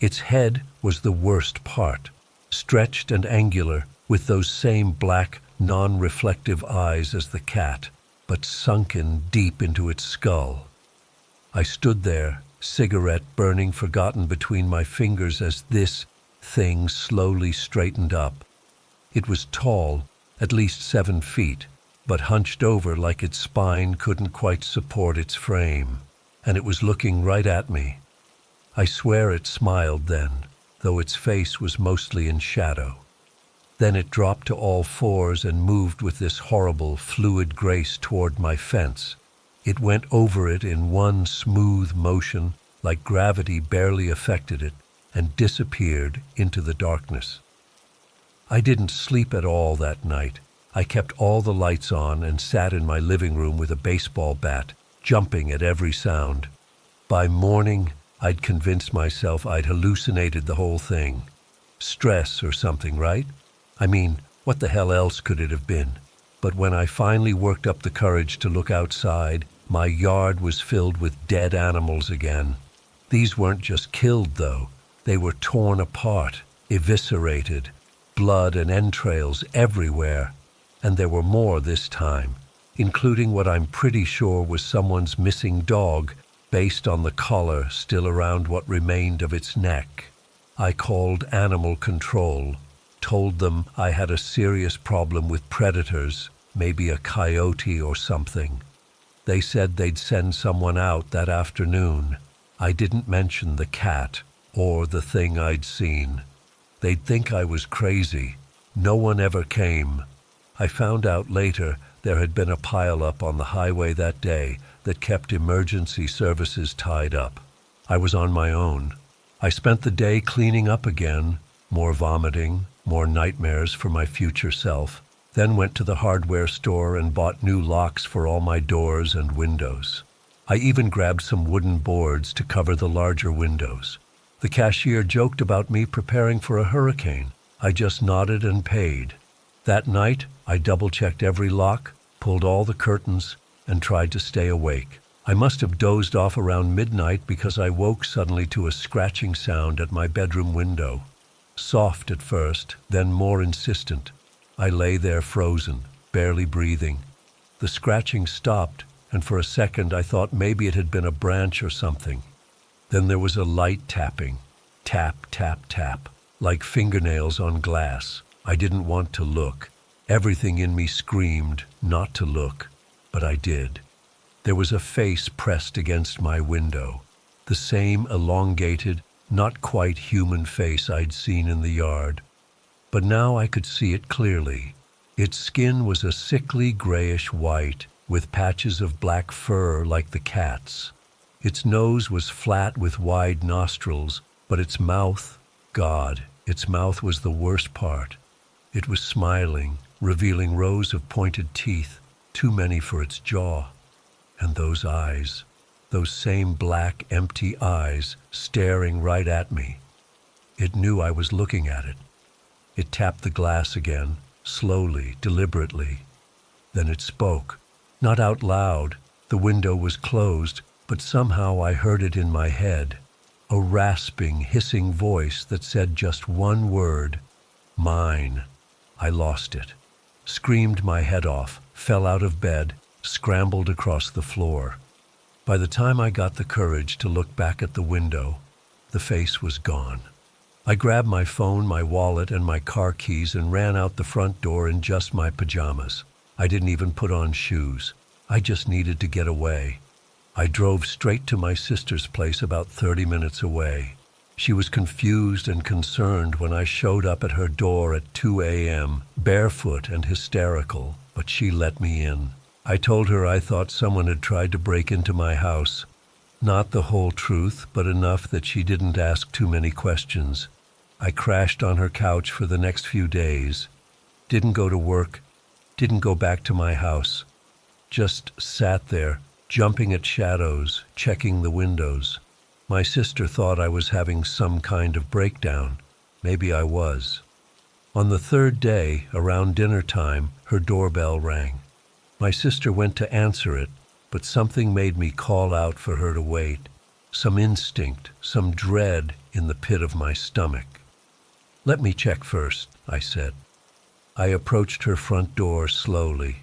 Its head was the worst part, stretched and angular, with those same black, non-reflective eyes as the cat, but sunken deep into its skull. I stood there, cigarette burning forgotten between my fingers as this thing slowly straightened up. It was tall, at least 7 feet, but hunched over like its spine couldn't quite support its frame, and it was looking right at me. I swear it smiled then, though its face was mostly in shadow. Then it dropped to all fours and moved with this horrible, fluid grace toward my fence. It went over it in one smooth motion, like gravity barely affected it, and disappeared into the darkness. I didn't sleep at all that night. I kept all the lights on and sat in my living room with a baseball bat, jumping at every sound. By morning, I'd convinced myself I'd hallucinated the whole thing. Stress or something, right? I mean, what the hell else could it have been? But when I finally worked up the courage to look outside, my yard was filled with dead animals again. These weren't just killed, though. They were torn apart, eviscerated, blood and entrails everywhere. And there were more this time, including what I'm pretty sure was someone's missing dog, based on the collar still around what remained of its neck. I called animal control, told them I had a serious problem with predators, maybe a coyote or something. They said they'd send someone out that afternoon. I didn't mention the cat or the thing I'd seen. They'd think I was crazy. No one ever came. I found out later there had been a pileup on the highway that day that kept emergency services tied up. I was on my own. I spent the day cleaning up again, more vomiting, more nightmares for my future self, then went to the hardware store and bought new locks for all my doors and windows. I even grabbed some wooden boards to cover the larger windows. The cashier joked about me preparing for a hurricane. I just nodded and paid. That night, I double-checked every lock, pulled all the curtains, and tried to stay awake. I must have dozed off around midnight because I woke suddenly to a scratching sound at my bedroom window. soft at first, then more insistent. I lay there frozen, barely breathing. The scratching stopped, and for a second I thought maybe it had been a branch or something. Then there was a light tapping. Tap, tap, tap, like fingernails on glass. I didn't want to look. Everything in me screamed not to look, but I did. There was a face pressed against my window, the same elongated, not quite human face I'd seen in the yard. But now I could see it clearly. Its skin was a sickly grayish white, with patches of black fur like the cat's. Its nose was flat with wide nostrils, but its mouth, God, its mouth was the worst part. It was smiling, revealing rows of pointed teeth, too many for its jaw. And those eyes, those same black, empty eyes, staring right at me. It knew I was looking at it. It tapped the glass again, slowly, deliberately. Then it spoke. Not out loud. The window was closed, but somehow I heard it in my head. A rasping, hissing voice that said just one word, mine. I lost it. Screamed my head off, fell out of bed, scrambled across the floor. By the time I got the courage to look back at the window, the face was gone. I grabbed my phone, my wallet, and my car keys and ran out the front door in just my pajamas. I didn't even put on shoes. I just needed to get away. I drove straight to my sister's place about 30 minutes away. She was confused and concerned when I showed up at her door at 2 a.m., barefoot and hysterical, but she let me in. I told her I thought someone had tried to break into my house. Not the whole truth, but enough that she didn't ask too many questions. I crashed on her couch for the next few days. Didn't go to work, didn't go back to my house. Just sat there, jumping at shadows, checking the windows. My sister thought I was having some kind of breakdown. Maybe I was. On the third day, around dinner time, her doorbell rang. My sister went to answer it, but something made me call out for her to wait. Some instinct, some dread in the pit of my stomach. "Let me check first," I said. I approached her front door slowly.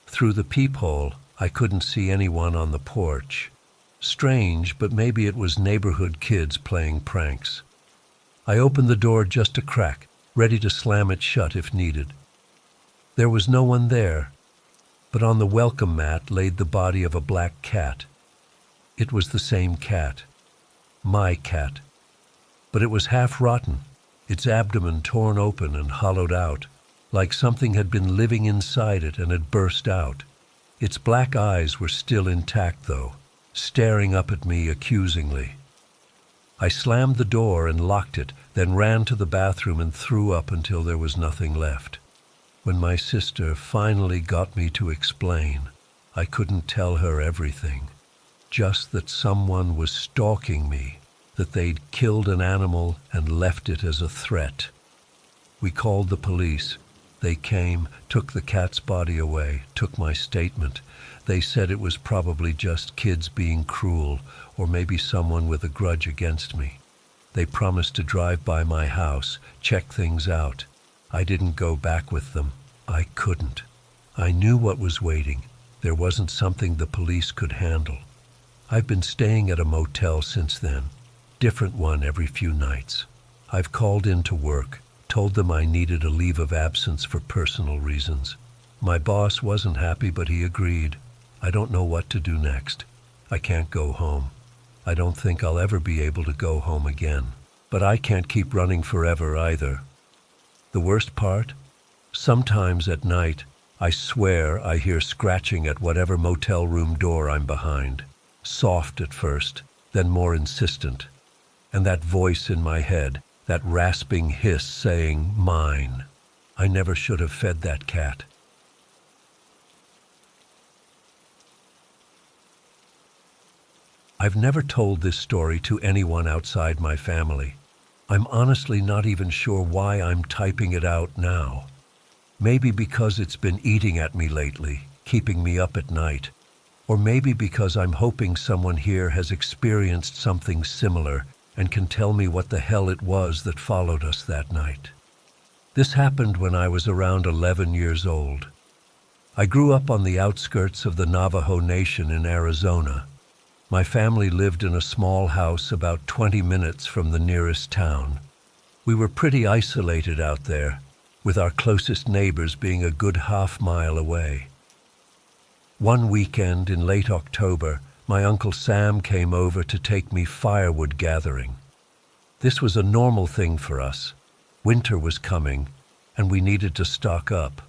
Through the peephole, I couldn't see anyone on the porch. Strange, but maybe it was neighborhood kids playing pranks. I opened the door just a crack, ready to slam it shut if needed. There was no one there, but on the welcome mat laid the body of a black cat. It was the same cat. My cat. But it was half rotten, its abdomen torn open and hollowed out, like something had been living inside it and had burst out. Its black eyes were still intact, though, staring up at me accusingly. I slammed the door and locked it, then ran to the bathroom and threw up until there was nothing left. When my sister finally got me to explain, I couldn't tell her everything. Just that someone was stalking me, that they'd killed an animal and left it as a threat. We called the police. They came, took the cat's body away, took my statement. They said it was probably just kids being cruel, or maybe someone with a grudge against me. They promised to drive by my house, check things out. I didn't go back with them. I couldn't. I knew what was waiting. There wasn't something the police could handle. I've been staying at a motel since then. Different one every few nights. I've called in to work, told them I needed a leave of absence for personal reasons. My boss wasn't happy, but he agreed. I don't know what to do next. I can't go home. I don't think I'll ever be able to go home again. But I can't keep running forever either. The worst part? Sometimes at night, I swear I hear scratching at whatever motel room door I'm behind. Soft at first, then more insistent. And that voice in my head, that rasping hiss saying, "Mine." I never should have fed that cat. I've never told this story to anyone outside my family. I'm honestly not even sure why I'm typing it out now. Maybe because it's been eating at me lately, keeping me up at night. Or maybe because I'm hoping someone here has experienced something similar and can tell me what the hell it was that followed us that night. This happened when I was around 11 years old. I grew up on the outskirts of the Navajo Nation in Arizona. My family lived in a small house about 20 minutes from the nearest town. We were pretty isolated out there, with our closest neighbors being a good half-mile away. One weekend in late October, my Uncle Sam came over to take me firewood gathering. This was a normal thing for us. Winter was coming, and we needed to stock up.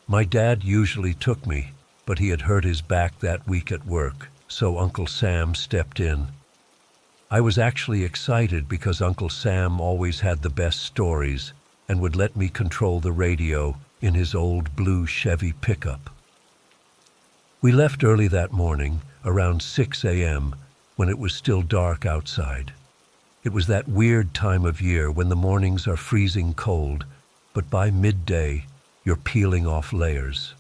My dad usually took me, but he had hurt his back that week at work, so Uncle Sam stepped in. I was actually excited because Uncle Sam always had the best stories and would let me control the radio in his old blue Chevy pickup. We left early that morning, around 6 a.m., when it was still dark outside. It was that weird time of year when the mornings are freezing cold, but by midday, you're peeling off layers.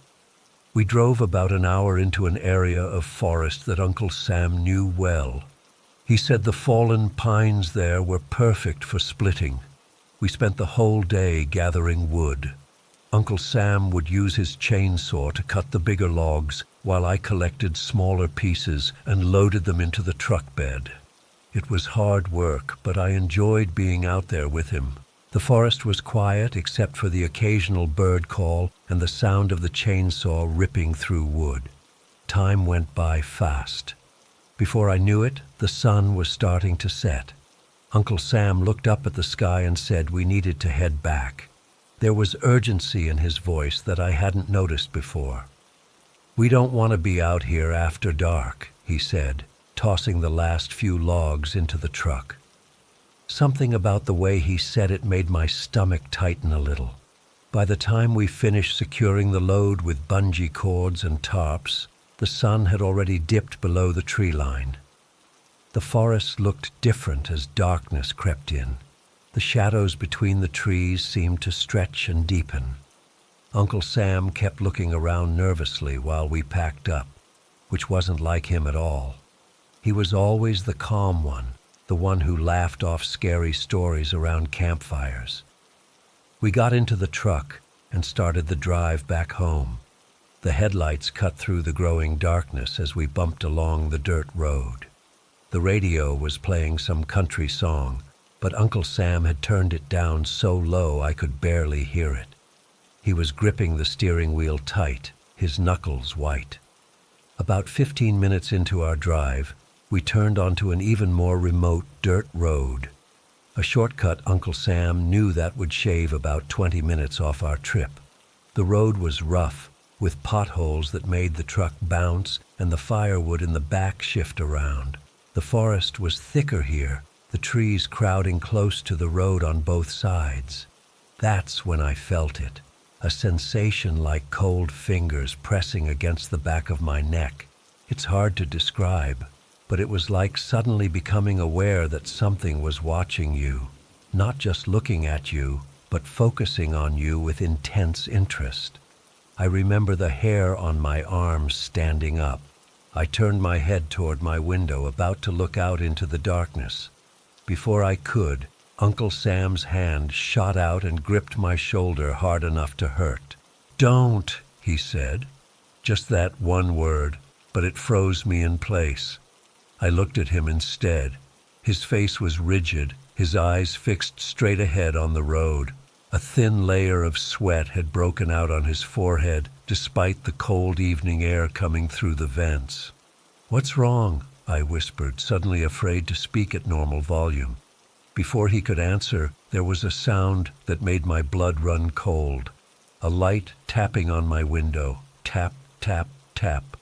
We drove about an hour into an area of forest that Uncle Sam knew well. He said the fallen pines there were perfect for splitting. We spent the whole day gathering wood. Uncle Sam would use his chainsaw to cut the bigger logs while I collected smaller pieces and loaded them into the truck bed. It was hard work, but I enjoyed being out there with him. The forest was quiet except for the occasional bird call and the sound of the chainsaw ripping through wood. Time went by fast. Before I knew it, the sun was starting to set. Uncle Sam looked up at the sky and said we needed to head back. There was urgency in his voice that I hadn't noticed before. "We don't want to be out here after dark," he said, tossing the last few logs into the truck. Something about the way he said it made my stomach tighten a little. By the time we finished securing the load with bungee cords and tarps, the sun had already dipped below the tree line. The forest looked different as darkness crept in. The shadows between the trees seemed to stretch and deepen. Uncle Sam kept looking around nervously while we packed up, which wasn't like him at all. He was always the calm one, the one who laughed off scary stories around campfires. We got into the truck and started the drive back home. The headlights cut through the growing darkness as we bumped along the dirt road. The radio was playing some country song, but Uncle Sam had turned it down so low I could barely hear it. He was gripping the steering wheel tight, his knuckles white. About 15 minutes into our drive, we turned onto an even more remote dirt road. A shortcut Uncle Sam knew that would shave about 20 minutes off our trip. The road was rough, with potholes that made the truck bounce and the firewood in the back shift around. The forest was thicker here, the trees crowding close to the road on both sides. That's when I felt it, a sensation like cold fingers pressing against the back of my neck. It's hard to describe, but it was like suddenly becoming aware that something was watching you, not just looking at you, but focusing on you with intense interest. I remember the hair on my arms standing up. I turned my head toward my window, about to look out into the darkness. Before I could, Uncle Sam's hand shot out and gripped my shoulder hard enough to hurt. "Don't," he said. Just that one word, but it froze me in place. I looked at him instead. His face was rigid, his eyes fixed straight ahead on the road. A thin layer of sweat had broken out on his forehead, despite the cold evening air coming through the vents. "What's wrong?" I whispered, suddenly afraid to speak at normal volume. Before he could answer, there was a sound that made my blood run cold. A light tapping on my window. Tap, tap, tap.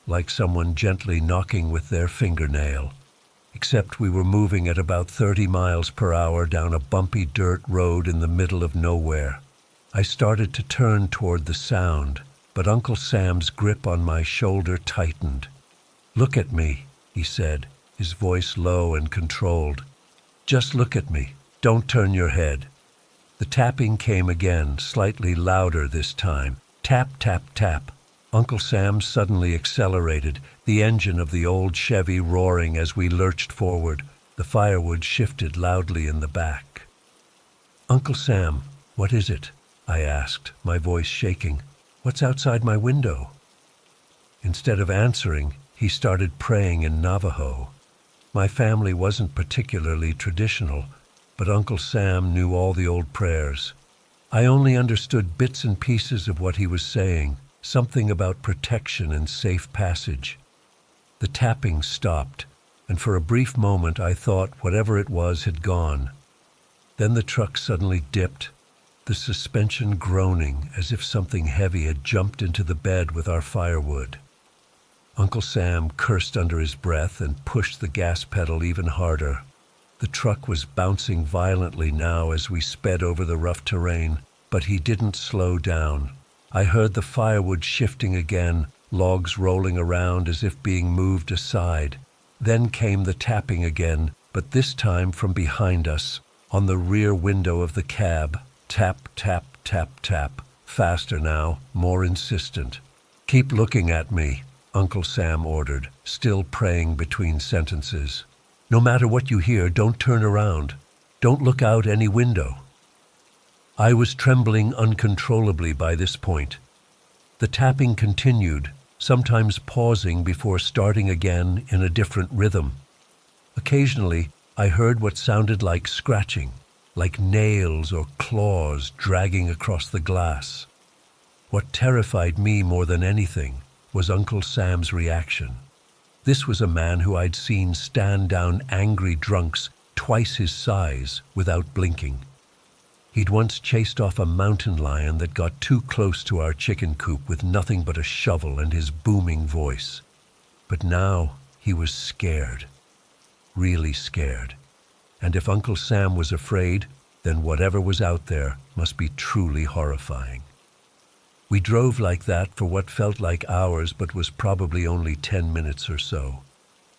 Like someone gently knocking with their fingernail. Except we were moving at about 30 miles per hour down a bumpy dirt road in the middle of nowhere. I started to turn toward the sound, but Uncle Sam's grip on my shoulder tightened. "Look at me," he said, his voice low and controlled. "Just look at me. Don't turn your head." The tapping came again, slightly louder this time. Tap, tap, tap. Uncle Sam suddenly accelerated, the engine of the old Chevy roaring as we lurched forward. The firewood shifted loudly in the back. "Uncle Sam, what is it?" I asked, my voice shaking. "What's outside my window?" Instead of answering, he started praying in Navajo. My family wasn't particularly traditional, but Uncle Sam knew all the old prayers. I only understood bits and pieces of what he was saying, something about protection and safe passage. The tapping stopped, and for a brief moment I thought whatever it was had gone. Then the truck suddenly dipped, the suspension groaning as if something heavy had jumped into the bed with our firewood. Uncle Sam cursed under his breath and pushed the gas pedal even harder. The truck was bouncing violently now as we sped over the rough terrain, but he didn't slow down. I heard the firewood shifting again, logs rolling around as if being moved aside. Then came the tapping again, but this time from behind us, on the rear window of the cab. Tap, tap, tap, tap. Faster now, more insistent. "Keep looking at me," Uncle Sam ordered, still praying between sentences. "No matter what you hear, don't turn around. Don't look out any window." I was trembling uncontrollably by this point. The tapping continued, sometimes pausing before starting again in a different rhythm. Occasionally, I heard what sounded like scratching, like nails or claws dragging across the glass. What terrified me more than anything was Uncle Sam's reaction. This was a man who I'd seen stand down angry drunks twice his size without blinking. He'd once chased off a mountain lion that got too close to our chicken coop with nothing but a shovel and his booming voice. But now he was scared, really scared. And if Uncle Sam was afraid, then whatever was out there must be truly horrifying. We drove like that for what felt like hours but was probably only 10 minutes or so.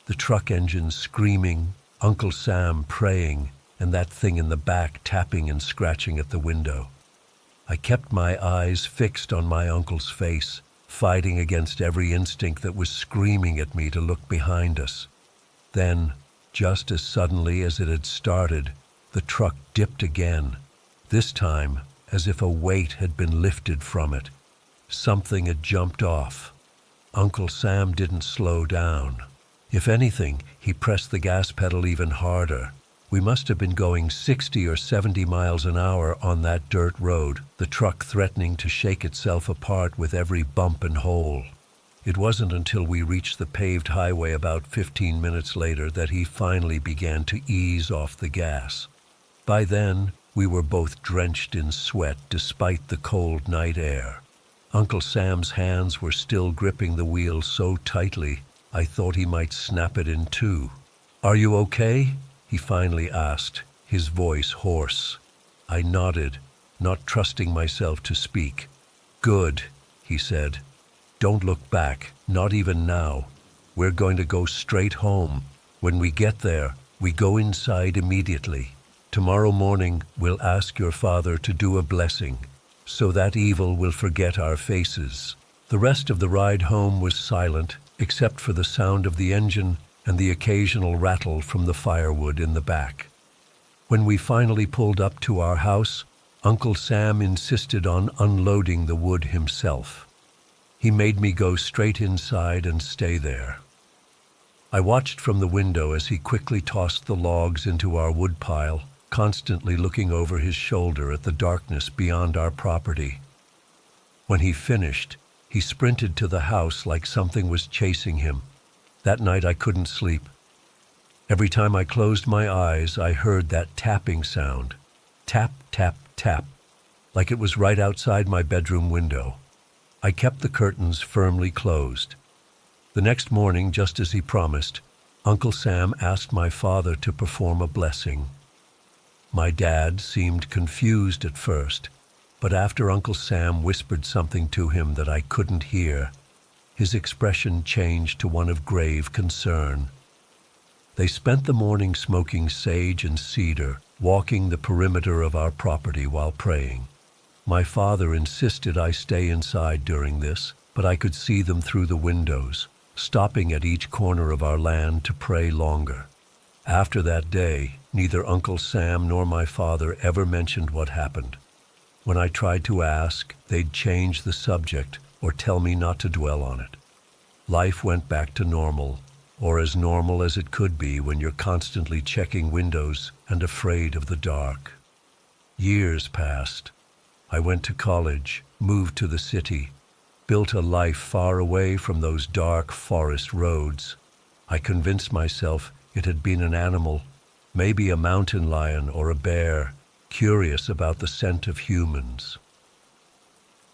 The truck engine screaming, Uncle Sam praying, and that thing in the back tapping and scratching at the window. I kept my eyes fixed on my uncle's face, fighting against every instinct that was screaming at me to look behind us. Then, just as suddenly as it had started, the truck dipped again, this time as if a weight had been lifted from it. Something had jumped off. Uncle Sam didn't slow down. If anything, he pressed the gas pedal even harder. We must have been going 60 or 70 miles an hour on that dirt road, the truck threatening to shake itself apart with every bump and hole. It wasn't until we reached the paved highway about 15 minutes later that he finally began to ease off the gas. By then, we were both drenched in sweat despite the cold night air. Uncle Sam's hands were still gripping the wheel so tightly, I thought he might snap it in two. "Are you okay?" he finally asked, his voice hoarse. I nodded, not trusting myself to speak. "Good," he said. "Don't look back, not even now. We're going to go straight home. When we get there, we go inside immediately. Tomorrow morning, we'll ask your father to do a blessing, so that evil will forget our faces." The rest of the ride home was silent, except for the sound of the engine and the occasional rattle from the firewood in the back. When we finally pulled up to our house, Uncle Sam insisted on unloading the wood himself. He made me go straight inside and stay there. I watched from the window as he quickly tossed the logs into our woodpile, constantly looking over his shoulder at the darkness beyond our property. When he finished, he sprinted to the house like something was chasing him. That night I couldn't sleep. Every time I closed my eyes, I heard that tapping sound. Tap, tap, tap, like it was right outside my bedroom window. I kept the curtains firmly closed. The next morning, just as he promised, Uncle Sam asked my father to perform a blessing. My dad seemed confused at first, but after Uncle Sam whispered something to him that I couldn't hear, his expression changed to one of grave concern. They spent the morning smoking sage and cedar, walking the perimeter of our property while praying. My father insisted I stay inside during this, but I could see them through the windows, stopping at each corner of our land to pray longer. After that day, neither Uncle Sam nor my father ever mentioned what happened. When I tried to ask, they'd change the subject or tell me not to dwell on it. Life went back to normal, or as normal as it could be when you're constantly checking windows and afraid of the dark. Years passed. I went to college, moved to the city, built a life far away from those dark forest roads. I convinced myself it had been an animal, maybe a mountain lion or a bear, curious about the scent of humans.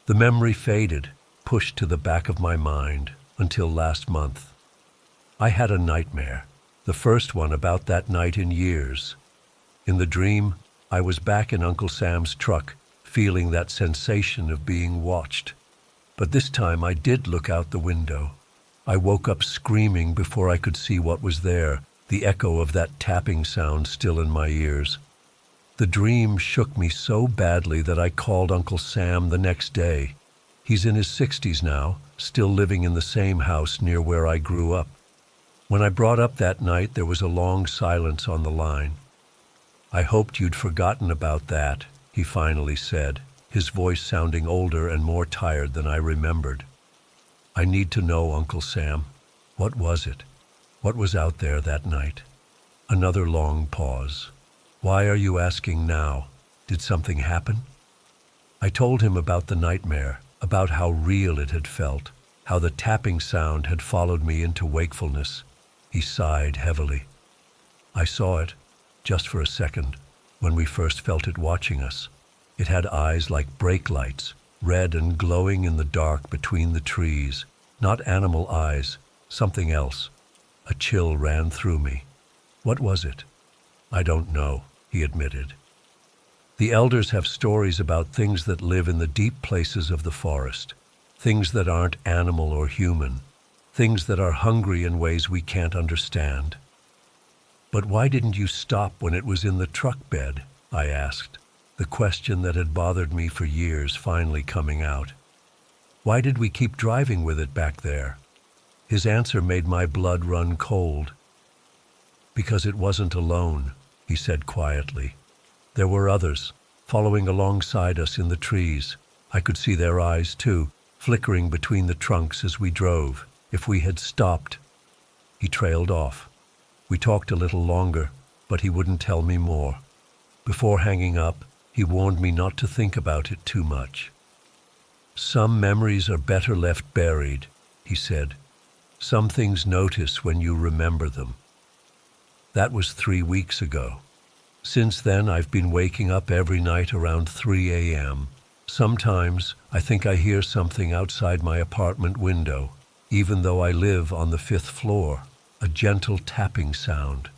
The memory faded, pushed to the back of my mind, until last month. I had a nightmare, the first one about that night in years. In the dream, I was back in Uncle Sam's truck, feeling that sensation of being watched. But this time I did look out the window. I woke up screaming before I could see what was there, the echo of that tapping sound still in my ears. The dream shook me so badly that I called Uncle Sam the next day. He's in his 60s now, still living in the same house near where I grew up. When I brought up that night, there was a long silence on the line. "I hoped you'd forgotten about that," he finally said, his voice sounding older and more tired than I remembered. "I need to know, Uncle Sam. What was it? What was out there that night?" Another long pause. "Why are you asking now? Did something happen?" I told him about the nightmare, about how real it had felt, how the tapping sound had followed me into wakefulness. He sighed heavily. "I saw it, just for a second, when we first felt it watching us. It had eyes like brake lights, red and glowing in the dark between the trees. Not animal eyes, something else." A chill ran through me. "What was it?" "I don't know," he admitted. The elders have stories about things that live in the deep places of the forest, things that aren't animal or human, things that are hungry in ways we can't understand. "But why didn't you stop when it was in the truck bed?" I asked, the question that had bothered me for years finally coming out. "Why did we keep driving with it back there?" His answer made my blood run cold. "Because it wasn't alone," he said quietly. "There were others, following alongside us in the trees. I could see their eyes, too, flickering between the trunks as we drove. If we had stopped..." He trailed off. We talked a little longer, but he wouldn't tell me more. Before hanging up, he warned me not to think about it too much. "Some memories are better left buried," he said. "Some things notice when you remember them." That was 3 weeks ago. Since then, I've been waking up every night around 3 a.m. Sometimes I think I hear something outside my apartment window, even though I live on the 5th floor. A gentle tapping sound.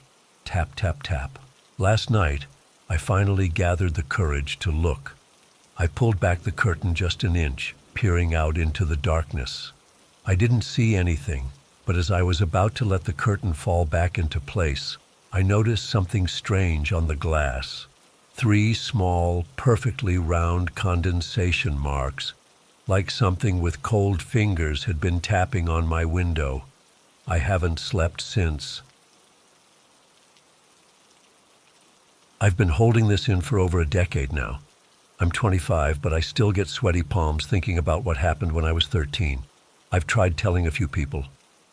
Tap, tap, tap. Last night, I finally gathered the courage to look. I pulled back the curtain just an inch, peering out into the darkness. I didn't see anything, but as I was about to let the curtain fall back into place, I noticed something strange on the glass. 3 small, perfectly round condensation marks, like something with cold fingers had been tapping on my window. I haven't slept since. I've been holding this in for over a decade now. I'm 25, but I still get sweaty palms thinking about what happened when I was 13. I've tried telling a few people,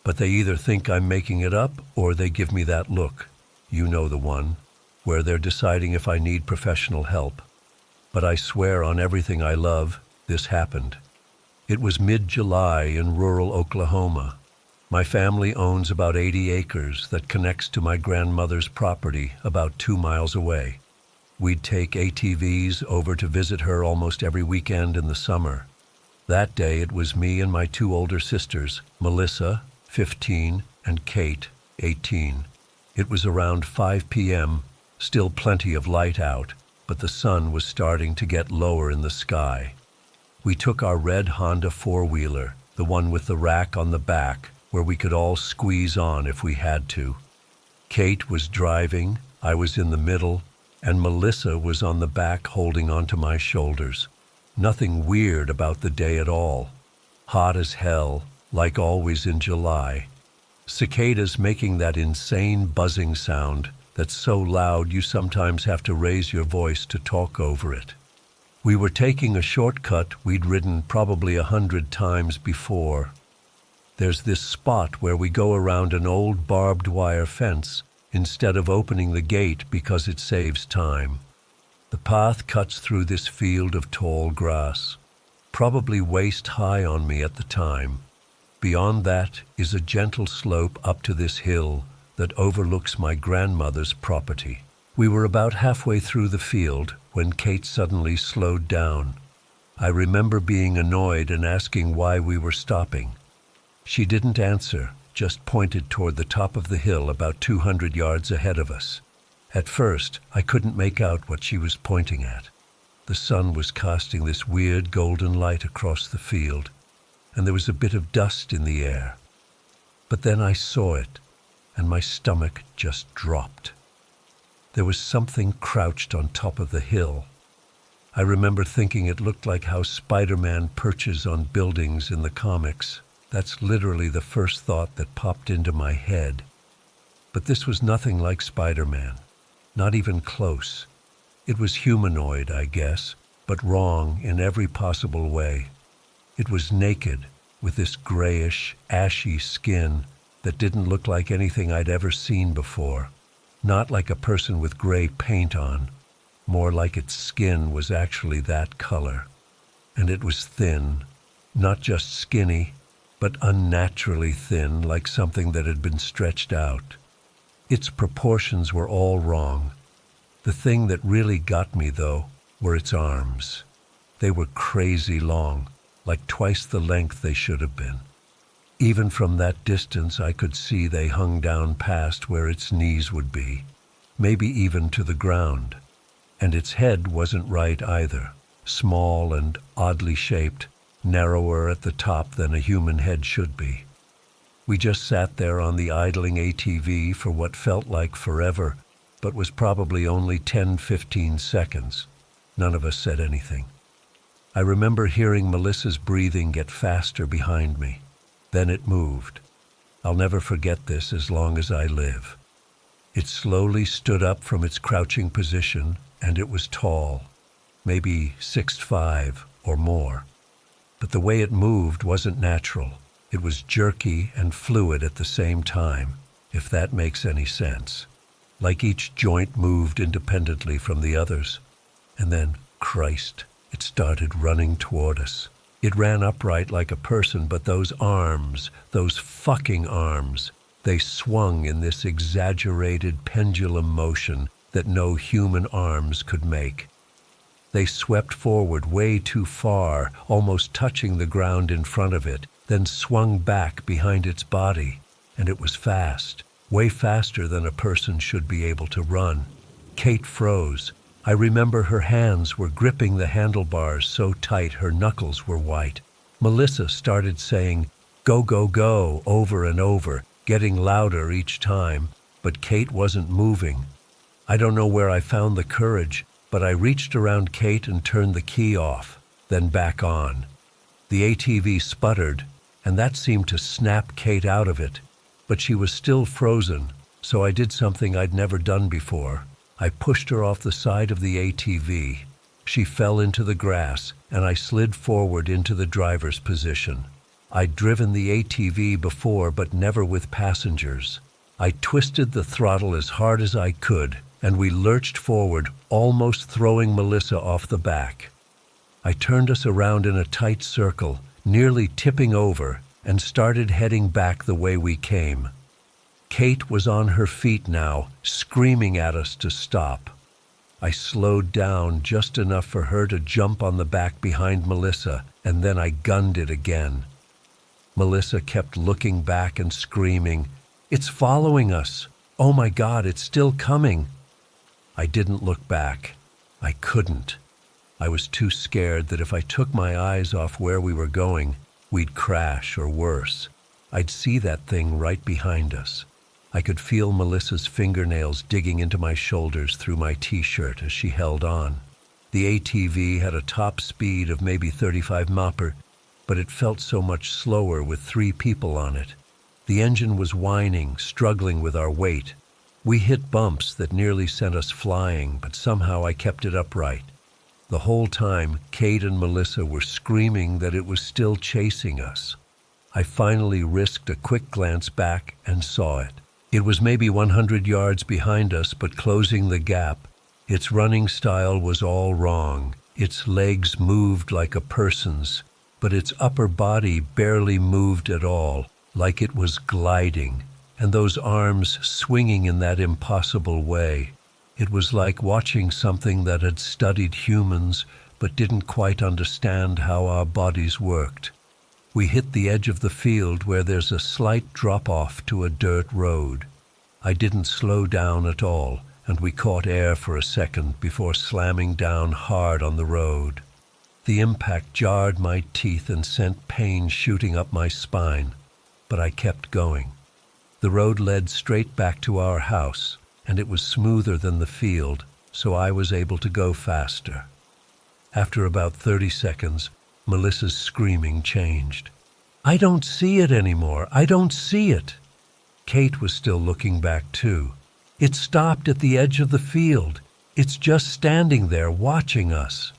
but they either think I'm making it up or they give me that look. You know the one, where they're deciding if I need professional help. But I swear on everything I love, this happened. It was mid-July in rural Oklahoma. My family owns about 80 acres that connects to my grandmother's property about 2 miles away. We'd take ATVs over to visit her almost every weekend in the summer. That day it was me and my 2 older sisters, Melissa, 15, and Kate, 18. It was around 5 p.m., still plenty of light out, but the sun was starting to get lower in the sky. We took our red Honda 4-wheeler, the one with the rack on the back, where we could all squeeze on if we had to. Kate was driving, I was in the middle, and Melissa was on the back holding onto my shoulders. Nothing weird about the day at all. Hot as hell, like always in July. Cicadas making that insane buzzing sound that's so loud you sometimes have to raise your voice to talk over it. We were taking a shortcut we'd ridden probably 100 times before. There's this spot where we go around an old barbed wire fence instead of opening the gate because it saves time. The path cuts through this field of tall grass, probably waist high on me at the time. Beyond that is a gentle slope up to this hill that overlooks my grandmother's property. We were about halfway through the field when Kate suddenly slowed down. I remember being annoyed and asking why we were stopping. She didn't answer, just pointed toward the top of the hill about 200 yards ahead of us. At first, I couldn't make out what she was pointing at. The sun was casting this weird golden light across the field, and there was a bit of dust in the air. But then I saw it, and my stomach just dropped. There was something crouched on top of the hill. I remember thinking it looked like how Spider-Man perches on buildings in the comics. That's literally the first thought that popped into my head. But this was nothing like Spider-Man, not even close. It was humanoid, I guess, but wrong in every possible way. It was naked, with this grayish, ashy skin that didn't look like anything I'd ever seen before. Not like a person with gray paint on, more like its skin was actually that color. And it was thin, not just skinny, but unnaturally thin, like something that had been stretched out. Its proportions were all wrong. The thing that really got me, though, were its arms. They were crazy long, like twice the length they should have been. Even from that distance, I could see they hung down past where its knees would be, maybe even to the ground. And its head wasn't right either, small and oddly shaped, narrower at the top than a human head should be. We just sat there on the idling ATV for what felt like forever, but was probably only 10-15 seconds. None of us said anything. I remember hearing Melissa's breathing get faster behind me. Then it moved. I'll never forget this as long as I live. It slowly stood up from its crouching position, and it was tall, maybe 6'5" or more. But the way it moved wasn't natural. It was jerky and fluid at the same time, if that makes any sense. Like each joint moved independently from the others. And then, Christ, it started running toward us. It ran upright like a person, but those arms, those fucking arms, they swung in this exaggerated pendulum motion that no human arms could make. They swept forward way too far, almost touching the ground in front of it, then swung back behind its body, and it was fast, way faster than a person should be able to run. Kate froze. I remember her hands were gripping the handlebars so tight her knuckles were white. Melissa started saying, "Go, go, go," over and over, getting louder each time, but Kate wasn't moving. I don't know where I found the courage, but I reached around Kate and turned the key off, then back on. The ATV sputtered, and that seemed to snap Kate out of it, but she was still frozen, so I did something I'd never done before. I pushed her off the side of the ATV. She fell into the grass, and I slid forward into the driver's position. I'd driven the ATV before, but never with passengers. I twisted the throttle as hard as I could, and we lurched forward, almost throwing Melissa off the back. I turned us around in a tight circle, nearly tipping over, and started heading back the way we came. Kate was on her feet now, screaming at us to stop. I slowed down just enough for her to jump on the back behind Melissa, and then I gunned it again. Melissa kept looking back and screaming, "It's following us! Oh my God, it's still coming!" I didn't look back. I couldn't. I was too scared that if I took my eyes off where we were going, we'd crash or worse. I'd see that thing right behind us. I could feel Melissa's fingernails digging into my shoulders through my t-shirt as she held on. The ATV had a top speed of maybe 35 mph, but it felt so much slower with 3 people on it. The engine was whining, struggling with our weight. We hit bumps that nearly sent us flying, but somehow I kept it upright. The whole time, Kate and Melissa were screaming that it was still chasing us. I finally risked a quick glance back and saw it. It was maybe 100 yards behind us, but closing the gap. Its running style was all wrong. Its legs moved like a person's, but its upper body barely moved at all, like it was gliding, and those arms swinging in that impossible way. It was like watching something that had studied humans but didn't quite understand how our bodies worked. We hit the edge of the field where there's a slight drop-off to a dirt road. I didn't slow down at all, and we caught air for a second before slamming down hard on the road. The impact jarred my teeth and sent pain shooting up my spine, but I kept going. The road led straight back to our house, and it was smoother than the field, so I was able to go faster. After about 30 seconds, Melissa's screaming changed. "I don't see it anymore. I don't see it." Kate was still looking back too. "It stopped at the edge of the field. It's just standing there watching us."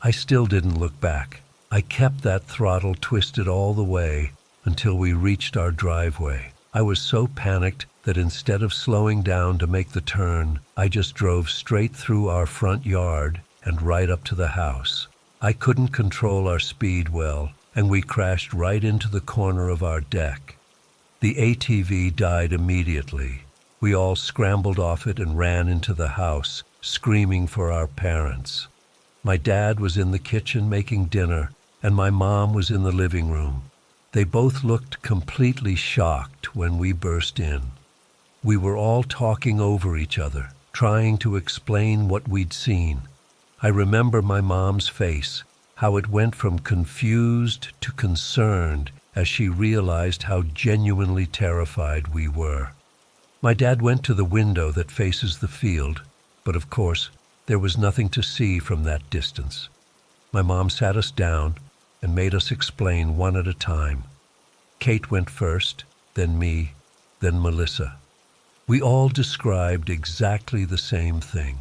I still didn't look back. I kept that throttle twisted all the way until we reached our driveway. I was so panicked that instead of slowing down to make the turn, I just drove straight through our front yard and right up to the house. I couldn't control our speed well, and we crashed right into the corner of our deck. The ATV died immediately. We all scrambled off it and ran into the house, screaming for our parents. My dad was in the kitchen making dinner, and my mom was in the living room. They both looked completely shocked when we burst in. We were all talking over each other, trying to explain what we'd seen. I remember my mom's face, how it went from confused to concerned as she realized how genuinely terrified we were. My dad went to the window that faces the field, but of course, there was nothing to see from that distance. My mom sat us down and made us explain one at a time. Kate went first, then me, then Melissa. We all described exactly the same thing.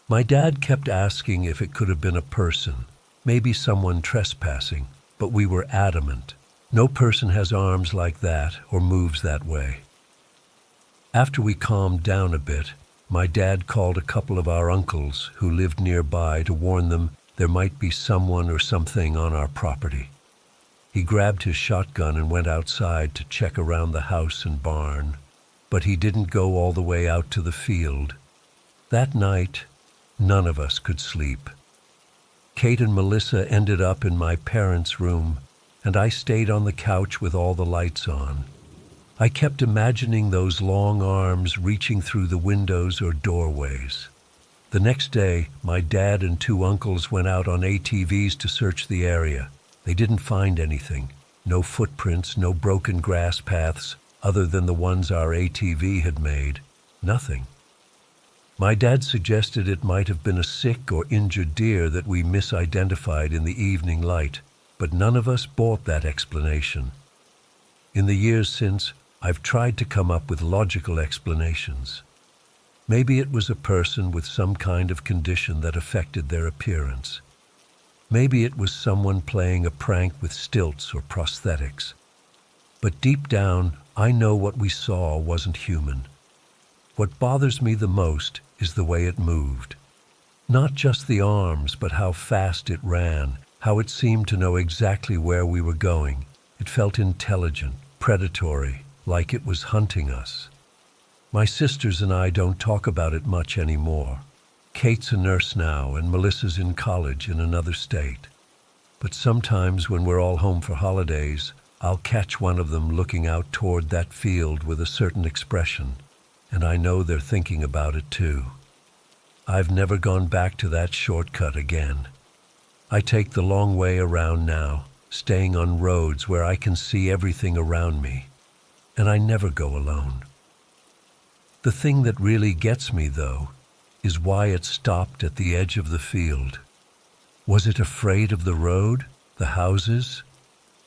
My dad kept asking if it could have been a person, maybe someone trespassing, but we were adamant. No person has arms like that or moves that way. After we calmed down a bit, my dad called a couple of our uncles who lived nearby to warn them there might be someone or something on our property. He grabbed his shotgun and went outside to check around the house and barn, but he didn't go all the way out to the field. That night, none of us could sleep. Kate and Melissa ended up in my parents' room, and I stayed on the couch with all the lights on. I kept imagining those long arms reaching through the windows or doorways. The next day, my dad and two uncles went out on ATVs to search the area. They didn't find anything. No footprints, no broken grass paths, other than the ones our ATV had made. Nothing. My dad suggested it might have been a sick or injured deer that we misidentified in the evening light, but none of us bought that explanation. In the years since, I've tried to come up with logical explanations. Maybe it was a person with some kind of condition that affected their appearance. Maybe it was someone playing a prank with stilts or prosthetics. But deep down, I know what we saw wasn't human. What bothers me the most is the way it moved. Not just the arms, but how fast it ran, how it seemed to know exactly where we were going. It felt intelligent, predatory, like it was hunting us. My sisters and I don't talk about it much anymore. Kate's a nurse now, and Melissa's in college in another state. But sometimes when we're all home for holidays, I'll catch one of them looking out toward that field with a certain expression, and I know they're thinking about it too. I've never gone back to that shortcut again. I take the long way around now, staying on roads where I can see everything around me, and I never go alone. The thing that really gets me, though, is why it stopped at the edge of the field. Was it afraid of the road, the houses,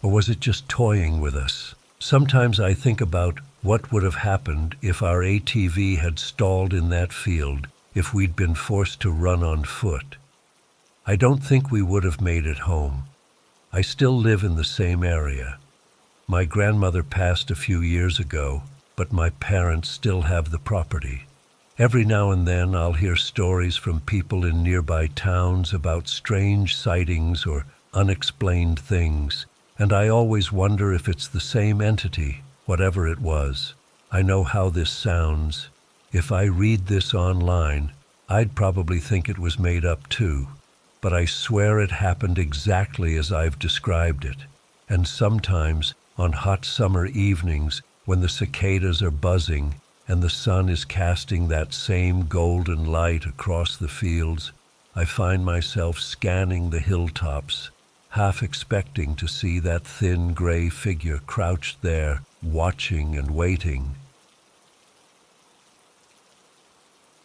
or was it just toying with us, Sometimes I think about what would have happened if our ATV had stalled in that field, if we'd been forced to run on foot. I don't think we would have made it home. I still live in the same area. My grandmother passed a few years ago, but my parents still have the property. Every now and then I'll hear stories from people in nearby towns about strange sightings or unexplained things, and I always wonder if it's the same entity, whatever it was. I know how this sounds. If I read this online, I'd probably think it was made up too, but I swear it happened exactly as I've described it. And sometimes, on hot summer evenings, when the cicadas are buzzing and the sun is casting that same golden light across the fields, I find myself scanning the hilltops, half expecting to see that thin gray figure crouched there, watching and waiting.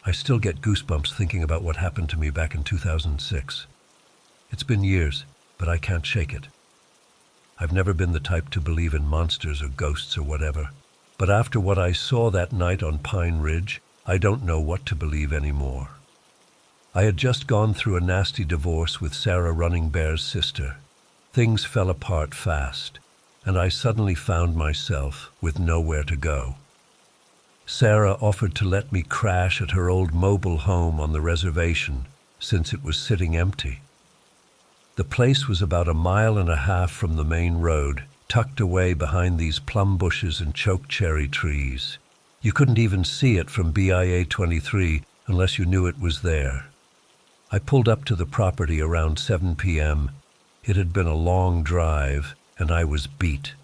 I still get goosebumps thinking about what happened to me back in 2006. It's been years, but I can't shake it. I've never been the type to believe in monsters or ghosts or whatever, but after what I saw that night on Pine Ridge, I don't know what to believe anymore. I had just gone through a nasty divorce with Sarah Running Bear's sister. Things fell apart fast, and I suddenly found myself with nowhere to go. Sarah offered to let me crash at her old mobile home on the reservation, since it was sitting empty. The place was about 1.5 miles from the main road, tucked away behind these plum bushes and chokecherry trees. You couldn't even see it from BIA 23 unless you knew it was there. I pulled up to the property around 7 p.m. It had been a long drive, and I was beat.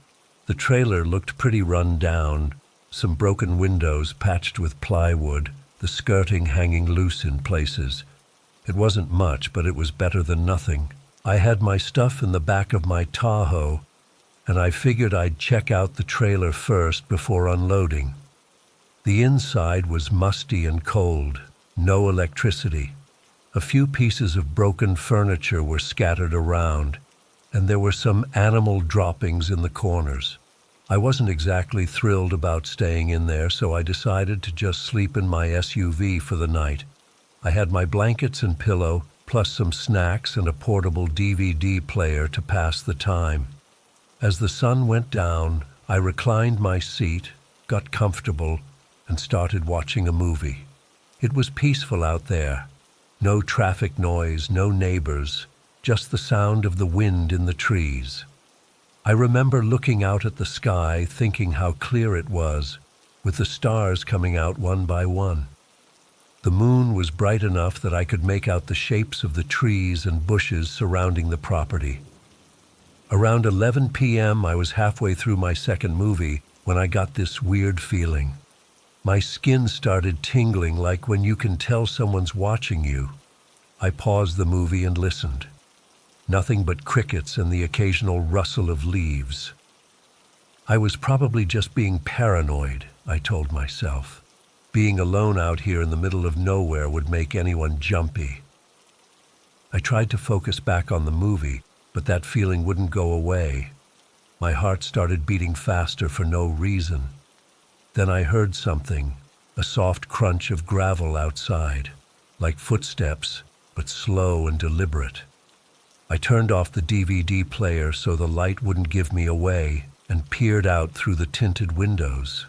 The trailer looked pretty run down, some broken windows patched with plywood, the skirting hanging loose in places. It wasn't much, but it was better than nothing. I had my stuff in the back of my Tahoe, and I figured I'd check out the trailer first before unloading. The inside was musty and cold, no electricity. A few pieces of broken furniture were scattered around, and there were some animal droppings in the corners. I wasn't exactly thrilled about staying in there, so I decided to just sleep in my SUV for the night. I had my blankets and pillow, plus some snacks and a portable DVD player to pass the time. As the sun went down, I reclined my seat, got comfortable, and started watching a movie. It was peaceful out there. No traffic noise, no neighbors, just the sound of the wind in the trees. I remember looking out at the sky, thinking how clear it was, with the stars coming out one by one. The moon was bright enough that I could make out the shapes of the trees and bushes surrounding the property. Around 11 p.m., I was halfway through my second movie when I got this weird feeling. My skin started tingling like when you can tell someone's watching you. I paused the movie and listened. Nothing but crickets and the occasional rustle of leaves. I was probably just being paranoid, I told myself. Being alone out here in the middle of nowhere would make anyone jumpy. I tried to focus back on the movie, but that feeling wouldn't go away. My heart started beating faster for no reason. Then I heard something, a soft crunch of gravel outside, like footsteps, but slow and deliberate. I turned off the DVD player so the light wouldn't give me away and peered out through the tinted windows.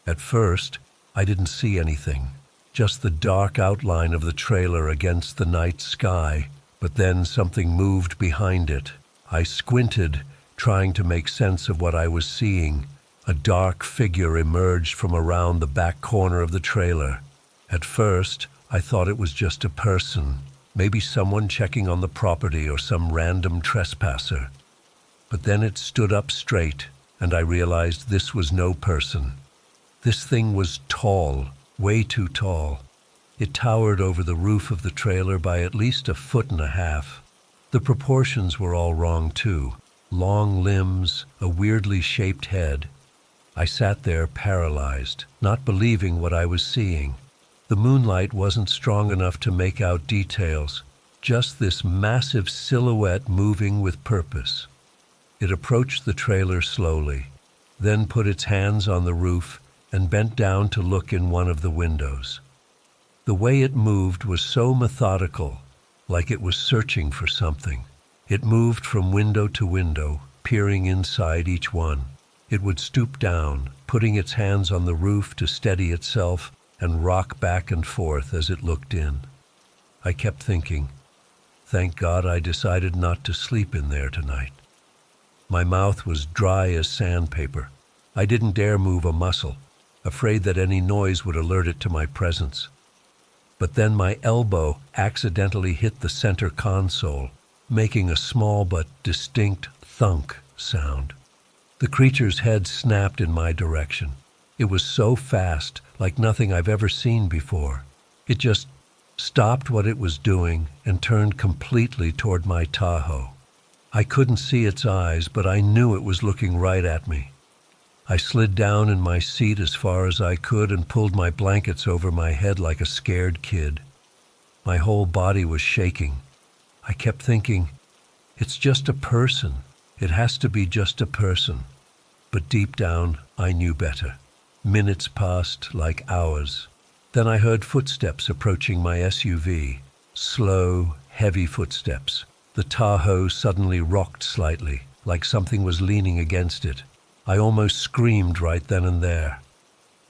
At first, I didn't see anything, just the dark outline of the trailer against the night sky, but then something moved behind it. I squinted, trying to make sense of what I was seeing. A dark figure emerged from around the back corner of the trailer. At first, I thought it was just a person, maybe someone checking on the property or some random trespasser. But then it stood up straight, and I realized this was no person. This thing was tall, way too tall. It towered over the roof of the trailer by at least 1.5 feet. The proportions were all wrong too. Long limbs, a weirdly shaped head. I sat there paralyzed, not believing what I was seeing. The moonlight wasn't strong enough to make out details, just this massive silhouette moving with purpose. It approached the trailer slowly, then put its hands on the roof and bent down to look in one of the windows. The way it moved was so methodical, like it was searching for something. It moved from window to window, peering inside each one. It would stoop down, putting its hands on the roof to steady itself and rock back and forth as it looked in. I kept thinking, thank God I decided not to sleep in there tonight. My mouth was dry as sandpaper. I didn't dare move a muscle, afraid that any noise would alert it to my presence. But then my elbow accidentally hit the center console, making a small but distinct thunk sound. The creature's head snapped in my direction. It was so fast, like nothing I've ever seen before. It just stopped what it was doing and turned completely toward my Tahoe. I couldn't see its eyes, but I knew it was looking right at me. I slid down in my seat as far as I could and pulled my blankets over my head like a scared kid. My whole body was shaking. I kept thinking, it's just a person. It has to be just a person. But deep down, I knew better. Minutes passed like hours. Then I heard footsteps approaching my SUV. Slow, heavy footsteps. The Tahoe suddenly rocked slightly, like something was leaning against it. I almost screamed right then and there.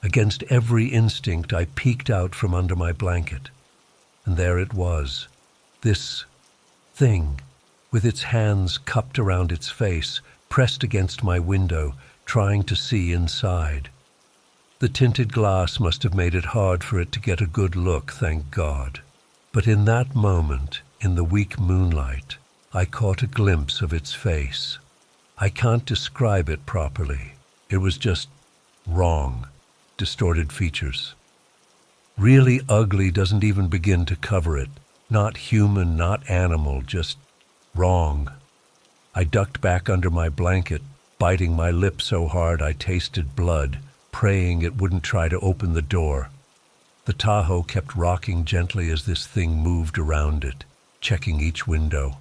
Against every instinct, I peeked out from under my blanket. And there it was. This thing, with its hands cupped around its face, pressed against my window, trying to see inside. The tinted glass must have made it hard for it to get a good look, thank God. But in that moment, in the weak moonlight, I caught a glimpse of its face. I can't describe it properly. It was just wrong, distorted features. Really ugly doesn't even begin to cover it. Not human, not animal, just wrong. I ducked back under my blanket, biting my lip so hard I tasted blood, praying it wouldn't try to open the door. The Tahoe kept rocking gently as this thing moved around it, checking each window.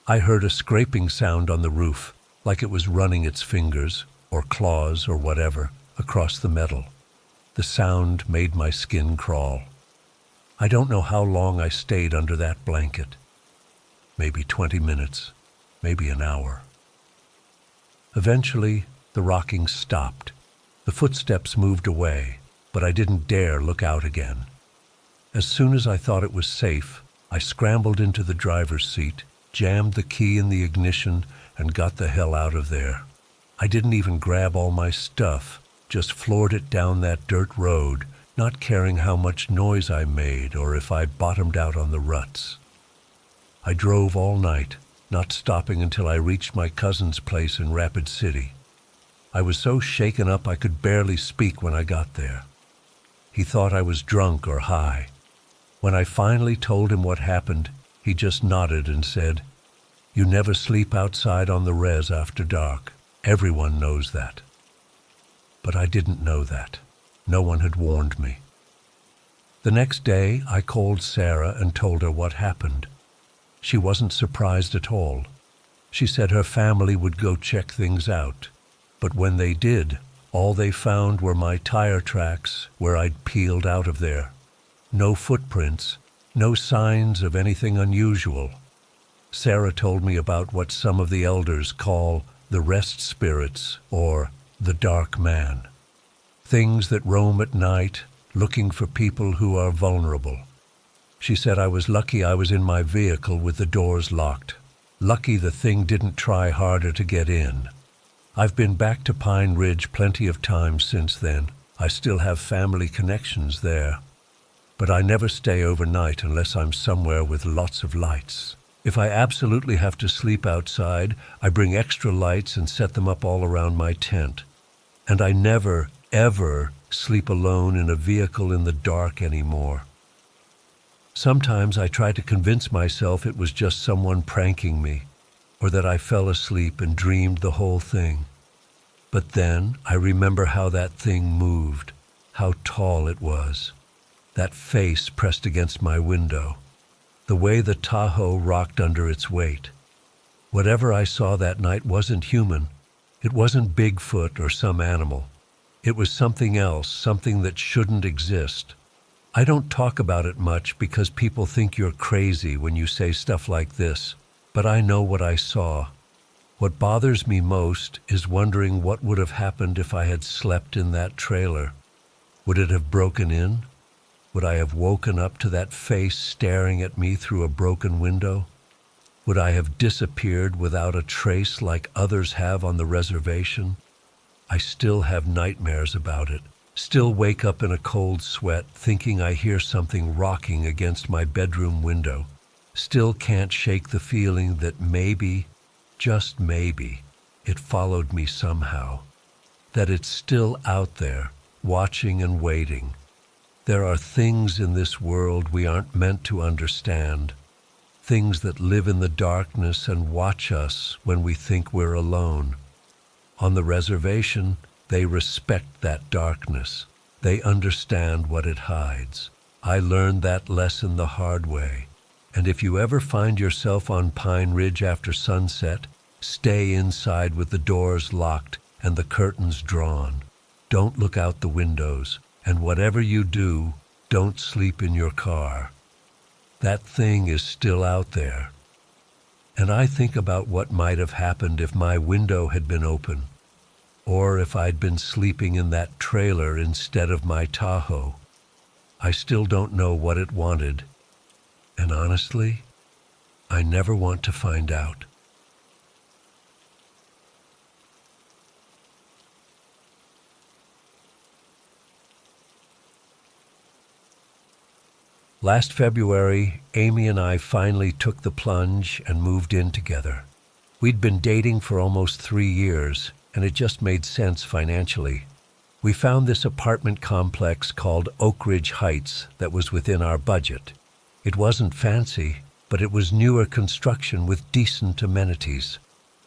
I heard a scraping sound on the roof, like it was running its fingers, or claws, or whatever, across the metal. The sound made my skin crawl. I don't know how long I stayed under that blanket. Maybe 20 minutes, maybe an hour. Eventually, the rocking stopped. The footsteps moved away, but I didn't dare look out again. As soon as I thought it was safe, I scrambled into the driver's seat, jammed the key in the ignition, and got the hell out of there. I didn't even grab all my stuff, just floored it down that dirt road, not caring how much noise I made or if I bottomed out on the ruts. I drove all night, not stopping until I reached my cousin's place in Rapid City. I was so shaken up I could barely speak when I got there. He thought I was drunk or high. When I finally told him what happened, he just nodded and said, "You never sleep outside on the res after dark. Everyone knows that." But I didn't know that. No one had warned me. The next day, I called Sarah and told her what happened. She wasn't surprised at all. She said her family would go check things out. But when they did, all they found were my tire tracks where I'd peeled out of there. No footprints, no signs of anything unusual. Sarah told me about what some of the elders call the rest spirits or the dark man. Things that roam at night, looking for people who are vulnerable. She said I was lucky I was in my vehicle with the doors locked. Lucky the thing didn't try harder to get in. I've been back to Pine Ridge plenty of times since then. I still have family connections there. But I never stay overnight unless I'm somewhere with lots of lights. If I absolutely have to sleep outside, I bring extra lights and set them up all around my tent. And I never, ever sleep alone in a vehicle in the dark anymore. Sometimes I try to convince myself it was just someone pranking me, or that I fell asleep and dreamed the whole thing. But then I remember how that thing moved, how tall it was, that face pressed against my window, the way the Tahoe rocked under its weight. Whatever I saw that night wasn't human. It wasn't Bigfoot or some animal. It was something else, something that shouldn't exist. I don't talk about it much because people think you're crazy when you say stuff like this, but I know what I saw. What bothers me most is wondering what would have happened if I had slept in that trailer. Would it have broken in? Would I have woken up to that face staring at me through a broken window? Would I have disappeared without a trace like others have on the reservation? I still have nightmares about it, still wake up in a cold sweat thinking I hear something rocking against my bedroom window, still can't shake the feeling that maybe, just maybe, it followed me somehow, that it's still out there, watching and waiting. There are things in this world we aren't meant to understand, things that live in the darkness and watch us when we think we're alone. On the reservation, they respect that darkness. They understand what it hides. I learned that lesson the hard way. And if you ever find yourself on Pine Ridge after sunset, stay inside with the doors locked and the curtains drawn. Don't look out the windows, and whatever you do, don't sleep in your car. That thing is still out there. And I think about what might have happened if my window had been open, or if I'd been sleeping in that trailer instead of my Tahoe. I still don't know what it wanted, and honestly, I never want to find out. Last February, Amy and I finally took the plunge and moved in together. We'd been dating for almost 3 years, and it just made sense financially. We found this apartment complex called Oak Ridge Heights that was within our budget. It wasn't fancy, but it was newer construction with decent amenities.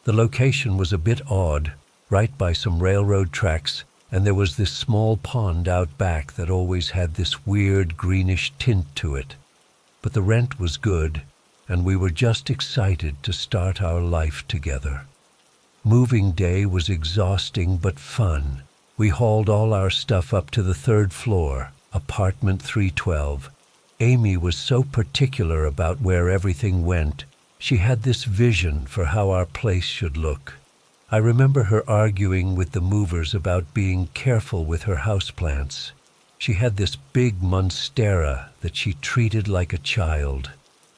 The location was a bit odd, right by some railroad tracks, and there was this small pond out back that always had this weird greenish tint to it. But the rent was good, and we were just excited to start our life together. Moving day was exhausting but fun. We hauled all our stuff up to the 3rd floor, apartment 312. Amy was so particular about where everything went. She had this vision for how our place should look. I remember her arguing with the movers about being careful with her houseplants. She had this big monstera that she treated like a child.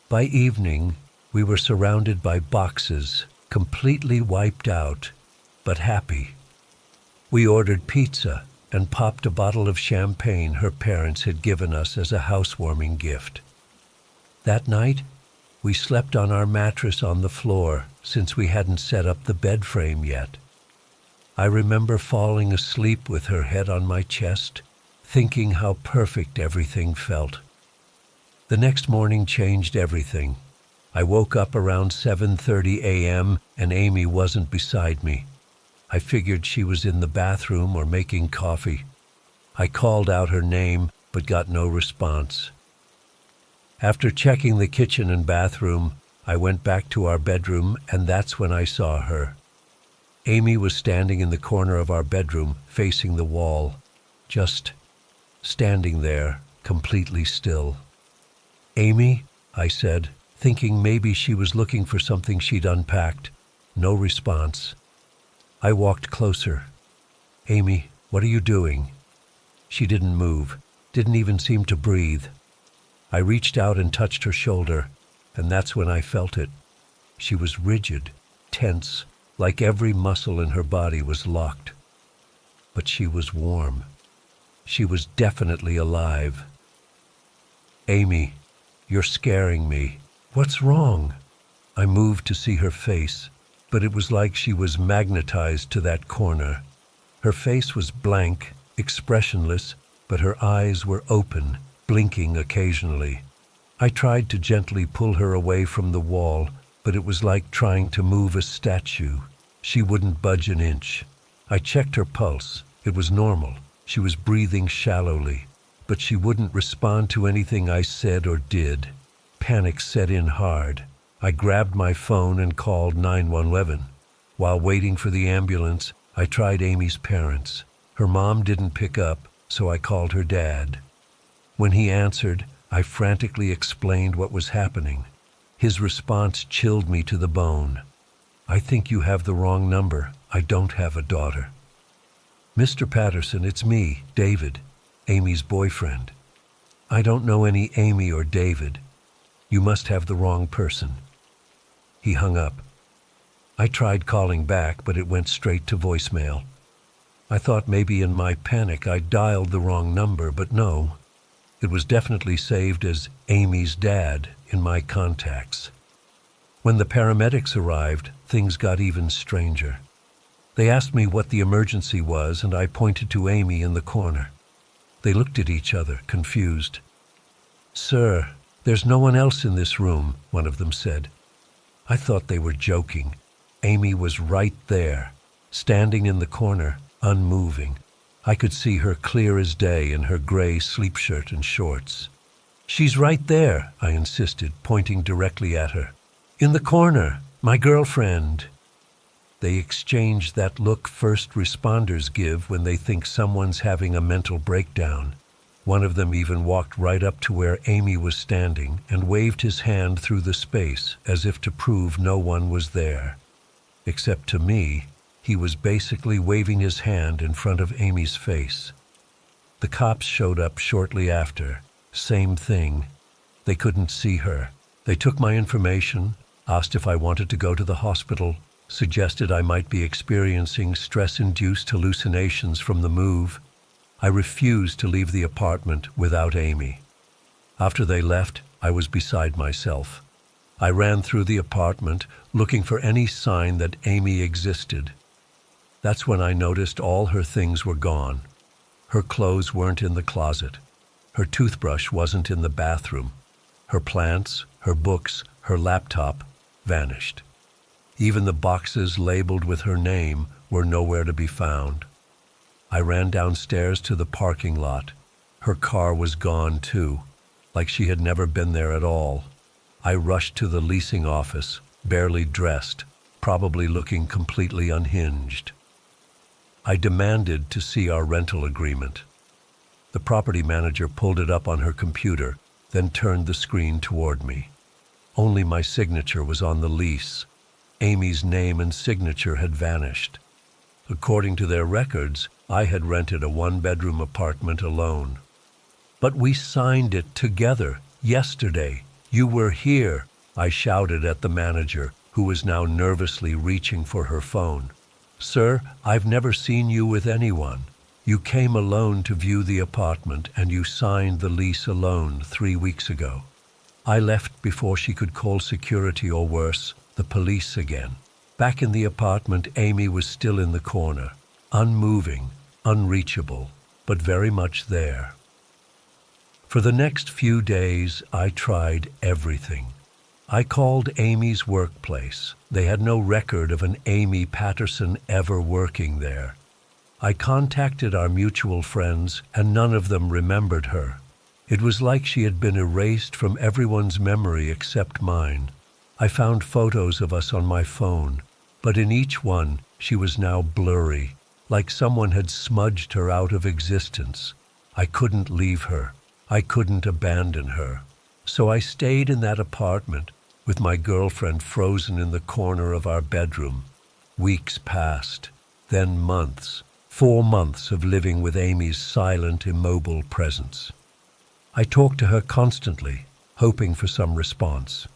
By evening, we were surrounded by boxes, completely wiped out, but happy. We ordered pizza and popped a bottle of champagne her parents had given us as a housewarming gift. That night, we slept on our mattress on the floor since we hadn't set up the bed frame yet. I remember falling asleep with her head on my chest, thinking how perfect everything felt. The next morning changed everything. I woke up around 7:30 a.m. and Amy wasn't beside me. I figured she was in the bathroom or making coffee. I called out her name, but got no response. After checking the kitchen and bathroom, I went back to our bedroom, and that's when I saw her. Amy was standing in the corner of our bedroom, facing the wall, just standing there, completely still. "Amy," I said, thinking maybe she was looking for something she'd unpacked. No response. I walked closer. "Amy, what are you doing?" She didn't move, didn't even seem to breathe. I reached out and touched her shoulder, and that's when I felt it. She was rigid, tense, like every muscle in her body was locked. But she was warm. She was definitely alive. "Amy, you're scaring me. What's wrong?" I moved to see her face, but it was like she was magnetized to that corner. Her face was blank, expressionless, but her eyes were open, blinking occasionally. I tried to gently pull her away from the wall, but it was like trying to move a statue. She wouldn't budge an inch. I checked her pulse. It was normal. She was breathing shallowly, but she wouldn't respond to anything I said or did. Panic set in hard. I grabbed my phone and called 911. While waiting for the ambulance, I tried Amy's parents. Her mom didn't pick up, so I called her dad. When he answered, I frantically explained what was happening. His response chilled me to the bone. "I think you have the wrong number. I don't have a daughter." "Mr. Patterson, it's me, David, Amy's boyfriend." "I don't know any Amy or David. You must have the wrong person." He hung up. I tried calling back, but it went straight to voicemail. I thought maybe in my panic I'd dialed the wrong number, but no. It was definitely saved as Amy's dad in my contacts. When the paramedics arrived, things got even stranger. They asked me what the emergency was, and I pointed to Amy in the corner. They looked at each other, confused. "Sir, there's no one else in this room," one of them said. I thought they were joking. Amy was right there, standing in the corner, unmoving. I could see her clear as day in her gray sleep shirt and shorts. "She's right there," I insisted, pointing directly at her. "In the corner, my girlfriend." They exchanged that look first responders give when they think someone's having a mental breakdown. One of them even walked right up to where Amy was standing and waved his hand through the space as if to prove no one was there. Except to me, he was basically waving his hand in front of Amy's face. The cops showed up shortly after. Same thing. They couldn't see her. They took my information, asked if I wanted to go to the hospital, suggested I might be experiencing stress-induced hallucinations from the move. I refused to leave the apartment without Amy. After they left, I was beside myself. I ran through the apartment, looking for any sign that Amy existed. That's when I noticed all her things were gone. Her clothes weren't in the closet. Her toothbrush wasn't in the bathroom. Her plants, her books, her laptop vanished. Even the boxes labeled with her name were nowhere to be found. I ran downstairs to the parking lot. Her car was gone too, like she had never been there at all. I rushed to the leasing office, barely dressed, probably looking completely unhinged. I demanded to see our rental agreement. The property manager pulled it up on her computer, then turned the screen toward me. Only my signature was on the lease. Amy's name and signature had vanished. According to their records, I had rented a one-bedroom apartment alone. "But we signed it together yesterday. You were here," I shouted at the manager, who was now nervously reaching for her phone. "Sir, I've never seen you with anyone. You came alone to view the apartment, and you signed the lease alone 3 weeks ago." I left before she could call security or worse, the police again. Back in the apartment, Amy was still in the corner, unmoving, unreachable, but very much there. For the next few days, I tried everything. I called Amy's workplace. They had no record of an Amy Patterson ever working there. I contacted our mutual friends, and none of them remembered her. It was like she had been erased from everyone's memory except mine. I found photos of us on my phone, but in each one, she was now blurry, like someone had smudged her out of existence. I couldn't leave her. I couldn't abandon her. So I stayed in that apartment with my girlfriend frozen in the corner of our bedroom. Weeks passed, then months, 4 months of living with Amy's silent, immobile presence. I talked to her constantly, hoping for some response.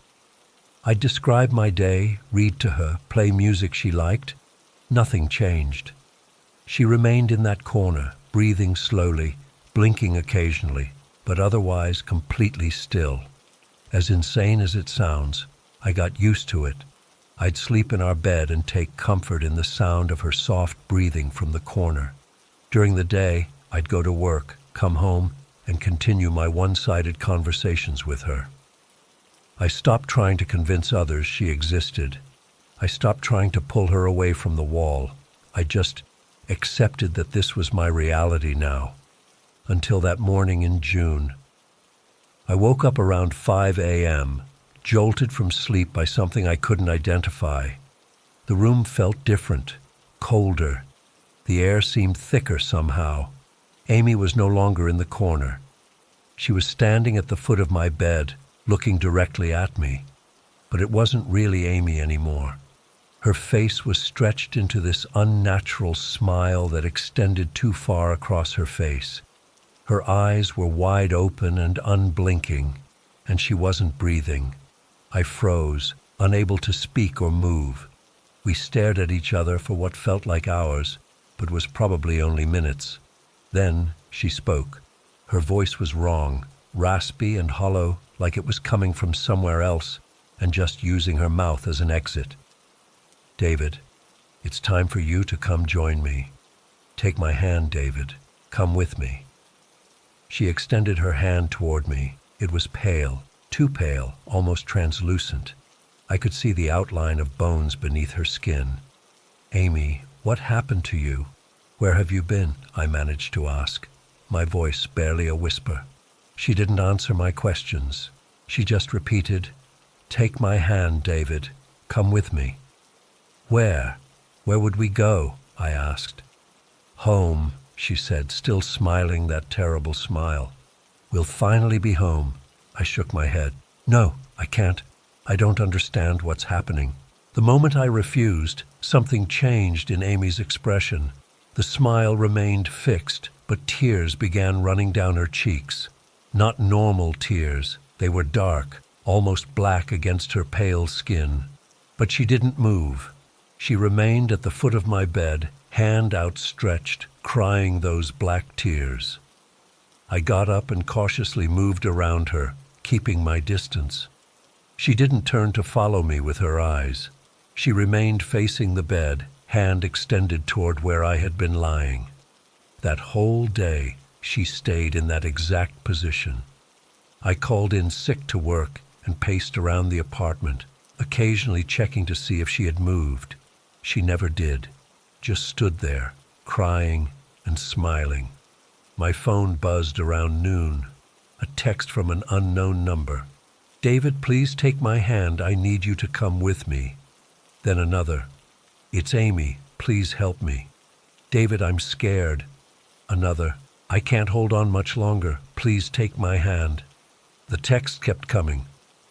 I'd describe my day, read to her, play music she liked. Nothing changed. She remained in that corner, breathing slowly, blinking occasionally, but otherwise completely still. As insane as it sounds, I got used to it. I'd sleep in our bed and take comfort in the sound of her soft breathing from the corner. During the day, I'd go to work, come home, and continue my one-sided conversations with her. I stopped trying to convince others she existed. I stopped trying to pull her away from the wall. I just accepted that this was my reality now. Until that morning in June. I woke up around 5 a.m., jolted from sleep by something I couldn't identify. The room felt different, colder. The air seemed thicker somehow. Amy was no longer in the corner. She was standing at the foot of my bed, looking directly at me. But it wasn't really Amy anymore. Her face was stretched into this unnatural smile that extended too far across her face. Her eyes were wide open and unblinking, and she wasn't breathing. I froze, unable to speak or move. We stared at each other for what felt like hours, but was probably only minutes. Then she spoke. Her voice was wrong, raspy and hollow, like it was coming from somewhere else and just using her mouth as an exit. "David, it's time for you to come join me. Take my hand, David. Come with me." She extended her hand toward me. It was pale, too pale, almost translucent. I could see the outline of bones beneath her skin. "Amy, what happened to you? Where have you been?" I managed to ask, my voice barely a whisper. She didn't answer my questions. She just repeated, "Take my hand, David. Come with me." "Where? Where would we go?" I asked. "Home," she said, still smiling that terrible smile. "We'll finally be home." I shook my head. "No, I can't. I don't understand what's happening." The moment I refused, something changed in Amy's expression. The smile remained fixed, but tears began running down her cheeks. Not normal tears. They were dark, almost black against her pale skin. But she didn't move. She remained at the foot of my bed, hand outstretched, crying those black tears. I got up and cautiously moved around her, keeping my distance. She didn't turn to follow me with her eyes. She remained facing the bed, hand extended toward where I had been lying. That whole day, she stayed in that exact position. I called in sick to work and paced around the apartment, occasionally checking to see if she had moved. She never did, just stood there, crying and smiling. My phone buzzed around noon. A text from an unknown number. "David, please take my hand. I need you to come with me." Then another. "It's Amy. Please help me." "David, I'm scared." Another. "I can't hold on much longer. Please take my hand." The text kept coming.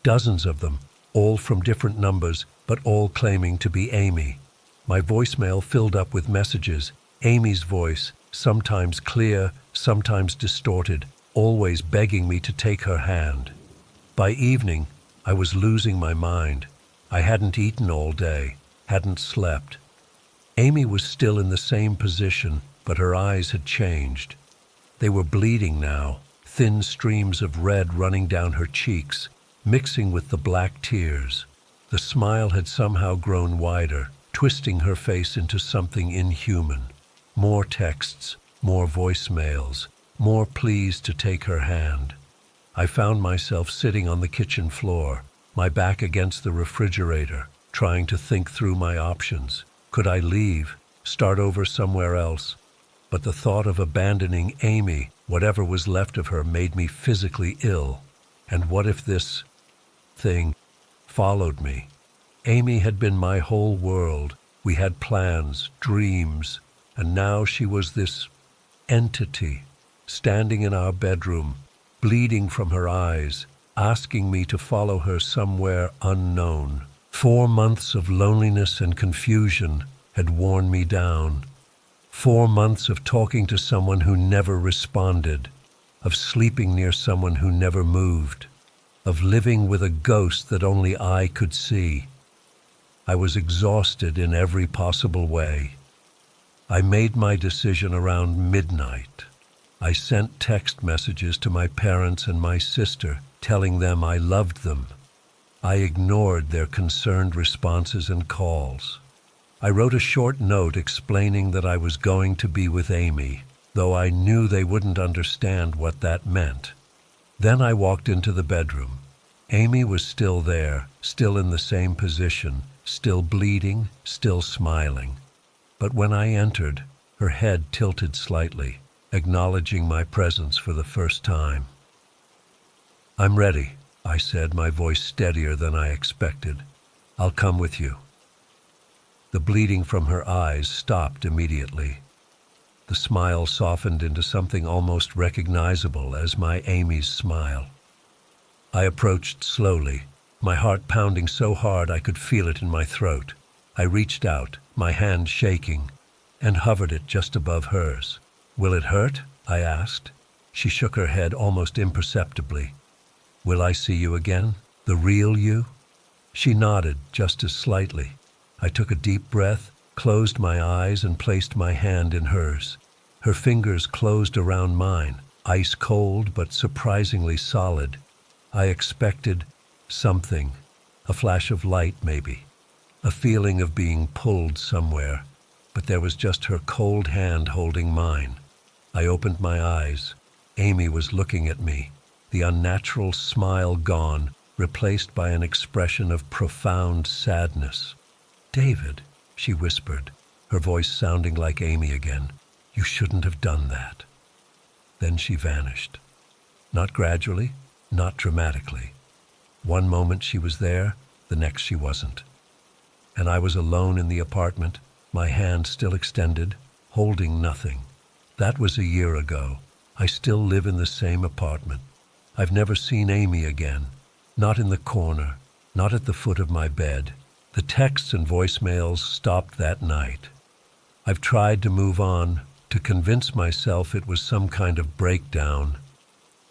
Dozens of them, all from different numbers, but all claiming to be Amy. My voicemail filled up with messages. Amy's voice, sometimes clear, sometimes distorted, always begging me to take her hand. By evening, I was losing my mind. I hadn't eaten all day, hadn't slept. Amy was still in the same position, but her eyes had changed. They were bleeding now, thin streams of red running down her cheeks, mixing with the black tears. The smile had somehow grown wider, twisting her face into something inhuman. More texts, more voicemails, more pleas to take her hand. I found myself sitting on the kitchen floor, my back against the refrigerator, trying to think through my options. Could I leave, start over somewhere else? But the thought of abandoning Amy, whatever was left of her, made me physically ill. And what if this thing followed me? Amy had been my whole world. We had plans, dreams, and now she was this entity, standing in our bedroom, bleeding from her eyes, asking me to follow her somewhere unknown. 4 months of loneliness and confusion had worn me down. 4 months of talking to someone who never responded, of sleeping near someone who never moved, of living with a ghost that only I could see. I was exhausted in every possible way. I made my decision around midnight. I sent text messages to my parents and my sister, telling them I loved them. I ignored their concerned responses and calls. I wrote a short note explaining that I was going to be with Amy, though I knew they wouldn't understand what that meant. Then I walked into the bedroom. Amy was still there, still in the same position, still bleeding, still smiling. But when I entered, her head tilted slightly, acknowledging my presence for the first time. "I'm ready," I said, my voice steadier than I expected. "I'll come with you." The bleeding from her eyes stopped immediately. The smile softened into something almost recognizable as my Amy's smile. I approached slowly, my heart pounding so hard I could feel it in my throat. I reached out, my hand shaking, and hovered it just above hers. "Will it hurt?" I asked. She shook her head almost imperceptibly. "Will I see you again? The real you?" She nodded just as slightly. I took a deep breath, closed my eyes, and placed my hand in hers. Her fingers closed around mine, ice cold but surprisingly solid. I expected something, a flash of light maybe, a feeling of being pulled somewhere, but there was just her cold hand holding mine. I opened my eyes. Amy was looking at me, the unnatural smile gone, replaced by an expression of profound sadness. "David," she whispered, her voice sounding like Amy again, "you shouldn't have done that." Then she vanished. Not gradually, not dramatically. One moment she was there, the next she wasn't. And I was alone in the apartment, my hand still extended, holding nothing. That was a year ago. I still live in the same apartment. I've never seen Amy again. Not in the corner, not at the foot of my bed. The texts and voicemails stopped that night. I've tried to move on, to convince myself it was some kind of breakdown.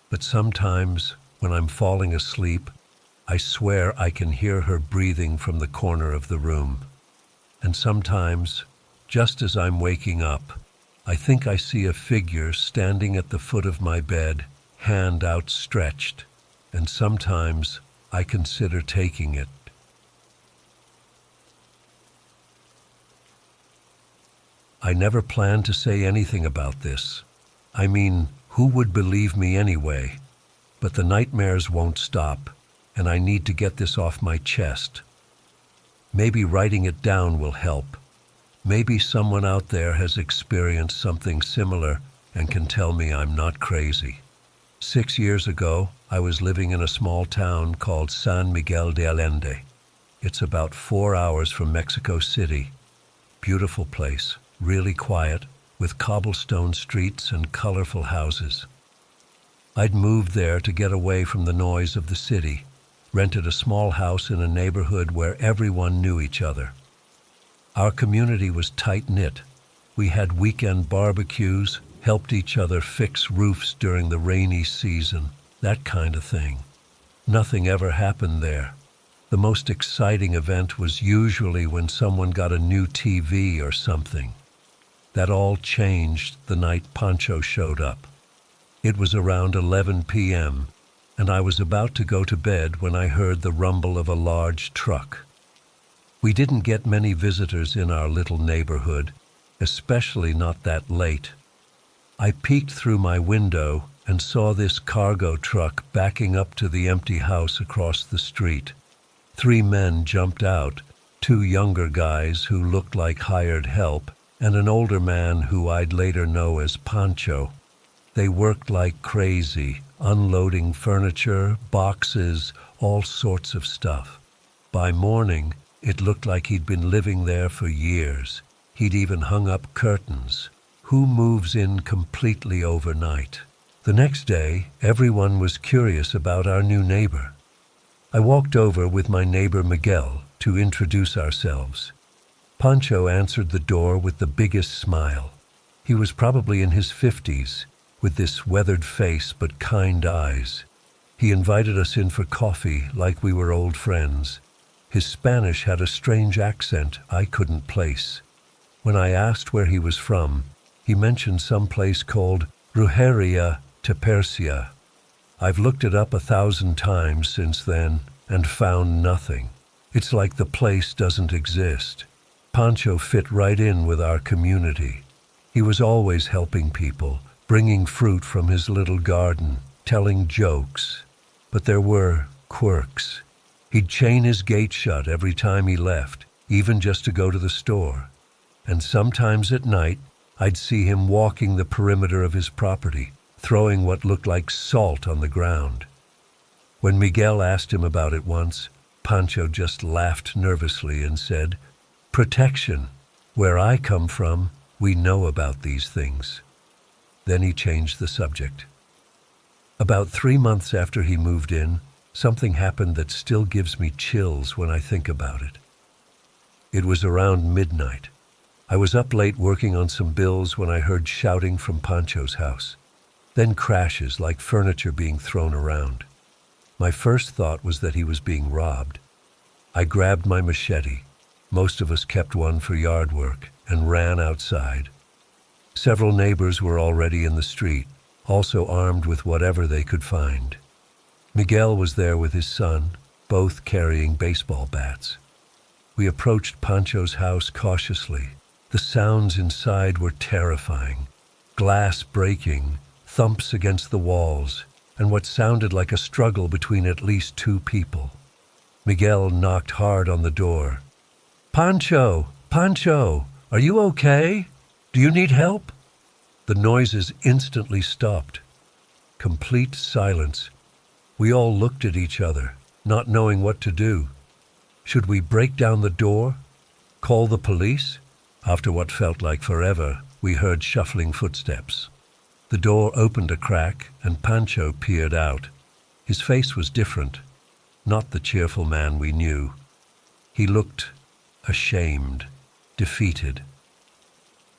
But sometimes, when I'm falling asleep, I swear I can hear her breathing from the corner of the room. And sometimes, just as I'm waking up, I think I see a figure standing at the foot of my bed, hand outstretched, and sometimes I consider taking it. I never planned to say anything about this. I mean, who would believe me anyway? But the nightmares won't stop, and I need to get this off my chest. Maybe writing it down will help. Maybe someone out there has experienced something similar and can tell me I'm not crazy. 6 years ago, I was living in a small town called San Miguel de Allende. It's about 4 hours from Mexico City. Beautiful place, really quiet, with cobblestone streets and colorful houses. I'd moved there to get away from the noise of the city, rented a small house in a neighborhood where everyone knew each other. Our community was tight-knit. We had weekend barbecues, helped each other fix roofs during the rainy season, that kind of thing. Nothing ever happened there. The most exciting event was usually when someone got a new TV or something. That all changed the night Pancho showed up. It was around 11 p.m., and I was about to go to bed when I heard the rumble of a large truck. We didn't get many visitors in our little neighborhood, especially not that late. I peeked through my window and saw this cargo truck backing up to the empty house across the street. 3 men jumped out, 2 younger guys who looked like hired help, and an older man who I'd later know as Pancho. They worked like crazy, unloading furniture, boxes, all sorts of stuff. By morning, it looked like he'd been living there for years. He'd even hung up curtains. Who moves in completely overnight? The next day, everyone was curious about our new neighbor. I walked over with my neighbor Miguel to introduce ourselves. Pancho answered the door with the biggest smile. He was probably in his 50s, with this weathered face but kind eyes. He invited us in for coffee like we were old friends. His Spanish had a strange accent I couldn't place. When I asked where he was from, he mentioned some place called Brujeria Tepersia. I've looked it up 1,000 times since then and found nothing. It's like the place doesn't exist. Pancho fit right in with our community. He was always helping people, bringing fruit from his little garden, telling jokes. But there were quirks. He'd chain his gate shut every time he left, even just to go to the store. And sometimes at night, I'd see him walking the perimeter of his property, throwing what looked like salt on the ground. When Miguel asked him about it once, Pancho just laughed nervously and said, Protection. Where I come from, we know about these things. Then he changed the subject. About 3 months after he moved in, something happened that still gives me chills when I think about it. It was around midnight. I was up late working on some bills when I heard shouting from Pancho's house, then crashes like furniture being thrown around. My first thought was that he was being robbed. I grabbed my machete, most of us kept one for yard work, and ran outside. Several neighbors were already in the street, also armed with whatever they could find. Miguel was there with his son, both carrying baseball bats. We approached Pancho's house cautiously. The sounds inside were terrifying. Glass breaking, thumps against the walls, and what sounded like a struggle between at least 2 people. Miguel knocked hard on the door. "Pancho! Pancho! Are you okay? Do you need help?" The noises instantly stopped. Complete silence. We all looked at each other, not knowing what to do. Should we break down the door? Call the police? After what felt like forever, we heard shuffling footsteps. The door opened a crack, and Pancho peered out. His face was different, not the cheerful man we knew. He looked ashamed, defeated.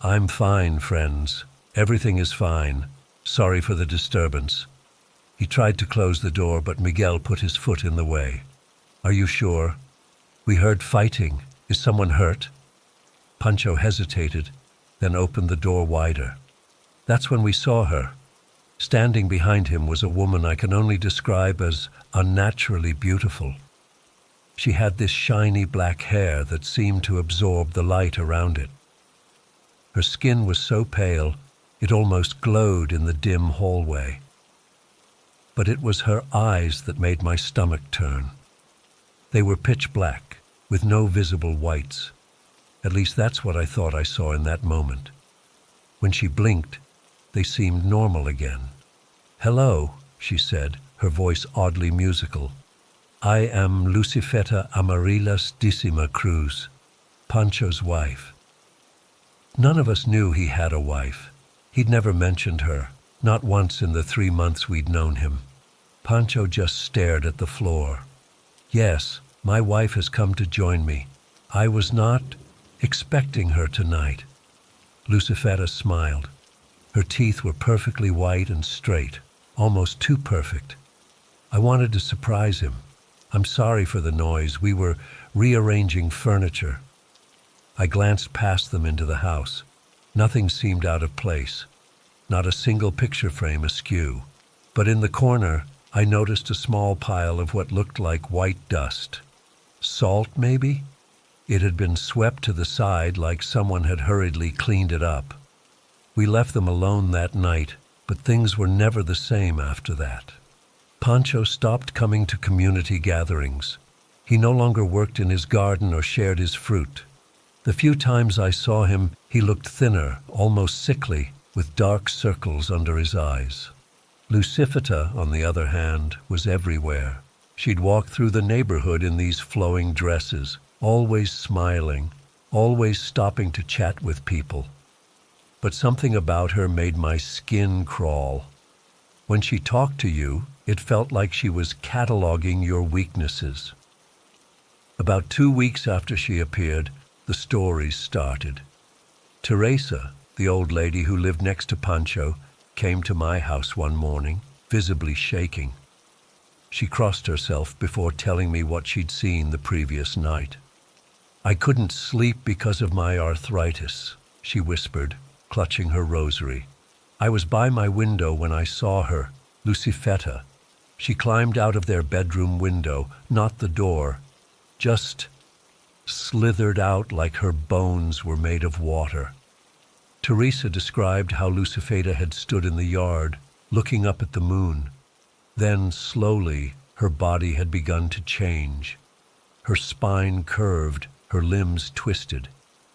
"I'm fine, friends. Everything is fine. Sorry for the disturbance." He tried to close the door, but Miguel put his foot in the way. "Are you sure? We heard fighting. Is someone hurt?" Pancho hesitated, then opened the door wider. That's when we saw her. Standing behind him was a woman I can only describe as unnaturally beautiful. She had this shiny black hair that seemed to absorb the light around it. Her skin was so pale, it almost glowed in the dim hallway. But it was her eyes that made my stomach turn. They were pitch black, with no visible whites. At least that's what I thought I saw in that moment. When she blinked, they seemed normal again. "Hello," she said, her voice oddly musical. "I am Lucifeta Amarilas Dissima Cruz, Pancho's wife." None of us knew he had a wife. He'd never mentioned her, not once in the 3 months we'd known him. Pancho just stared at the floor. "Yes, my wife has come to join me. I was not expecting her tonight." Lucifeta smiled. Her teeth were perfectly white and straight, almost too perfect. I wanted to surprise him. "I'm sorry for the noise. We were rearranging furniture." I glanced past them into the house. Nothing seemed out of place, not a single picture frame askew. But in the corner, I noticed a small pile of what looked like white dust. Salt, maybe? It had been swept to the side like someone had hurriedly cleaned it up. We left them alone that night, but things were never the same after that. Pancho stopped coming to community gatherings. He no longer worked in his garden or shared his fruit. The few times I saw him, he looked thinner, almost sickly, with dark circles under his eyes. Lucifeta, on the other hand, was everywhere. She'd walk through the neighborhood in these flowing dresses, always smiling, always stopping to chat with people. But something about her made my skin crawl. When she talked to you, it felt like she was cataloging your weaknesses. About 2 weeks after she appeared, the stories started. Teresa, the old lady who lived next to Pancho, came to my house one morning, visibly shaking. She crossed herself before telling me what she'd seen the previous night. "I couldn't sleep because of my arthritis," she whispered, clutching her rosary. "I was by my window when I saw her, Lucifeta. She climbed out of their bedroom window, not the door, just slithered out like her bones were made of water." Teresa described how Lucifeta had stood in the yard, looking up at the moon. Then, slowly, her body had begun to change. Her spine curved, her limbs twisted,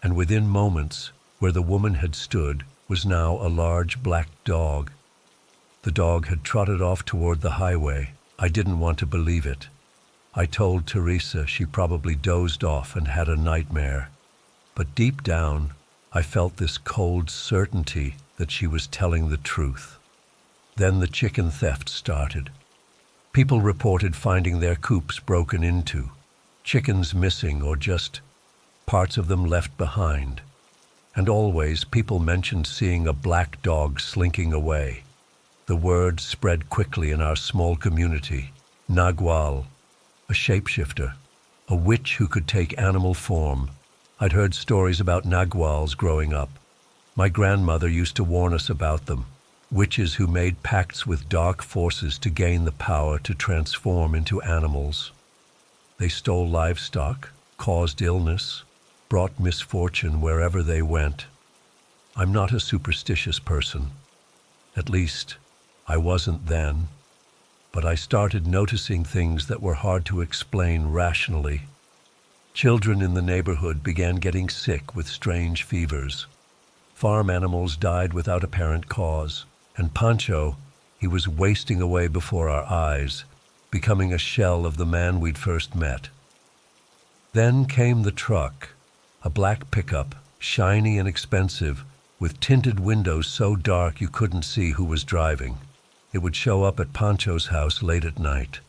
and within moments, where the woman had stood, was now a large black dog. The dog had trotted off toward the highway. I didn't want to believe it. I told Teresa she probably dozed off and had a nightmare. But deep down, I felt this cold certainty that she was telling the truth. Then the chicken theft started. People reported finding their coops broken into, chickens missing or just parts of them left behind. And always people mentioned seeing a black dog slinking away. The word spread quickly in our small community. Nagual, a shapeshifter, a witch who could take animal form. I'd heard stories about naguals growing up. My grandmother used to warn us about them, witches who made pacts with dark forces to gain the power to transform into animals. They stole livestock, caused illness, brought misfortune wherever they went. I'm not a superstitious person. At least, I wasn't then. But I started noticing things that were hard to explain rationally. Children in the neighborhood began getting sick with strange fevers. Farm animals died without apparent cause. And Pancho, he was wasting away before our eyes, becoming a shell of the man we'd first met. Then came the truck, a black pickup, shiny and expensive, with tinted windows so dark you couldn't see who was driving. It would show up at Pancho's house late at night.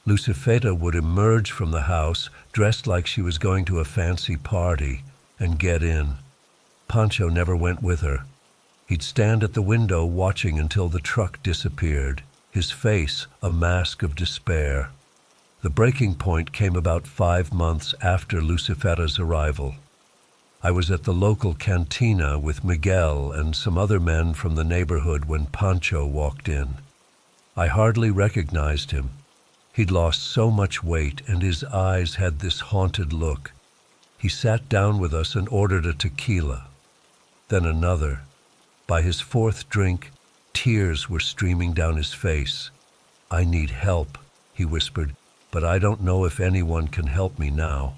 Lucifeta would emerge from the house, dressed like she was going to a fancy party, and get in. Pancho never went with her. He'd stand at the window watching until the truck disappeared, his face a mask of despair. The breaking point came about 5 months after Lucifera's arrival. I was at the local cantina with Miguel and some other men from the neighborhood when Pancho walked in. I hardly recognized him. He'd lost so much weight and his eyes had this haunted look. He sat down with us and ordered a tequila, then another. By his 4th drink, tears were streaming down his face. "I need help," he whispered, "but I don't know if anyone can help me now."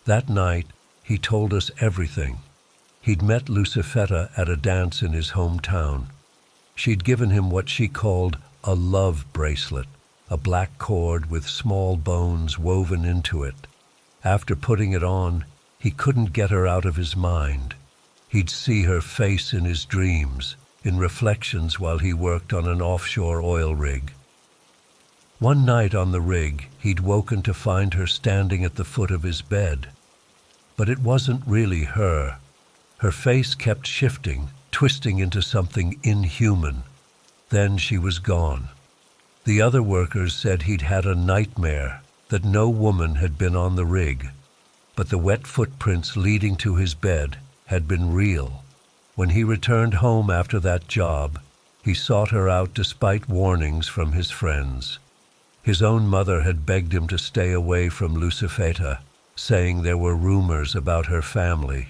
That night, he told us everything. He'd met Lucifeta at a dance in his hometown. She'd given him what she called a love bracelet, a black cord with small bones woven into it. After putting it on, he couldn't get her out of his mind. He'd see her face in his dreams, in reflections while he worked on an offshore oil rig. One night on the rig, he'd woken to find her standing at the foot of his bed. But it wasn't really her. Her face kept shifting, twisting into something inhuman. Then she was gone. The other workers said he'd had a nightmare, that no woman had been on the rig. But the wet footprints leading to his bed had been real. When he returned home after that job, he sought her out despite warnings from his friends. His own mother had begged him to stay away from Lucifeta, saying there were rumors about her family.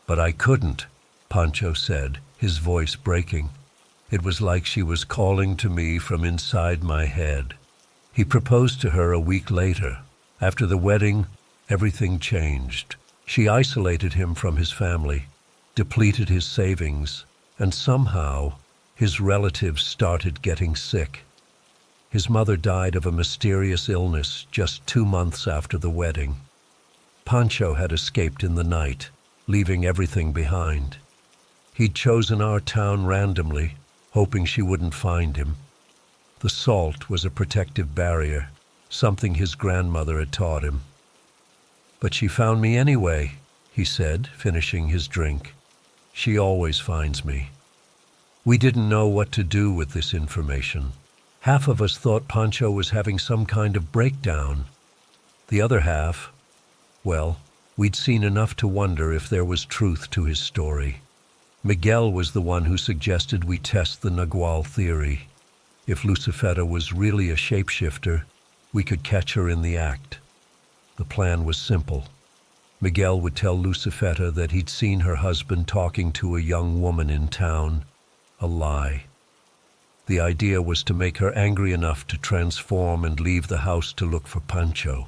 "But I couldn't," Pancho said, his voice breaking. It was like she was calling to me from inside my head. He proposed to her a week later. After the wedding, everything changed. She isolated him from his family, depleted his savings, and somehow his relatives started getting sick. His mother died of a mysterious illness just 2 months after the wedding. Pancho had escaped in the night, leaving everything behind. He'd chosen our town randomly, hoping she wouldn't find him. The salt was a protective barrier, something his grandmother had taught him. "But she found me anyway," he said, finishing his drink. "She always finds me." We didn't know what to do with this information. Half of us thought Pancho was having some kind of breakdown. The other half, well, we'd seen enough to wonder if there was truth to his story. Miguel was the one who suggested we test the Nagual theory. If Lucifeta was really a shapeshifter, we could catch her in the act. The plan was simple. Miguel would tell Lucifeta that he'd seen her husband talking to a young woman in town. A lie. The idea was to make her angry enough to transform and leave the house to look for Pancho.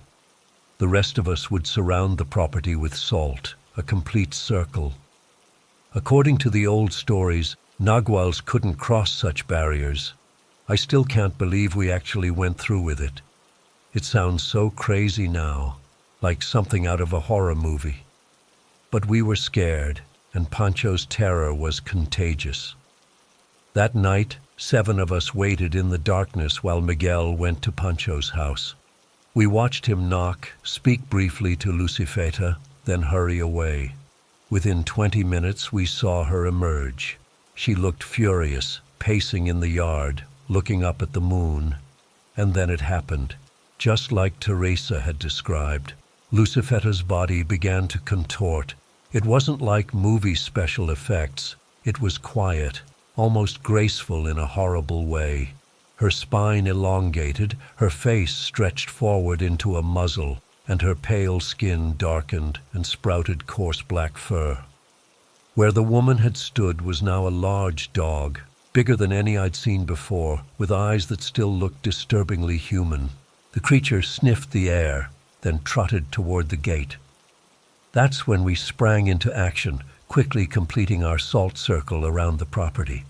The rest of us would surround the property with salt, a complete circle. According to the old stories, Naguals couldn't cross such barriers. I still can't believe we actually went through with it. It sounds so crazy now, like something out of a horror movie. But we were scared, and Pancho's terror was contagious. That night, 7 of us waited in the darkness while Miguel went to Pancho's house. We watched him knock, speak briefly to Lucifeta, then hurry away. Within 20 minutes, we saw her emerge. She looked furious, pacing in the yard, looking up at the moon. And then it happened, just like Teresa had described. Lucifeta's body began to contort. It wasn't like movie special effects. It was quiet, almost graceful in a horrible way. Her spine elongated, her face stretched forward into a muzzle, and her pale skin darkened and sprouted coarse black fur. Where the woman had stood was now a large dog, bigger than any I'd seen before, with eyes that still looked disturbingly human. The creature sniffed the air, then trotted toward the gate. That's when we sprang into action, quickly completing our salt circle around the property.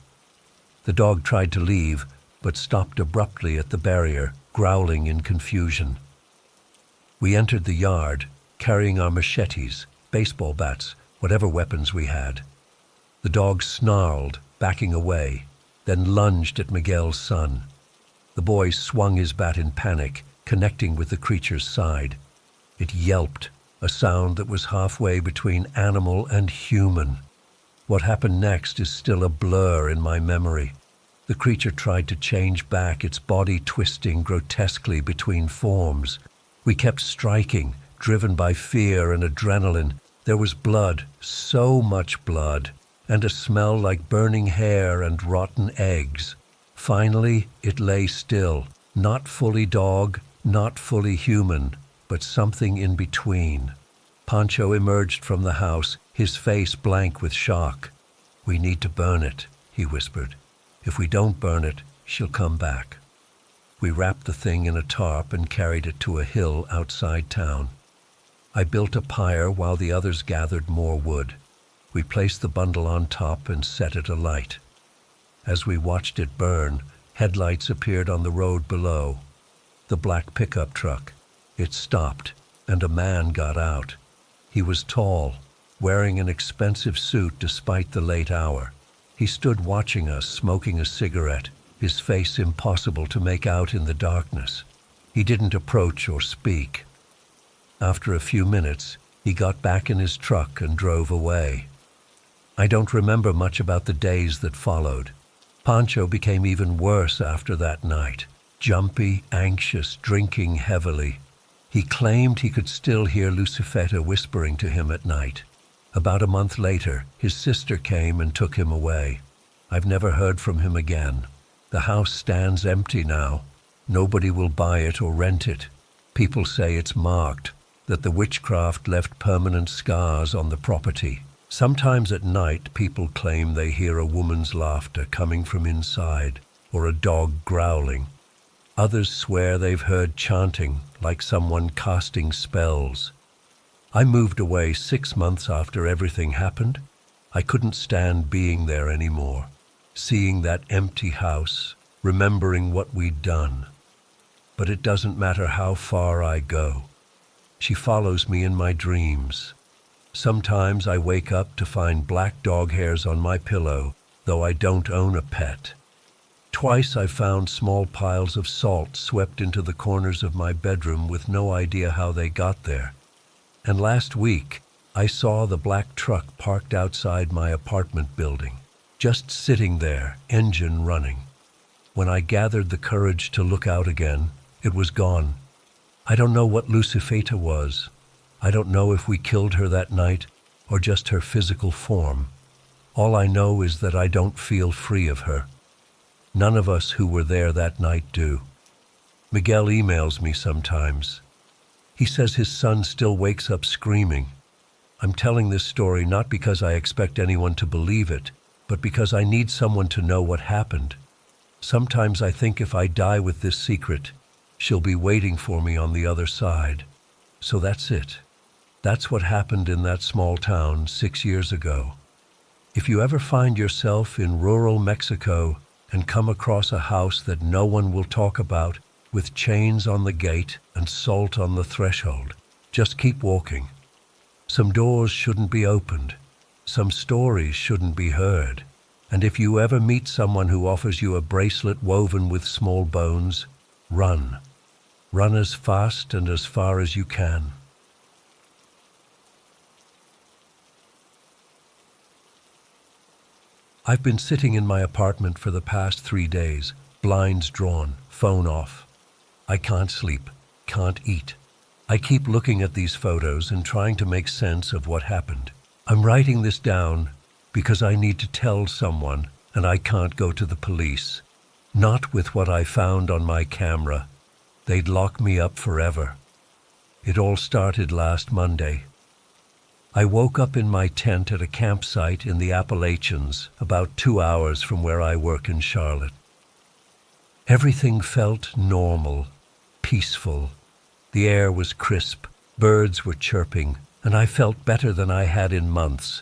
The dog tried to leave, but stopped abruptly at the barrier, growling in confusion. We entered the yard, carrying our machetes, baseball bats, whatever weapons we had. The dog snarled, backing away, then lunged at Miguel's son. The boy swung his bat in panic, connecting with the creature's side. It yelped, a sound that was halfway between animal and human. What happened next is still a blur in my memory. The creature tried to change back, its body twisting grotesquely between forms. We kept striking, driven by fear and adrenaline. There was blood, so much blood, and a smell like burning hair and rotten eggs. Finally, it lay still, not fully dog, not fully human, but something in between. Pancho emerged from the house, his face blank with shock. "We need to burn it," he whispered. "If we don't burn it, she'll come back." We wrapped the thing in a tarp and carried it to a hill outside town. I built a pyre while the others gathered more wood. We placed the bundle on top and set it alight. As we watched it burn, headlights appeared on the road below. The black pickup truck. It stopped, and a man got out. He was tall, wearing an expensive suit despite the late hour. He stood watching us, smoking a cigarette, his face impossible to make out in the darkness. He didn't approach or speak. After a few minutes, he got back in his truck and drove away. I don't remember much about the days that followed. Pancho became even worse after that night. Jumpy, anxious, drinking heavily. He claimed he could still hear Lucifeta whispering to him at night. About a month later, his sister came and took him away. I've never heard from him again. The house stands empty now. Nobody will buy it or rent it. People say it's marked, that the witchcraft left permanent scars on the property. Sometimes at night, people claim they hear a woman's laughter coming from inside, or a dog growling. Others swear they've heard chanting, like someone casting spells. I moved away 6 months after everything happened. I couldn't stand being there anymore, seeing that empty house, remembering what we'd done. But it doesn't matter how far I go. She follows me in my dreams. Sometimes I wake up to find black dog hairs on my pillow, though I don't own a pet. Twice I've found small piles of salt swept into the corners of my bedroom with no idea how they got there. And last week, I saw the black truck parked outside my apartment building, just sitting there, engine running. When I gathered the courage to look out again, it was gone. I don't know what Lucifeta was. I don't know if we killed her that night or just her physical form. All I know is that I don't feel free of her. None of us who were there that night do. Miguel emails me sometimes. He says his son still wakes up screaming. I'm telling this story not because I expect anyone to believe it, but because I need someone to know what happened. Sometimes I think if I die with this secret, she'll be waiting for me on the other side. So that's it. That's what happened in that small town 6 years ago. If you ever find yourself in rural Mexico and come across a house that no one will talk about, with chains on the gate and salt on the threshold, just keep walking. Some doors shouldn't be opened. Some stories shouldn't be heard. And if you ever meet someone who offers you a bracelet woven with small bones, run. Run as fast and as far as you can. I've been sitting in my apartment for the past 3 days, blinds drawn, phone off. I can't sleep, can't eat. I keep looking at these photos and trying to make sense of what happened. I'm writing this down because I need to tell someone, and I can't go to the police. Not with what I found on my camera. They'd lock me up forever. It all started last Monday. I woke up in my tent at a campsite in the Appalachians, about 2 hours from where I work in Charlotte. Everything felt normal, peaceful. The air was crisp, birds were chirping, and I felt better than I had in months.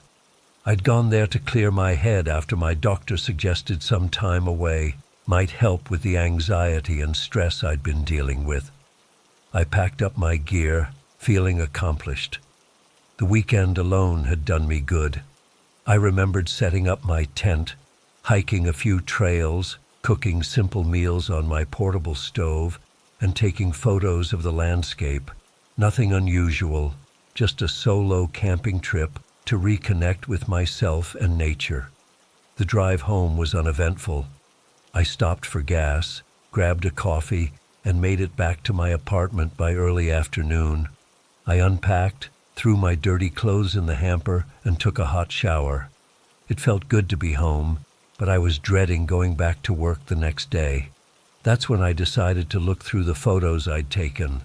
I'd gone there to clear my head after my doctor suggested some time away might help with the anxiety and stress I'd been dealing with. I packed up my gear, feeling accomplished. The weekend alone had done me good. I remembered setting up my tent, hiking a few trails, cooking simple meals on my portable stove, and taking photos of the landscape. Nothing unusual, just a solo camping trip to reconnect with myself and nature. The drive home was uneventful. I stopped for gas, grabbed a coffee, and made it back to my apartment by early afternoon. I unpacked, threw my dirty clothes in the hamper, and took a hot shower. It felt good to be home, but I was dreading going back to work the next day. That's when I decided to look through the photos I'd taken.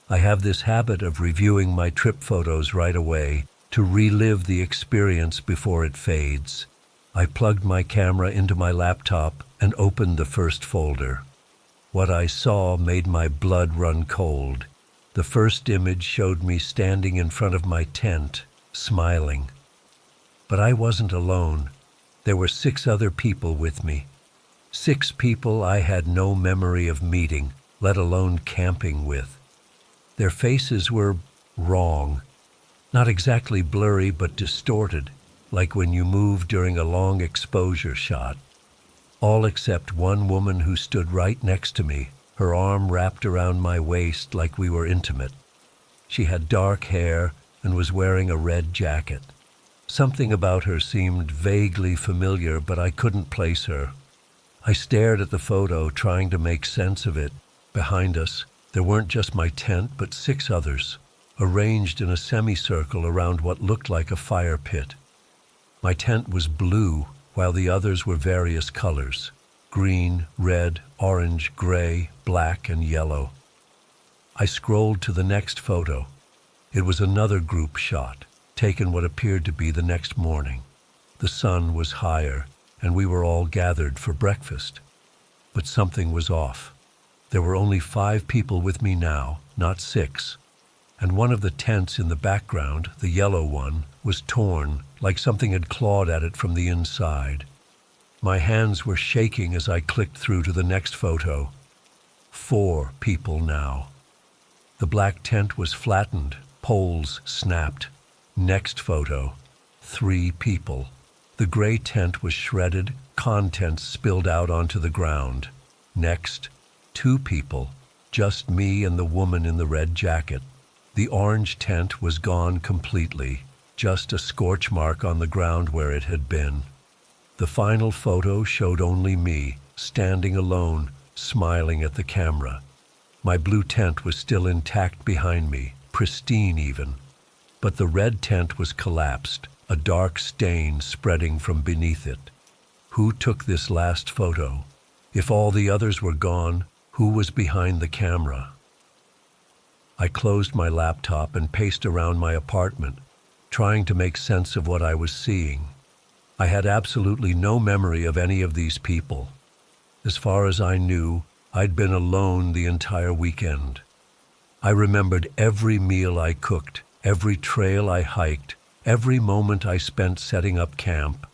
I have this habit of reviewing my trip photos right away to relive the experience before it fades. I plugged my camera into my laptop and opened the first folder. What I saw made my blood run cold. The first image showed me standing in front of my tent, smiling. But I wasn't alone. There were 6 other people with me. 6 people I had no memory of meeting, let alone camping with. Their faces were wrong. Not exactly blurry, but distorted, like when you move during a long exposure shot. All except one woman who stood right next to me, her arm wrapped around my waist like we were intimate. She had dark hair and was wearing a red jacket. Something about her seemed vaguely familiar, but I couldn't place her. I stared at the photo, trying to make sense of it. Behind us, there weren't just my tent, but 6 others, arranged in a semicircle around what looked like a fire pit. My tent was blue, while the others were various colors: green, red, orange, gray, black, and yellow. I scrolled to the next photo. It was another group shot, taken what appeared to be the next morning. The sun was higher, and we were all gathered for breakfast. But something was off. There were only 5 people with me now, not 6. And one of the tents in the background, the yellow one, was torn, like something had clawed at it from the inside. My hands were shaking as I clicked through to the next photo. 4 people now. The black tent was flattened, poles snapped. Next photo. 3 people. The gray tent was shredded, contents spilled out onto the ground. Next. 2 people. Just me and the woman in the red jacket. The orange tent was gone completely, just a scorch mark on the ground where it had been. The final photo showed only me, standing alone, smiling at the camera. My blue tent was still intact behind me, pristine even. But the red tent was collapsed, a dark stain spreading from beneath it. Who took this last photo? If all the others were gone, who was behind the camera? I closed my laptop and paced around my apartment, trying to make sense of what I was seeing. I had absolutely no memory of any of these people. As far as I knew, I'd been alone the entire weekend. I remembered every meal I cooked, every trail I hiked, every moment I spent setting up camp.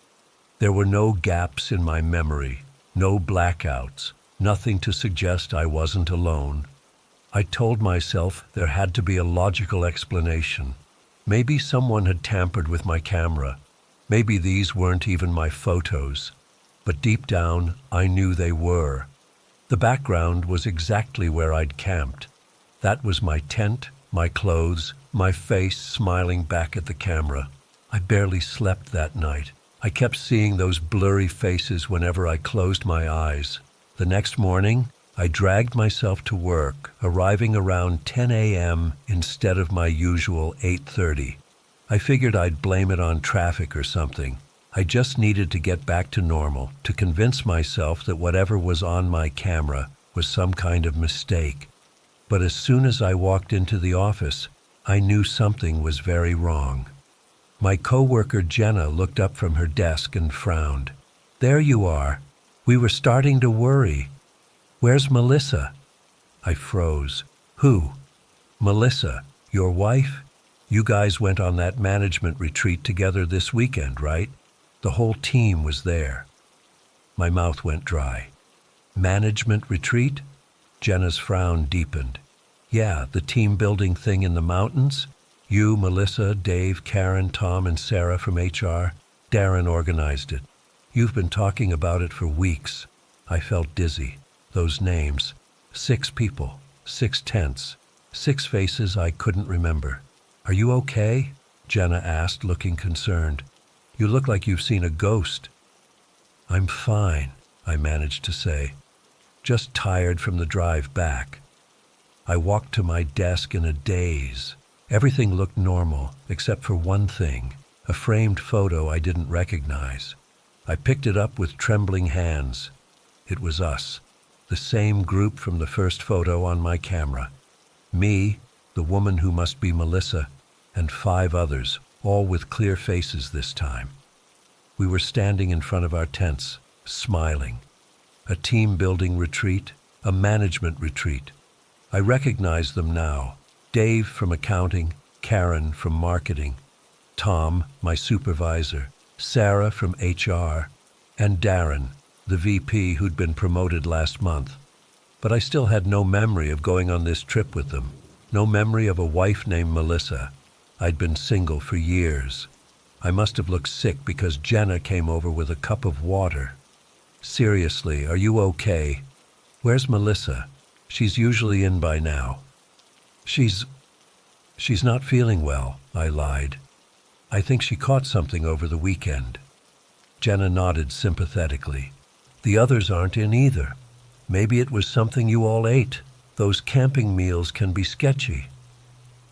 There were no gaps in my memory, no blackouts, nothing to suggest I wasn't alone. I told myself there had to be a logical explanation. Maybe someone had tampered with my camera. Maybe these weren't even my photos. But deep down, I knew they were. The background was exactly where I'd camped. That was my tent, my clothes, my face smiling back at the camera. I barely slept that night. I kept seeing those blurry faces whenever I closed my eyes. The next morning, I dragged myself to work, arriving around 10 a.m. instead of my usual 8:30. I figured I'd blame it on traffic or something. I just needed to get back to normal, to convince myself that whatever was on my camera was some kind of mistake. But as soon as I walked into the office, I knew something was very wrong. My coworker Jenna looked up from her desk and frowned. "There you are. We were starting to worry. Where's Melissa?" I froze. "Who?" "Melissa, your wife? You guys went on that management retreat together this weekend, right? The whole team was there." My mouth went dry. "Management retreat?" Jenna's frown deepened. "Yeah, the team building thing in the mountains. You, Melissa, Dave, Karen, Tom, and Sarah from HR. Darren organized it. You've been talking about it for weeks." I felt dizzy. Those names. 6 people, 6 tents, 6 faces I couldn't remember. "Are you okay?" Jenna asked, looking concerned. "You look like you've seen a ghost." "I'm fine," I managed to say. "Just tired from the drive back." I walked to my desk in a daze. Everything looked normal, except for one thing, a framed photo I didn't recognize. I picked it up with trembling hands. It was us, the same group from the first photo on my camera. Me, the woman who must be Melissa, and 5 others, all with clear faces this time. We were standing in front of our tents, smiling. A team-building retreat, a management retreat. I recognize them now. Dave from accounting, Karen from marketing, Tom, my supervisor, Sarah from HR, and Darren, the VP who'd been promoted last month. But I still had no memory of going on this trip with them. No memory of a wife named Melissa. I'd been single for years. I must have looked sick because Jenna came over with a cup of water. "Seriously, are you okay? Where's Melissa? She's usually in by now." She's not feeling well," I lied. "I think she caught something over the weekend." Jenna nodded sympathetically. "The others aren't in either. Maybe it was something you all ate. Those camping meals can be sketchy."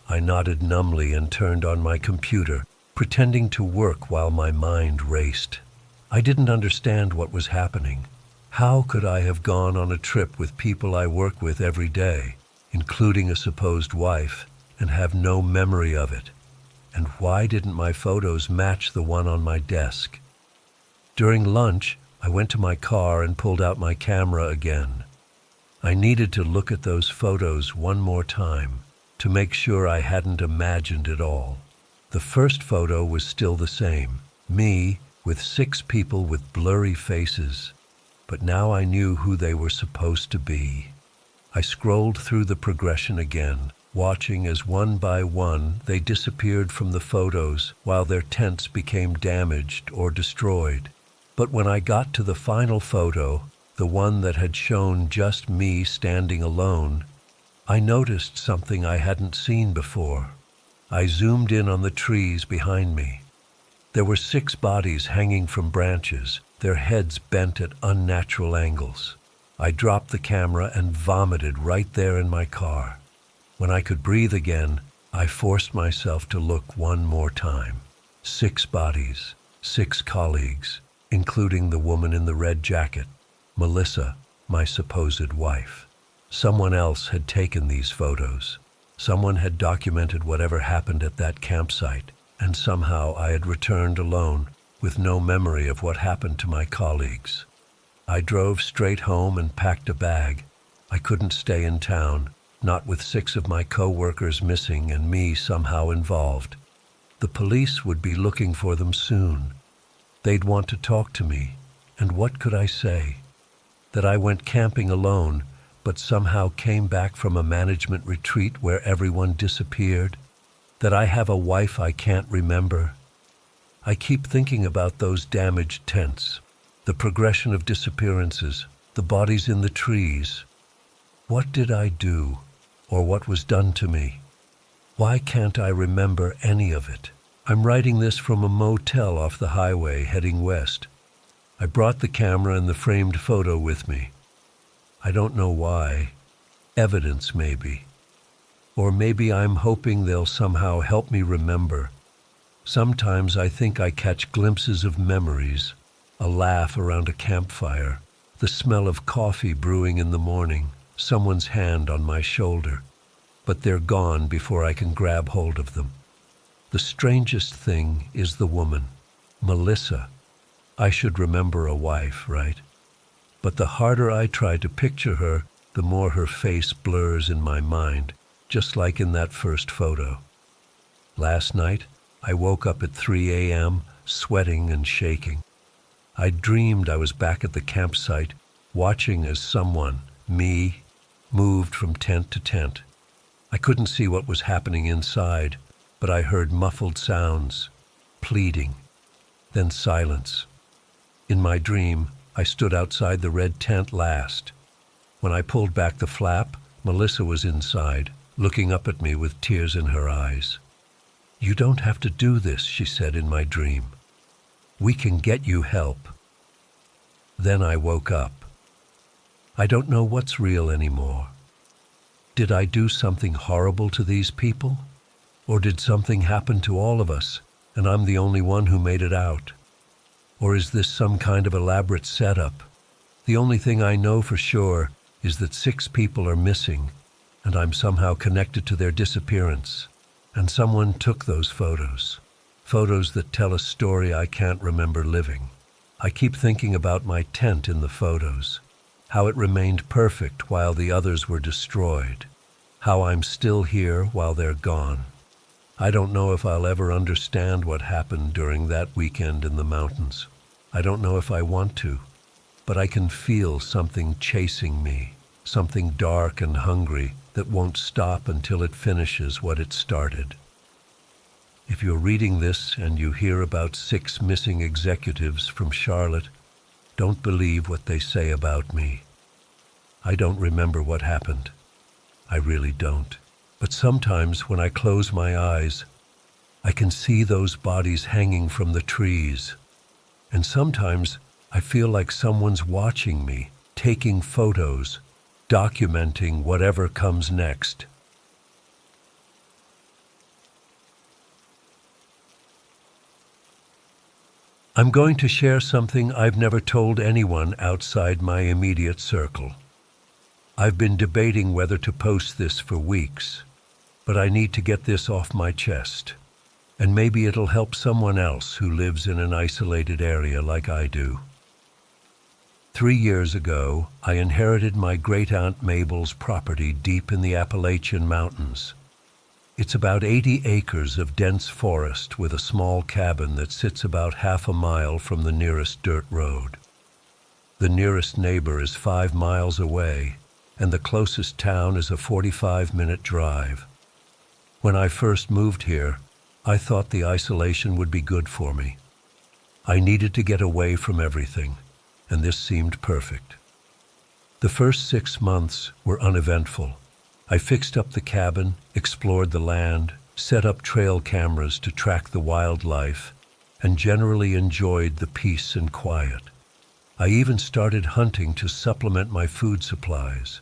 I nodded numbly and turned on my computer, pretending to work while my mind raced. I didn't understand what was happening. How could I have gone on a trip with people I work with every day, including a supposed wife, and have no memory of it? And why didn't my photos match the one on my desk? During lunch, I went to my car and pulled out my camera again. I needed to look at those photos one more time to make sure I hadn't imagined it all. The first photo was still the same, me with 6 people with blurry faces, but now I knew who they were supposed to be. I scrolled through the progression again, watching as one by one they disappeared from the photos while their tents became damaged or destroyed. But when I got to the final photo, the one that had shown just me standing alone, I noticed something I hadn't seen before. I zoomed in on the trees behind me. There were 6 bodies hanging from branches, their heads bent at unnatural angles. I dropped the camera and vomited right there in my car. When I could breathe again, I forced myself to look one more time. 6 bodies, 6 colleagues, including the woman in the red jacket, Melissa, my supposed wife. Someone else had taken these photos. Someone had documented whatever happened at that campsite, and somehow I had returned alone, with no memory of what happened to my colleagues. I drove straight home and packed a bag. I couldn't stay in town, not with 6 of my co-workers missing and me somehow involved. The police would be looking for them soon. They'd want to talk to me, and what could I say? That I went camping alone, but somehow came back from a management retreat where everyone disappeared? that I have a wife I can't remember. I keep thinking about those damaged tents, the progression of disappearances, the bodies in the trees. What did I do, or what was done to me? Why can't I remember any of it? I'm writing this from a motel off the highway heading west. I brought the camera and the framed photo with me. I don't know why. Evidence, maybe. Or maybe I'm hoping they'll somehow help me remember. Sometimes I think I catch glimpses of memories, a laugh around a campfire, the smell of coffee brewing in the morning, someone's hand on my shoulder. But they're gone before I can grab hold of them. The strangest thing is the woman, Melissa. I should remember a wife, right? But the harder I try to picture her, the more her face blurs in my mind, just like in that first photo. Last night, I woke up at 3 a.m., sweating and shaking. I dreamed I was back at the campsite, watching as someone, me, moved from tent to tent. I couldn't see what was happening inside, but I heard muffled sounds, pleading, then silence. In my dream, I stood outside the red tent last. When I pulled back the flap, Melissa was inside, looking up at me with tears in her eyes. "You don't have to do this," she said in my dream. "We can get you help." Then I woke up. I don't know what's real anymore. Did I do something horrible to these people? Or did something happen to all of us, and I'm the only one who made it out? Or is this some kind of elaborate setup? The only thing I know for sure is that 6 people are missing, and I'm somehow connected to their disappearance. And someone took those photos. Photos that tell a story I can't remember living. I keep thinking about my tent in the photos, how it remained perfect while the others were destroyed, how I'm still here while they're gone. I don't know if I'll ever understand what happened during that weekend in the mountains. I don't know if I want to, but I can feel something chasing me, something dark and hungry that won't stop until it finishes what it started. If you're reading this and you hear about 6 missing executives from Charlotte, don't believe what they say about me. I don't remember what happened. I really don't. But sometimes when I close my eyes, I can see those bodies hanging from the trees. And sometimes I feel like someone's watching me, taking photos, documenting whatever comes next. I'm going to share something I've never told anyone outside my immediate circle. I've been debating whether to post this for weeks, but I need to get this off my chest, and maybe it'll help someone else who lives in an isolated area like I do. 3 years ago, I inherited my great-aunt Mabel's property deep in the Appalachian Mountains. It's about 80 acres of dense forest with a small cabin that sits about half a mile from the nearest dirt road. The nearest neighbor is 5 miles away, and the closest town is a 45-minute drive. When I first moved here, I thought the isolation would be good for me. I needed to get away from everything, and this seemed perfect. The first 6 months were uneventful. I fixed up the cabin, explored the land, set up trail cameras to track the wildlife, and generally enjoyed the peace and quiet. I even started hunting to supplement my food supplies.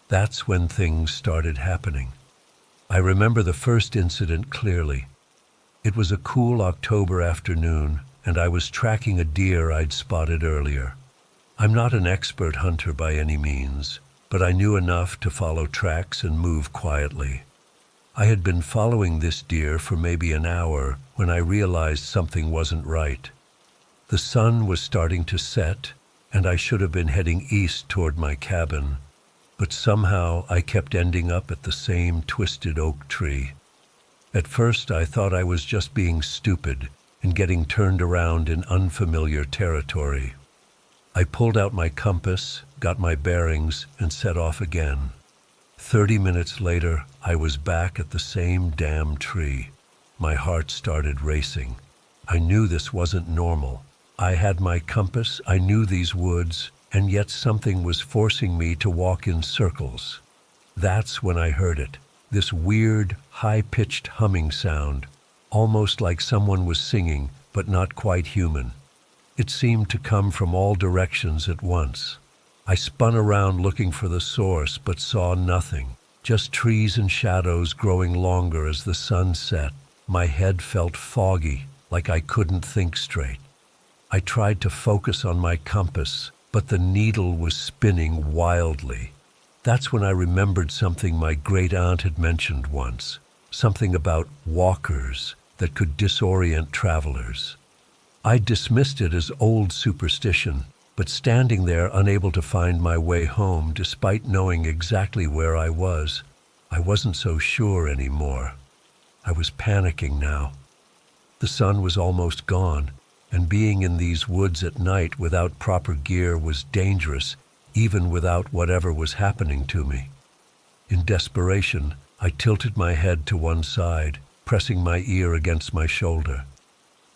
That's when things started happening. I remember the first incident clearly. It was a cool October afternoon, and I was tracking a deer I'd spotted earlier. I'm not an expert hunter by any means, but I knew enough to follow tracks and move quietly. I had been following this deer for maybe an hour when I realized something wasn't right. The sun was starting to set, and I should have been heading east toward my cabin, but somehow I kept ending up at the same twisted oak tree. At first I thought I was just being stupid and getting turned around in unfamiliar territory. I pulled out my compass, got my bearings, and set off again. 30 minutes later, I was back at the same damn tree. My heart started racing. I knew this wasn't normal. I had my compass, I knew these woods, and yet something was forcing me to walk in circles. That's when I heard it, this weird, high-pitched humming sound, almost like someone was singing, but not quite human. It seemed to come from all directions at once. I spun around looking for the source, but saw nothing, just trees and shadows growing longer as the sun set. My head felt foggy, like I couldn't think straight. I tried to focus on my compass, but the needle was spinning wildly. That's when I remembered something my great-aunt had mentioned once, something about walkers that could disorient travelers. I dismissed it as old superstition, but standing there unable to find my way home despite knowing exactly where I wasn't so sure anymore. I was panicking now. The sun was almost gone, and being in these woods at night without proper gear was dangerous, even without whatever was happening to me. In desperation, I tilted my head to one side, pressing my ear against my shoulder.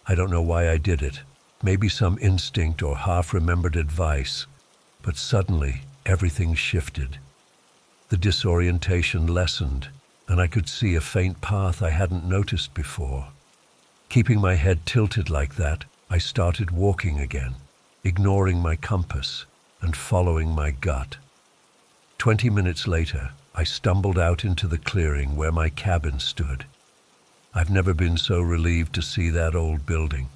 I don't know why I did it. Maybe some instinct or half-remembered advice, but suddenly everything shifted. The disorientation lessened, and I could see a faint path I hadn't noticed before. Keeping my head tilted like that, I started walking again, ignoring my compass and following my gut. 20 minutes later, I stumbled out into the clearing where my cabin stood. I've never been so relieved to see that old building.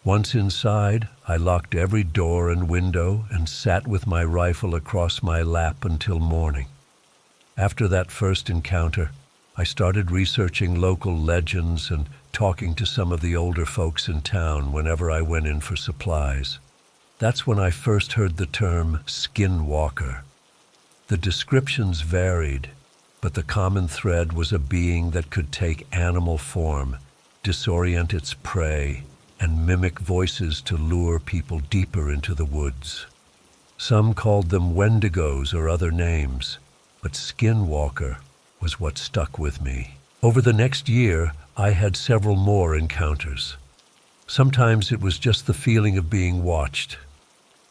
Once inside, I locked every door and window and sat with my rifle across my lap until morning. After that first encounter, I started researching local legends and talking to some of the older folks in town whenever I went in for supplies. That's when I first heard the term skinwalker. The descriptions varied, but the common thread was a being that could take animal form, disorient its prey, and mimic voices to lure people deeper into the woods. Some called them wendigos or other names, but skinwalker was what stuck with me. Over the next year, I had several more encounters. Sometimes it was just the feeling of being watched.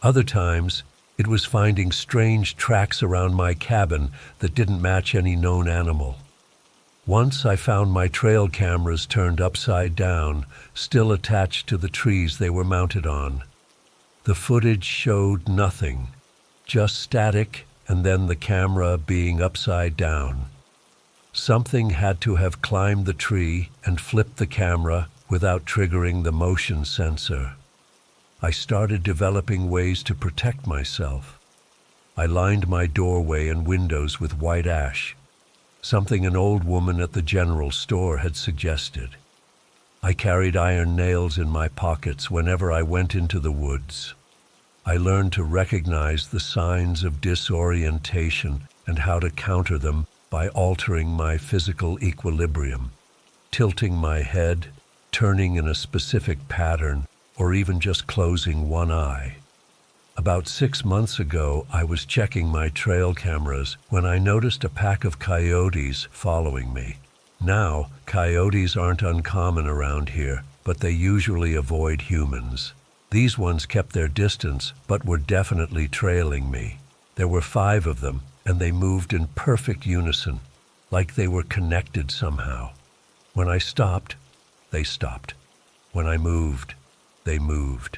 Other times, it was finding strange tracks around my cabin that didn't match any known animal. Once I found my trail cameras turned upside down, still attached to the trees they were mounted on. The footage showed nothing, just static and then the camera being upside down. Something had to have climbed the tree and flipped the camera without triggering the motion sensor. I started developing ways to protect myself. I lined my doorway and windows with white ash, something an old woman at the general store had suggested. I carried iron nails in my pockets whenever I went into the woods. I learned to recognize the signs of disorientation and how to counter them by altering my physical equilibrium, tilting my head, turning in a specific pattern, or even just closing one eye. About 6 months ago, I was checking my trail cameras when I noticed a pack of coyotes following me. Now, coyotes aren't uncommon around here, but they usually avoid humans. These ones kept their distance, but were definitely trailing me. There were 5 of them, and they moved in perfect unison, like they were connected somehow. When I stopped, they stopped. When I moved, they moved.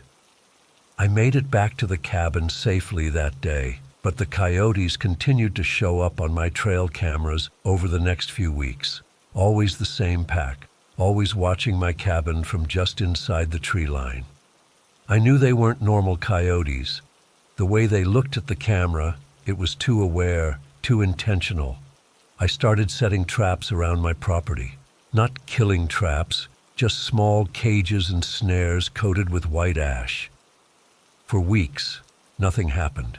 I made it back to the cabin safely that day, but the coyotes continued to show up on my trail cameras over the next few weeks. Always the same pack, always watching my cabin from just inside the tree line. I knew they weren't normal coyotes. The way they looked at the camera, it was too aware, too intentional. I started setting traps around my property. Not killing traps, just small cages and snares coated with white ash. For weeks, nothing happened.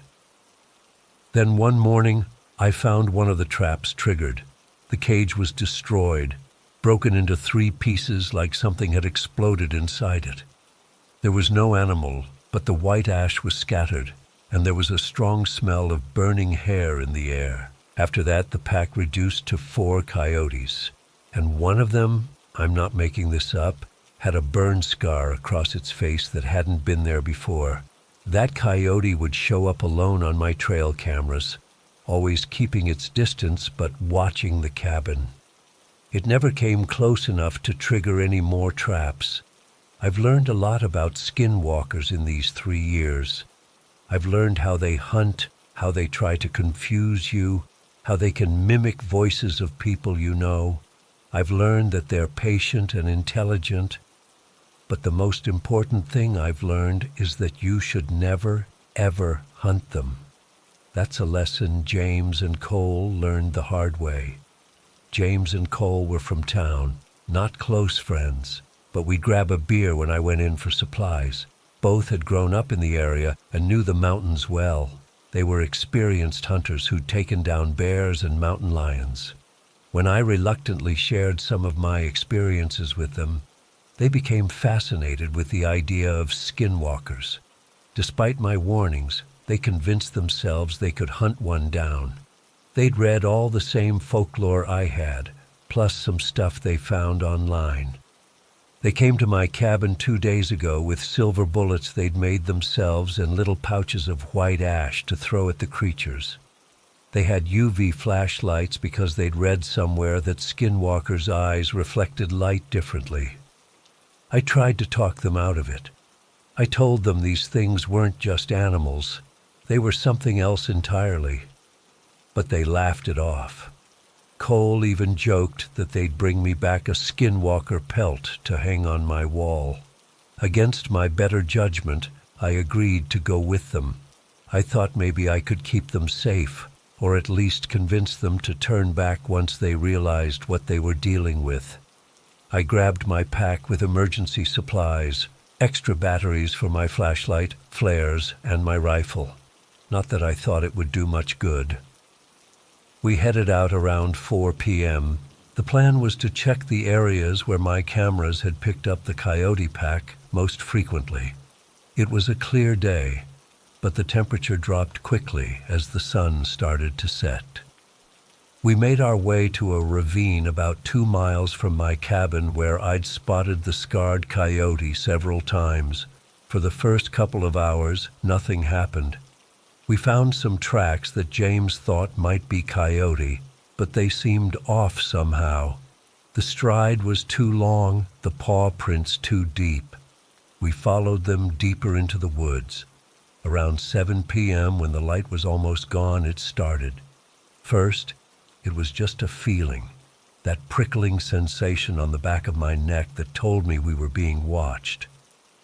Then one morning, I found one of the traps triggered. The cage was destroyed, broken into 3 pieces like something had exploded inside it. There was no animal, but the white ash was scattered, and there was a strong smell of burning hair in the air. After that, the pack reduced to 4 coyotes, and one of them, I'm not making this up, had a burn scar across its face that hadn't been there before. That coyote would show up alone on my trail cameras, always keeping its distance but watching the cabin. It never came close enough to trigger any more traps. I've learned a lot about skinwalkers in these 3 years. I've learned how they hunt, how they try to confuse you, how they can mimic voices of people you know. I've learned that they're patient and intelligent. But the most important thing I've learned is that you should never, ever hunt them. That's a lesson James and Cole learned the hard way. James and Cole were from town, not close friends, but we'd grab a beer when I went in for supplies. Both had grown up in the area and knew the mountains well. They were experienced hunters who'd taken down bears and mountain lions. When I reluctantly shared some of my experiences with them, they became fascinated with the idea of skinwalkers. Despite my warnings, they convinced themselves they could hunt one down. They'd read all the same folklore I had, plus some stuff they found online. They came to my cabin 2 days ago with silver bullets they'd made themselves and little pouches of white ash to throw at the creatures. They had UV flashlights because they'd read somewhere that skinwalkers' eyes reflected light differently. I tried to talk them out of it. I told them these things weren't just animals. They were something else entirely. But they laughed it off. Cole even joked that they'd bring me back a skinwalker pelt to hang on my wall. Against my better judgment, I agreed to go with them. I thought maybe I could keep them safe, or at least convince them to turn back once they realized what they were dealing with. I grabbed my pack with emergency supplies, extra batteries for my flashlight, flares, and my rifle. Not that I thought it would do much good. We headed out around 4 p.m. The plan was to check the areas where my cameras had picked up the coyote pack most frequently. It was a clear day, but the temperature dropped quickly as the sun started to set. We made our way to a ravine about 2 miles from my cabin where I'd spotted the scarred coyote several times. For the first couple of hours, nothing happened. We found some tracks that James thought might be coyote, but they seemed off somehow. The stride was too long, the paw prints too deep. We followed them deeper into the woods. Around 7 p.m., when the light was almost gone, it started. First, it was just a feeling, that prickling sensation on the back of my neck that told me we were being watched.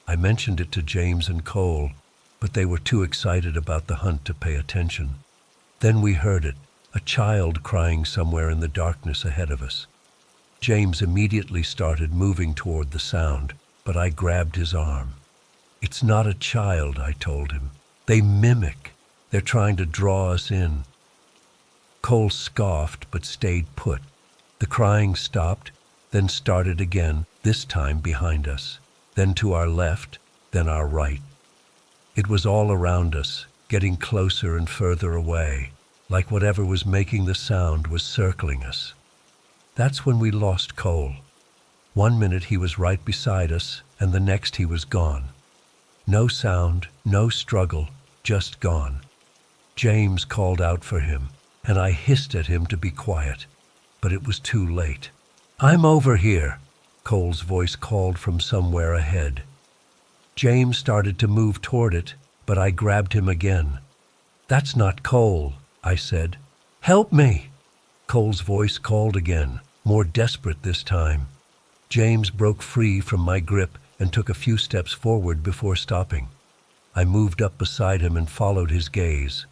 I mentioned it to James and Cole, but they were too excited about the hunt to pay attention. Then we heard it, a child crying somewhere in the darkness ahead of us. James immediately started moving toward the sound, but I grabbed his arm. "It's not a child," I told him. "They mimic. They're trying to draw us in." Cole scoffed but stayed put. The crying stopped, then started again, this time behind us, then to our left, then our right. It was all around us, getting closer and further away, like whatever was making the sound was circling us. That's when we lost Cole. 1 minute he was right beside us, and the next he was gone. No sound, no struggle, just gone. James called out for him, and I hissed at him to be quiet, but it was too late. "I'm over here," Cole's voice called from somewhere ahead. James started to move toward it, but I grabbed him again. "That's not Cole," I said. "Help me!" Cole's voice called again, more desperate this time. James broke free from my grip and took a few steps forward before stopping. I moved up beside him and followed his gaze.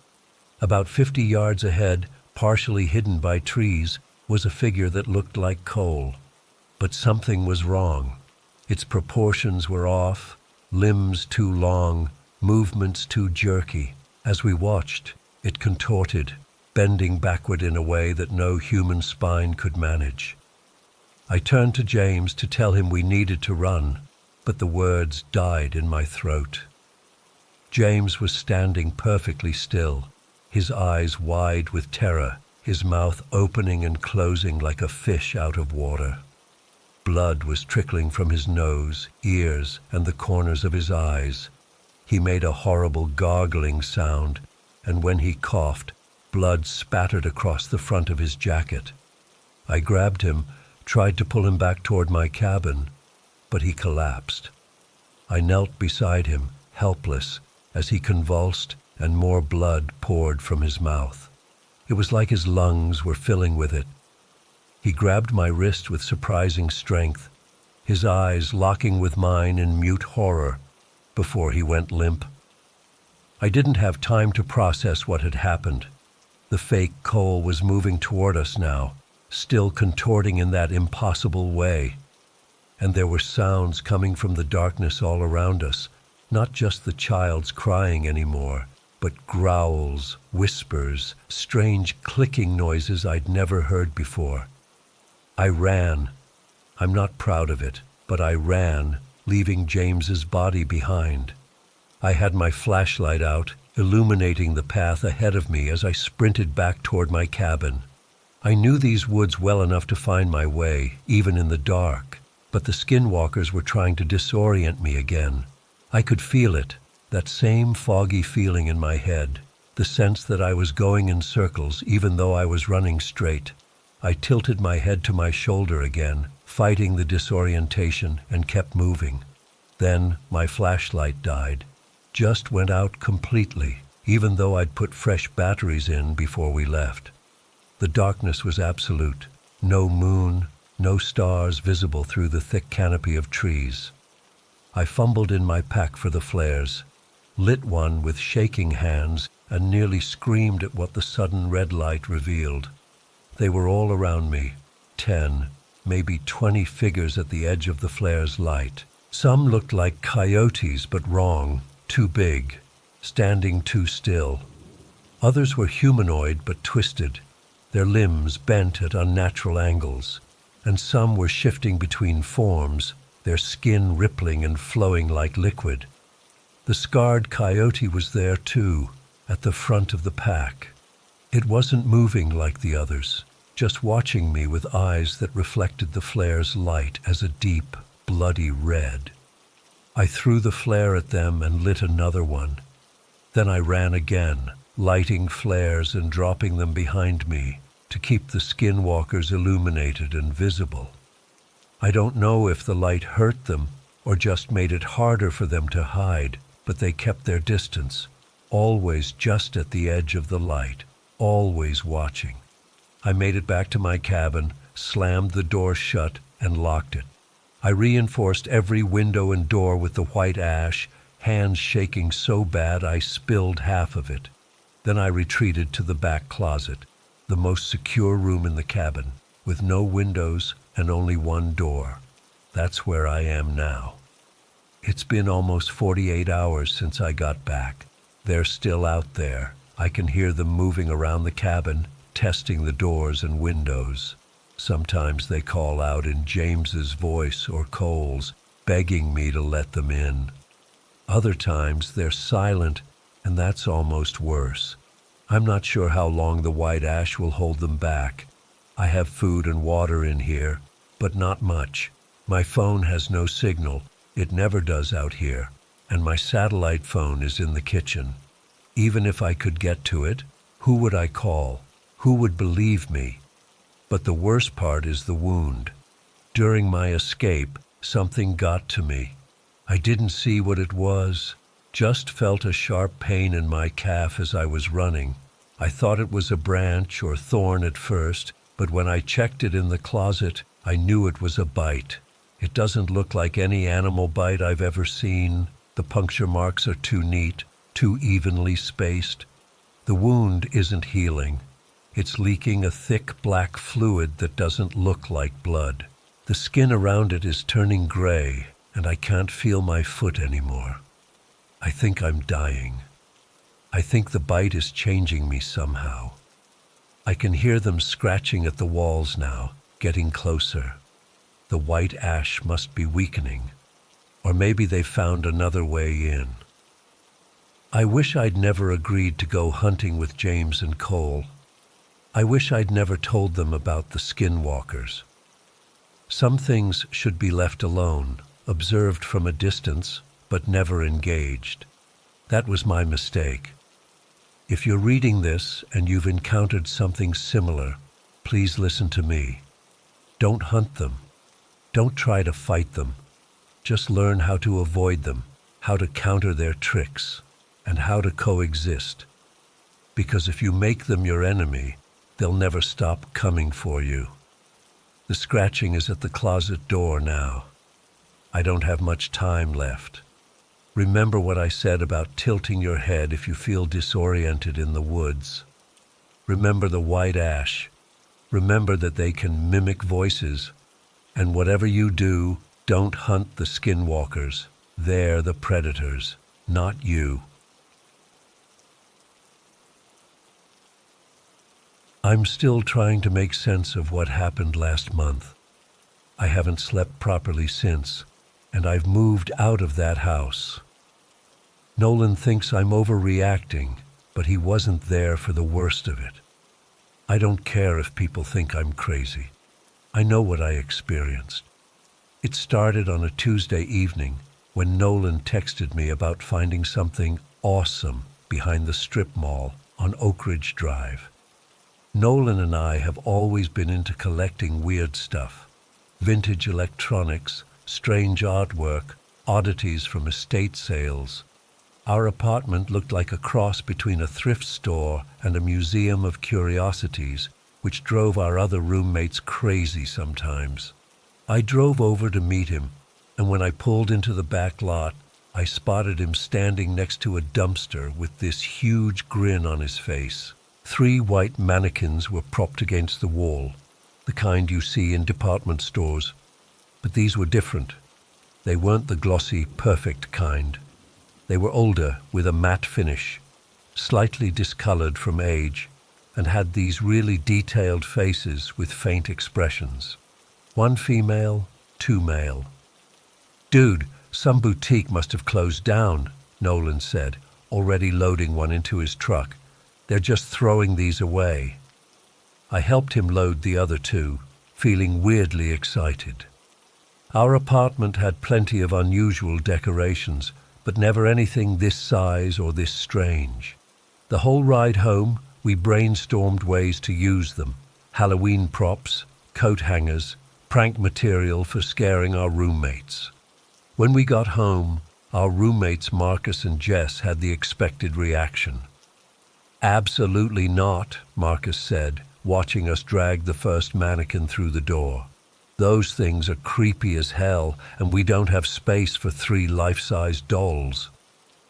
About 50 yards ahead, partially hidden by trees, was a figure that looked like Cole. But something was wrong. Its proportions were off, limbs too long, movements too jerky. As we watched, it contorted, bending backward in a way that no human spine could manage. I turned to James to tell him we needed to run, but the words died in my throat. James was standing perfectly still, his eyes wide with terror, his mouth opening and closing like a fish out of water. Blood was trickling from his nose, ears, and the corners of his eyes. He made a horrible gargling sound, and when he coughed, blood spattered across the front of his jacket. I grabbed him, tried to pull him back toward my cabin, but he collapsed. I knelt beside him, helpless, as he convulsed and more blood poured from his mouth. It was like his lungs were filling with it. He grabbed my wrist with surprising strength, his eyes locking with mine in mute horror, before he went limp. I didn't have time to process what had happened. The fake Cole was moving toward us now, still contorting in that impossible way. And there were sounds coming from the darkness all around us, not just the child's crying anymore, but growls, whispers, strange clicking noises I'd never heard before. I ran. I'm not proud of it, but I ran, leaving James's body behind. I had my flashlight out, illuminating the path ahead of me as I sprinted back toward my cabin. I knew these woods well enough to find my way, even in the dark, but the skinwalkers were trying to disorient me again. I could feel it, that same foggy feeling in my head, the sense that I was going in circles even though I was running straight. I tilted my head to my shoulder again, fighting the disorientation, and kept moving. Then my flashlight died, just went out completely, even though I'd put fresh batteries in before we left. The darkness was absolute. No moon, no stars visible through the thick canopy of trees. I fumbled in my pack for the flares, lit one with shaking hands, and nearly screamed at what the sudden red light revealed. They were all around me, 10, maybe 20 figures at the edge of the flare's light. Some looked like coyotes, but wrong, too big, standing too still. Others were humanoid but twisted, their limbs bent at unnatural angles, and some were shifting between forms, their skin rippling and flowing like liquid. The scarred coyote was there too, at the front of the pack. It wasn't moving like the others, just watching me with eyes that reflected the flare's light as a deep, bloody red. I threw the flare at them and lit another one. Then I ran again, lighting flares and dropping them behind me to keep the skinwalkers illuminated and visible. I don't know if the light hurt them or just made it harder for them to hide, but they kept their distance, always just at the edge of the light, always watching. I made it back to my cabin, slammed the door shut, and locked it. I reinforced every window and door with the white ash, hands shaking so bad I spilled half of it. Then I retreated to the back closet, the most secure room in the cabin, with no windows and only one door. That's where I am now. It's been almost 48 hours since I got back. They're still out there. I can hear them moving around the cabin, testing the doors and windows. Sometimes they call out in James's voice or Cole's, begging me to let them in. Other times they're silent, and that's almost worse. I'm not sure how long the white ash will hold them back. I have food and water in here, but not much. My phone has no signal. It never does out here, and my satellite phone is in the kitchen. Even if I could get to it, who would I call? Who would believe me? But the worst part is the wound. During my escape, something got to me. I didn't see what it was, just felt a sharp pain in my calf as I was running. I thought it was a branch or thorn at first, but when I checked it in the closet, I knew it was a bite. It doesn't look like any animal bite I've ever seen. The puncture marks are too neat, too evenly spaced. The wound isn't healing. It's leaking a thick black fluid that doesn't look like blood. The skin around it is turning gray, and I can't feel my foot anymore. I think I'm dying. I think the bite is changing me somehow. I can hear them scratching at the walls now, getting closer. The white ash must be weakening, or maybe they found another way in. I wish I'd never agreed to go hunting with James and Cole. I wish I'd never told them about the skinwalkers. Some things should be left alone, observed from a distance, but never engaged. That was my mistake. If you're reading this and you've encountered something similar, please listen to me. Don't hunt them. Don't try to fight them. Just learn how to avoid them, how to counter their tricks, and how to coexist. Because if you make them your enemy, they'll never stop coming for you. The scratching is at the closet door now. I don't have much time left. Remember what I said about tilting your head if you feel disoriented in the woods. Remember the white ash. Remember that they can mimic voices. And whatever you do, don't hunt the skinwalkers. They're the predators, not you. I'm still trying to make sense of what happened last month. I haven't slept properly since, and I've moved out of that house. Nolan thinks I'm overreacting, but he wasn't there for the worst of it. I don't care if people think I'm crazy. I know what I experienced. It started on a Tuesday evening when Nolan texted me about finding something awesome behind the strip mall on Oak Ridge Drive. Nolan and I have always been into collecting weird stuff. Vintage electronics, strange artwork, oddities from estate sales. Our apartment looked like a cross between a thrift store and a museum of curiosities, which drove our other roommates crazy sometimes. I drove over to meet him, and when I pulled into the back lot, I spotted him standing next to a dumpster with this huge grin on his face. 3 white mannequins were propped against the wall, the kind you see in department stores. But these were different. They weren't the glossy, perfect kind. They were older, with a matte finish, slightly discolored from age, and had these really detailed faces with faint expressions. 1 female, 2 male. "Dude, some boutique must have closed down," Nolan said, already loading one into his truck. "They're just throwing these away." I helped him load the other 2, feeling weirdly excited. Our apartment had plenty of unusual decorations, but never anything this size or this strange. The whole ride home, we brainstormed ways to use them. Halloween props, coat hangers, prank material for scaring our roommates. When we got home, our roommates Marcus and Jess had the expected reaction. "Absolutely not," Marcus said, watching us drag the first mannequin through the door. "Those things are creepy as hell, and we don't have space for 3 life-size dolls."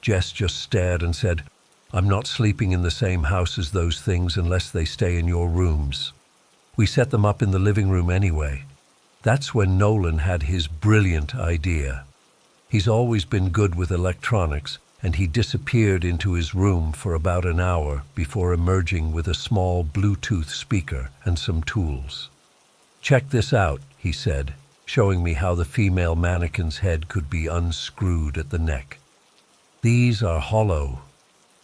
Jess just stared and said, "I'm not sleeping in the same house as those things unless they stay in your rooms." We set them up in the living room anyway. That's when Nolan had his brilliant idea. He's always been good with electronics, and he disappeared into his room for about an hour before emerging with a small Bluetooth speaker and some tools. "Check this out," he said, showing me how the female mannequin's head could be unscrewed at the neck. "These are hollow.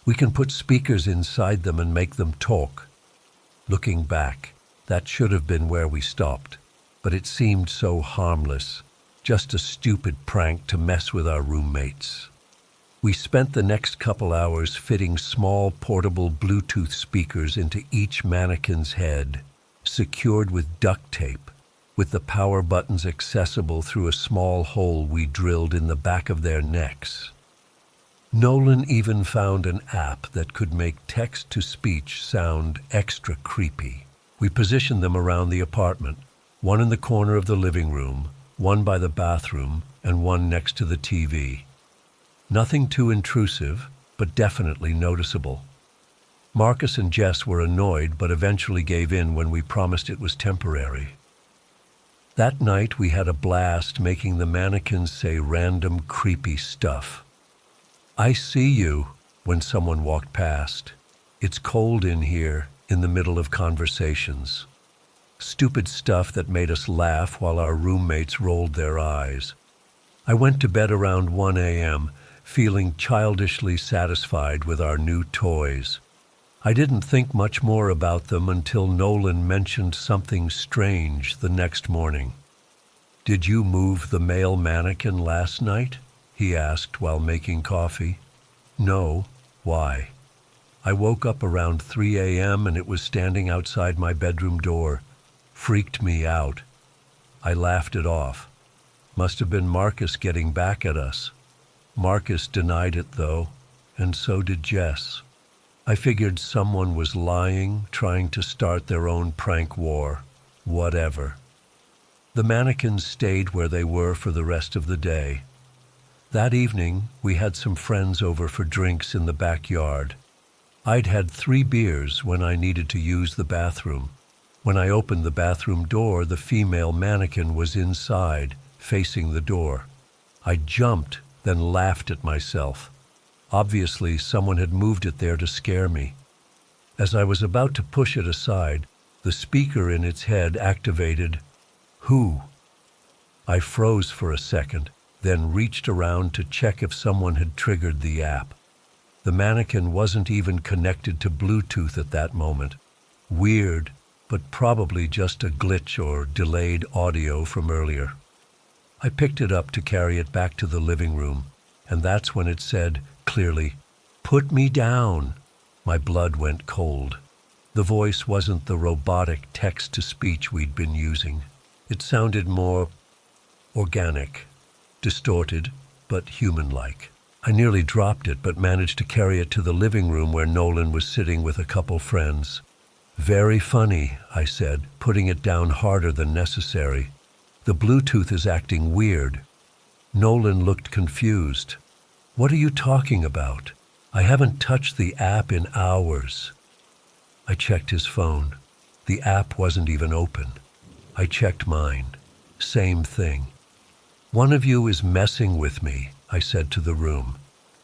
We can put speakers inside them and make them talk." Looking back, that should have been where we stopped, but it seemed so harmless, just a stupid prank to mess with our roommates. We spent the next couple hours fitting small portable Bluetooth speakers into each mannequin's head, secured with duct tape, with the power buttons accessible through a small hole we drilled in the back of their necks. Nolan even found an app that could make text-to-speech sound extra creepy. We positioned them around the apartment, one in the corner of the living room, one by the bathroom, and one next to the TV. Nothing too intrusive, but definitely noticeable. Marcus and Jess were annoyed, but eventually gave in when we promised it was temporary. That night we had a blast making the mannequins say random creepy stuff. "I see you," when someone walked past. "It's cold in here," in the middle of conversations. Stupid stuff that made us laugh while our roommates rolled their eyes. I went to bed around 1 a.m., feeling childishly satisfied with our new toys. I didn't think much more about them until Nolan mentioned something strange the next morning. "Did you move the male mannequin last night?" he asked while making coffee. "No. Why?" "I woke up around 3 a.m. and it was standing outside my bedroom door. Freaked me out." I laughed it off. Must have been Marcus getting back at us. Marcus denied it though, and so did Jess. I figured someone was lying, trying to start their own prank war. Whatever. The mannequins stayed where they were for the rest of the day. That evening, we had some friends over for drinks in the backyard. I'd had 3 beers when I needed to use the bathroom. When I opened the bathroom door, the female mannequin was inside, facing the door. I jumped, then laughed at myself. Obviously, someone had moved it there to scare me. As I was about to push it aside, the speaker in its head activated. "Who?" I froze for a second, then reached around to check if someone had triggered the app. The mannequin wasn't even connected to Bluetooth at that moment. Weird, but probably just a glitch or delayed audio from earlier. I picked it up to carry it back to the living room, and that's when it said, clearly, "Put me down." My blood went cold. The voice wasn't the robotic text-to-speech we'd been using. It sounded more organic, distorted, but human-like. I nearly dropped it, but managed to carry it to the living room where Nolan was sitting with a couple friends. "Very funny," I said, putting it down harder than necessary. "The Bluetooth is acting weird." Nolan looked confused. "What are you talking about? I haven't touched the app in hours." I checked his phone. The app wasn't even open. I checked mine. Same thing. "One of you is messing with me," I said to the room,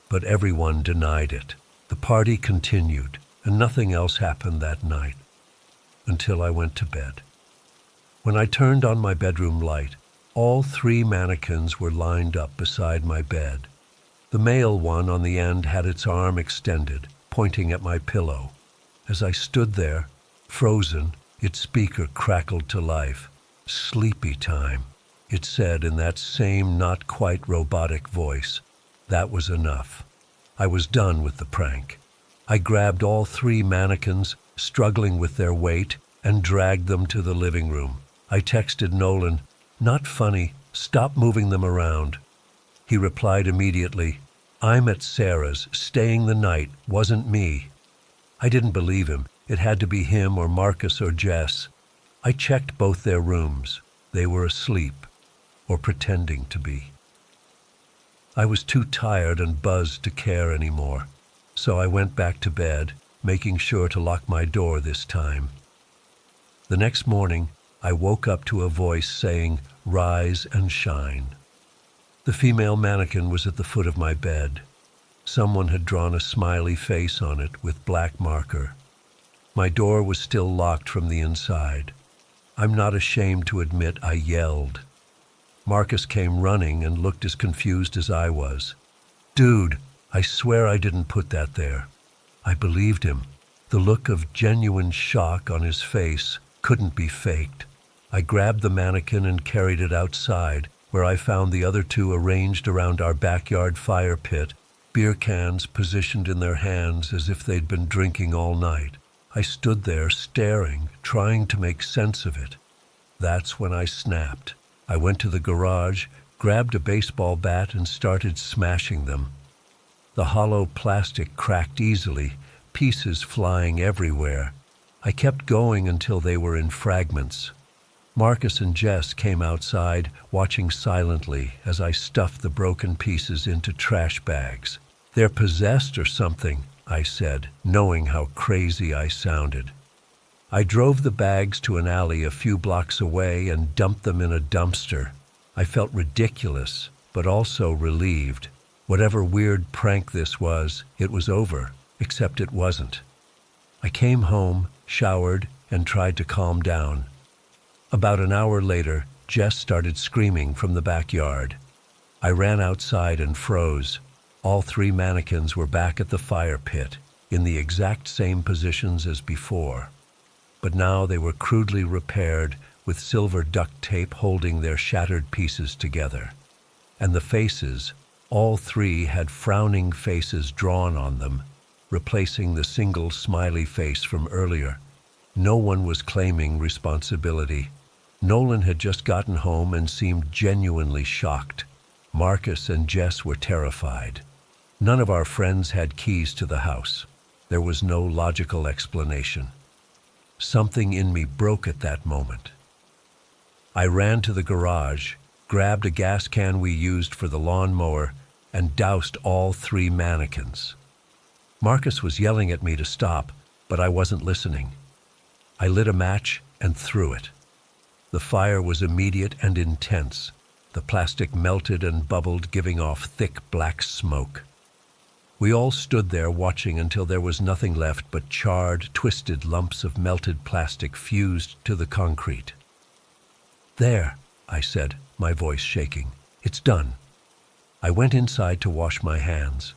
but everyone denied it. The party continued, and nothing else happened that night, until I went to bed. When I turned on my bedroom light, all 3 mannequins were lined up beside my bed. The male one on the end had its arm extended, pointing at my pillow. As I stood there, frozen, its speaker crackled to life. "Sleepy time," it said in that same not quite robotic voice. That was enough. I was done with the prank. I grabbed all 3 mannequins, struggling with their weight, and dragged them to the living room. I texted Nolan, "Not funny, stop moving them around." He replied immediately, "I'm at Sarah's, staying the night, wasn't me." I didn't believe him. It had to be him or Marcus or Jess. I checked both their rooms. They were asleep, or pretending to be. I was too tired and buzzed to care anymore, so I went back to bed, making sure to lock my door this time. The next morning, I woke up to a voice saying, "Rise and shine." The female mannequin was at the foot of my bed. Someone had drawn a smiley face on it with black marker. My door was still locked from the inside. I'm not ashamed to admit I yelled. Marcus came running and looked as confused as I was. "Dude, I swear I didn't put that there." I believed him. The look of genuine shock on his face couldn't be faked. I grabbed the mannequin and carried it outside, where I found the other 2 arranged around our backyard fire pit, beer cans positioned in their hands as if they'd been drinking all night. I stood there staring, trying to make sense of it. That's when I snapped. I went to the garage, grabbed a baseball bat, and started smashing them. The hollow plastic cracked easily, pieces flying everywhere. I kept going until they were in fragments. Marcus and Jess came outside, watching silently as I stuffed the broken pieces into trash bags. "They're possessed or something," I said, knowing how crazy I sounded. I drove the bags to an alley a few blocks away and dumped them in a dumpster. I felt ridiculous, but also relieved. Whatever weird prank this was, it was over, except it wasn't. I came home, showered, and tried to calm down. About an hour later, Jess started screaming from the backyard. I ran outside and froze. All 3 mannequins were back at the fire pit. in the exact same positions as before. But now they were crudely repaired with silver duct tape holding their shattered pieces together. And the faces, all three had frowning faces drawn on them, replacing the single smiley face from earlier. No one was claiming responsibility. Nolan had just gotten home and seemed genuinely shocked. Marcus and Jess were terrified. None of our friends had keys to the house. There was no logical explanation. Something in me broke at that moment. I ran to the garage, grabbed a gas can we used for the lawnmower, and doused all three mannequins. Marcus was yelling at me to stop, but I wasn't listening. I lit a match and threw it. The fire was immediate and intense. The plastic melted and bubbled, giving off thick black smoke. We all stood there watching until there was nothing left but charred, twisted lumps of melted plastic fused to the concrete. "There," I said, my voice shaking. "It's done." I went inside to wash my hands.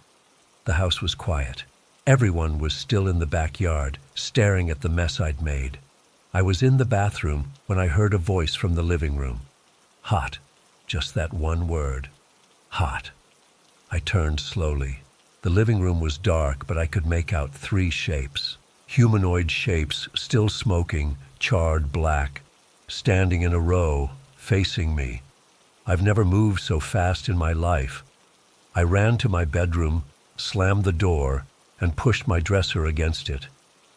The house was quiet. Everyone was still in the backyard, staring at the mess I'd made. I was in the bathroom when I heard a voice from the living room. Hot. Just that one word. Hot. I turned slowly. The living room was dark, but I could make out three shapes. Humanoid shapes, still smoking, charred black, standing in a row, facing me. I've never moved so fast in my life. I ran to my bedroom, slammed the door, and pushed my dresser against it.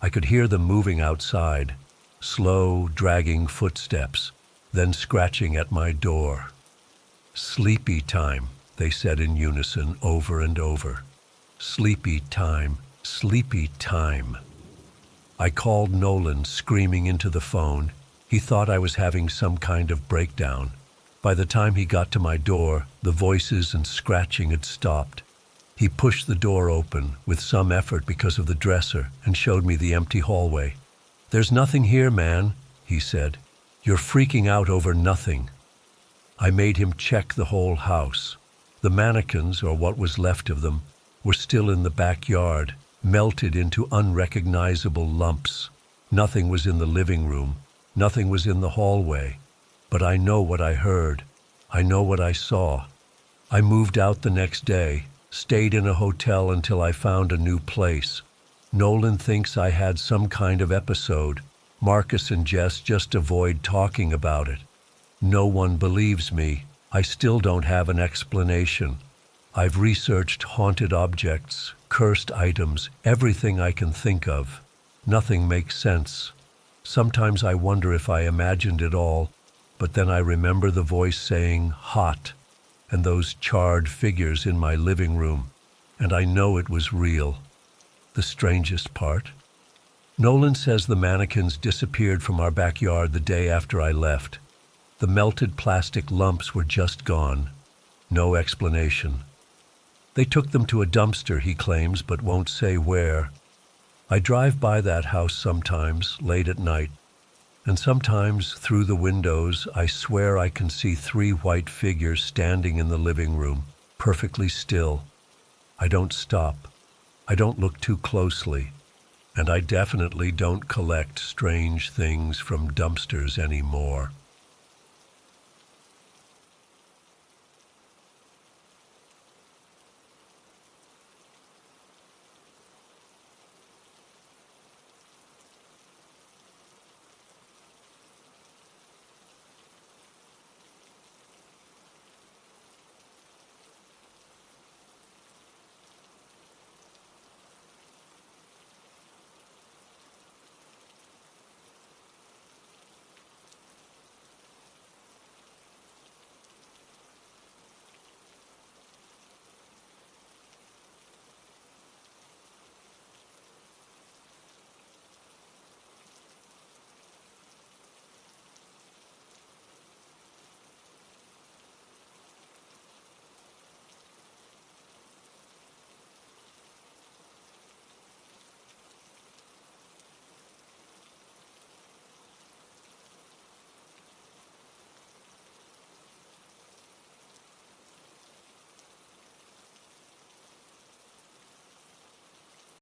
I could hear them moving outside, slow, dragging footsteps, then scratching at my door. "Sleepy time," they said in unison over and over. "Sleepy time, sleepy time." I called Nolan, screaming into the phone. He thought I was having some kind of breakdown. By the time he got to my door, the voices and scratching had stopped. He pushed the door open, with some effort because of the dresser, and showed me the empty hallway. "There's nothing here, man," he said. "You're freaking out over nothing." I made him check the whole house. The mannequins, or what was left of them, were still in the backyard, melted into unrecognizable lumps. Nothing was in the living room. Nothing was in the hallway. But I know what I heard. I know what I saw. I moved out the next day, stayed in a hotel until I found a new place. Nolan thinks I had some kind of episode. Marcus and Jess just avoid talking about it. No one believes me. I still don't have an explanation. I've researched haunted objects, cursed items, everything I can think of. Nothing makes sense. Sometimes I wonder if I imagined it all, but then I remember the voice saying "hot" and those charred figures in my living room, and I know it was real. The strangest part? Nolan says the mannequins disappeared from our backyard the day after I left. The melted plastic lumps were just gone. No explanation. They took them to a dumpster, he claims, but won't say where. I drive by that house sometimes, late at night, and sometimes through the windows I swear I can see three white figures standing in the living room, perfectly still. I don't stop. I don't look too closely, and I definitely don't collect strange things from dumpsters anymore.